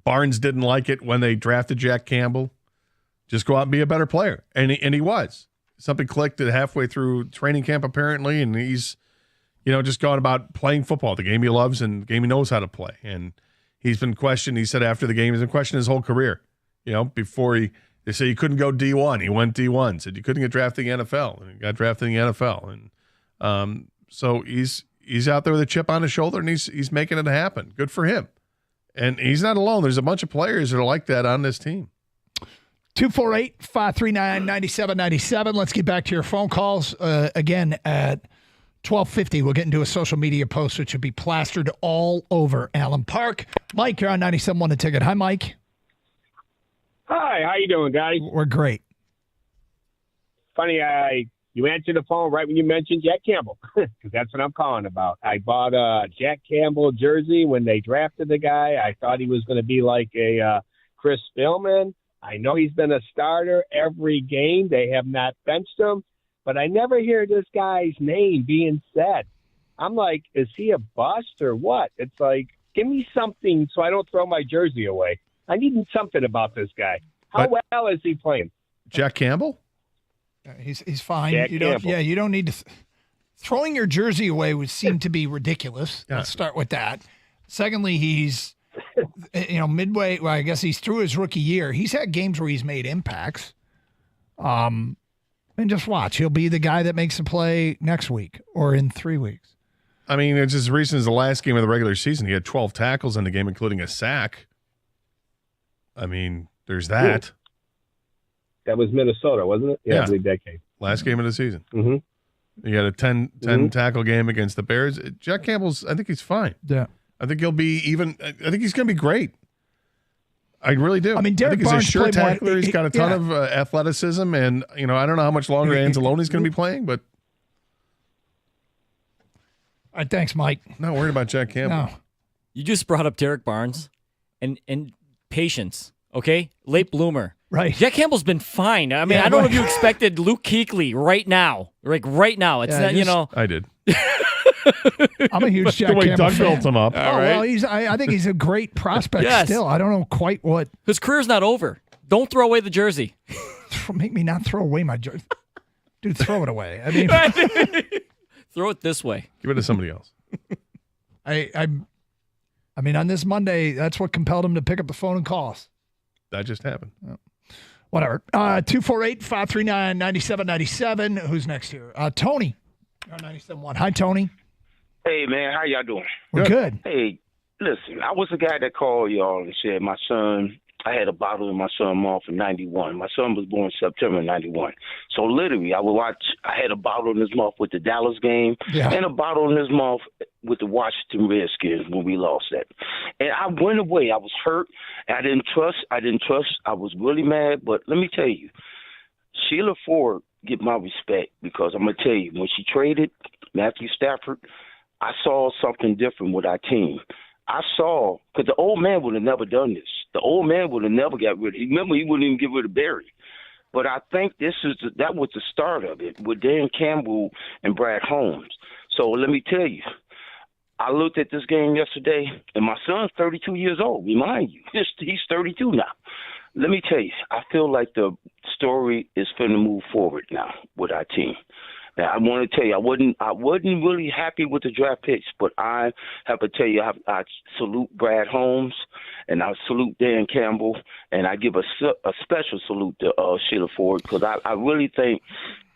Barnes didn't like it when they drafted Jack Campbell. Just go out and be a better player. And he was. Something clicked at halfway through training camp, apparently, and he's, just gone about playing football, the game he loves and the game he knows how to play. And he's been questioned. He said after the game, he's been questioned his whole career. Before they say he couldn't go D1. He went D1. Said you couldn't get drafted in the NFL. And he got drafted in the NFL. And so he's out there with a chip on his shoulder, and he's making it happen. Good for him. And he's not alone. There's a bunch of players that are like that on this team. 248-539-9797. Let's get back to your phone calls. Again, at 12:50, we'll get into a social media post, which will be plastered all over Allen Park. Mike, you're on 97.1 The Ticket. Hi, Mike. Hi, how you doing, guys? We're great. Funny, you answered the phone right when you mentioned Jack Campbell, because that's what I'm calling about. I bought a Jack Campbell jersey when they drafted the guy. I thought he was going to be like a Chris Spillman. I know he's been a starter every game. They have not benched him, but I never hear this guy's name being said. I'm like, is he a bust or what? It's like, give me something so I don't throw my jersey away. I need something about this guy. How well is he playing? Jack Campbell? He's fine. Jack you Campbell. don't need to. Throwing your jersey away would seem to be ridiculous. Let's start with that. Secondly, he's midway. Well, I guess he's through his rookie year. He's had games where he's made impacts. And just watch. He'll be the guy that makes a play next week or in 3 weeks. I mean, it's as recent as the last game of the regular season. He had 12 tackles in the game, including a sack. I mean, there's that. That was Minnesota, wasn't it? Yeah, I believe that game. Last game of the season. Mm-hmm. He had a 10 tackle game against the Bears. Jack Campbell's, I think he's fine. Yeah. I think he'll be I think he's going to be great. I really do. I mean, Derek think he's Barnes a sure played more- tackler. He's got a ton of athleticism, and I don't know how much longer Anzalone's going to be playing, but All right, thanks, Mike. Not worried about Jack Campbell. No. You just brought up Derek Barnes and patience, okay? Late bloomer. Right. Jack Campbell's been fine. I mean, Yeah, I don't know right. if you expected Luke Kuechly right now. Like right now. It's Yeah, not, I did. I'm a huge Jack The way Campbell Doug fan. built him up. Oh, All right. well, I think he's a great prospect Yes. still. I don't know quite what. His career's not over. Don't throw away the jersey. Make me not throw away my jersey. Dude, throw it away. I mean, Throw it this way. Give it to somebody else. I mean, on this Monday, that's what compelled him to pick up the phone and call us. That just happened. Whatever. 248-539-9797. Who's next here? Tony. 97.1. Hi, Tony. Hey, man, how y'all doing? We're good. Hey, listen, I was the guy that called y'all and said my son, I had a bottle in my son's mouth in 91. My son was born September 91. So literally, I had a bottle in his mouth with the Dallas game and a bottle in his mouth with the Washington Redskins when we lost that. And I went away. I was hurt. I didn't trust. I was really mad. But let me tell you, Sheila Ford get my respect because I'm going to tell you, when she traded Matthew Stafford, I saw something different with our team. I saw, because the old man would have never done this. The old man would have never got rid of. Remember, he wouldn't even get rid of Barry. But I think that was the start of it with Dan Campbell and Brad Holmes. So let me tell you, I looked at this game yesterday, and my son's 32 years old. Remind you, he's 32 now. Let me tell you, I feel like the story is going to move forward now with our team. Now, I want to tell you, I wasn't really happy with the draft picks, but I have to tell you, I salute Brad Holmes, and I salute Dan Campbell, and I give a special salute to Sheila Ford because I really think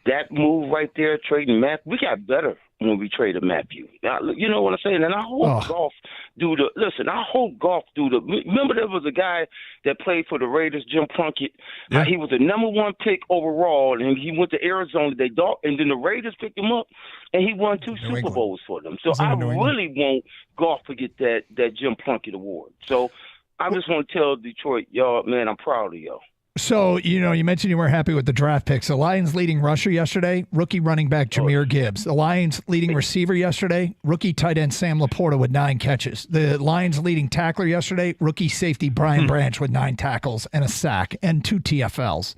that move right there, trading Matthew, we got better when we traded Matthew. Now, you know what I'm saying? And I hope Goff do the – listen, I hope Goff do the – remember there was a guy that played for the Raiders, Jim Plunkett. He was the number one pick overall, and he went to Arizona. And then the Raiders picked him up, and he won 2 Super Bowls for them. So I really want Goff to get that Jim Plunkett award. So I just want to tell Detroit, y'all, man, I'm proud of y'all. So, you mentioned you weren't happy with the draft picks. The Lions leading rusher yesterday, rookie running back Jahmyr Gibbs. The Lions leading receiver yesterday, rookie tight end Sam Laporta with 9 catches. The Lions leading tackler yesterday, rookie safety Brian Branch with 9 tackles and a sack and 2 TFLs.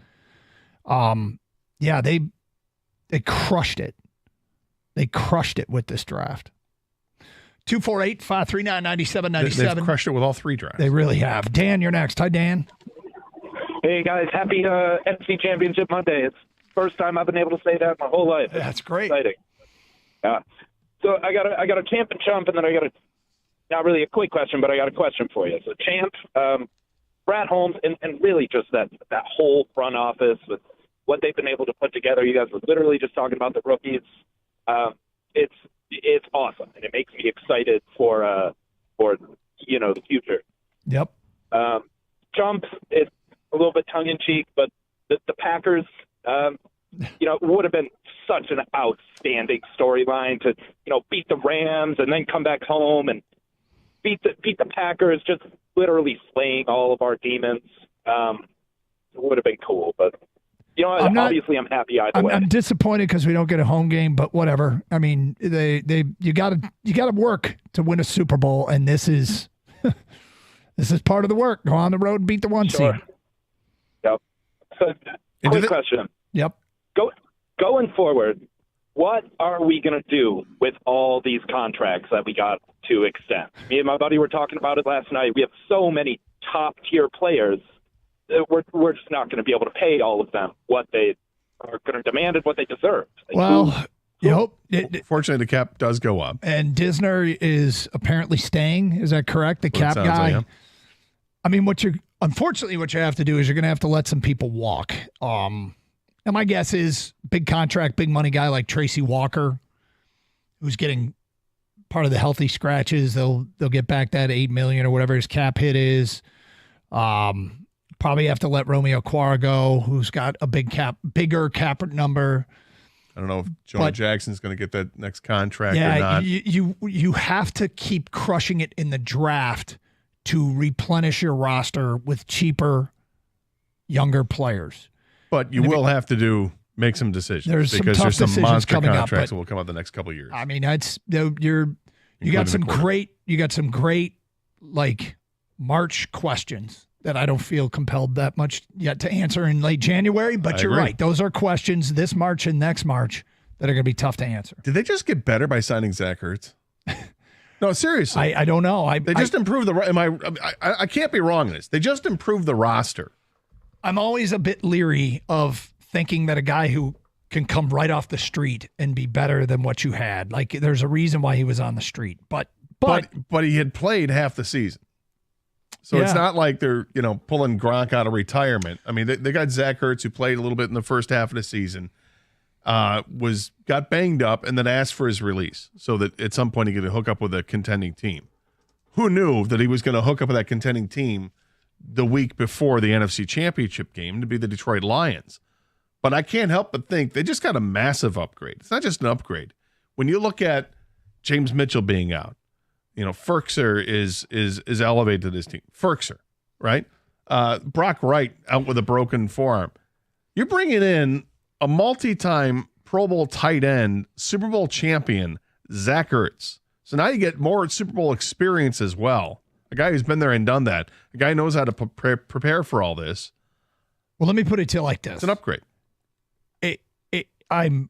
They crushed it. They crushed it with this draft. 248-539-9797. They've crushed it with all 3 drafts. They really have. Dan, you're next. Hi, Dan. Hey guys, happy NFC Championship Monday. It's the first time I've been able to say that my whole life. That's great. Exciting. So I got a champ and chump, and then I got not really a quick question, but I got a question for you. So champ, Brad Holmes, and really just that whole front office with what they've been able to put together. You guys were literally just talking about the rookies. It's awesome, and it makes me excited for the future. Yep. Chump, it's a little bit tongue-in-cheek, but the Packers, it would have been such an outstanding storyline to, beat the Rams and then come back home and beat the Packers, just literally slaying all of our demons. It would have been cool, but obviously I'm happy either way. I'm disappointed because we don't get a home game, but whatever. I mean, you gotta work to win a Super Bowl, and this is this is part of the work. Go on the road and beat the 1 seed. Yep. So, quick question. Yep. Going forward, what are we going to do with all these contracts that we got to extend? Me and my buddy were talking about it last night. We have so many top-tier players. We're just not going to be able to pay all of them what they are going to demand and what they deserve. You hope. Fortunately, the cap does go up. And Disner is apparently staying. Is that correct? The cap sounds guy? like, yeah. I mean, what you have to do is you're going to have to let some people walk. And my guess is big contract, big money guy like Tracy Walker, who's getting part of the healthy scratches. They'll get back that $8 million or whatever his cap hit is. Probably have to let Romeo Quara go, who's got a bigger cap number. I don't know if Jonah Jackson's going to get that next contract or Yeah, not. you have to keep crushing it in the draft to replenish your roster with cheaper, younger players. But you will have to make some decisions There's some because tough there's some decisions monster coming up, contracts but- that will come out the next couple of years. I mean, you got some great like March questions that I don't feel compelled that much yet to answer in late January, but I you're agree. right. Those are questions this March and next March that are going to be tough to answer. Did they just get better by signing Zach Ertz? No, seriously. I don't know. They just improved I can't be wrong in this. They just improved the roster. I'm always a bit leery of thinking that a guy who can come right off the street and be better than what you had. Like there's a reason why he was on the street, but he had played half the season. So it's not like they're, pulling Gronk out of retirement. I mean, they got Zach Ertz, who played a little bit in the first half of the season, got banged up and then asked for his release so that at some point he could hook up with a contending team. Who knew that he was going to hook up with that contending team the week before the NFC Championship game to be the Detroit Lions? But I can't help but think they just got a massive upgrade. It's not just an upgrade. When you look at James Mitchell being out, Ferkser is elevated to this team. Ferkser, right? Brock Wright out with a broken forearm. You're bringing in a multi-time Pro Bowl tight end, Super Bowl champion, Zach Ertz. So now you get more Super Bowl experience as well. A guy who's been there and done that. A guy who knows how to prepare for all this. Well, let me put it to you like this. It's an upgrade. I'm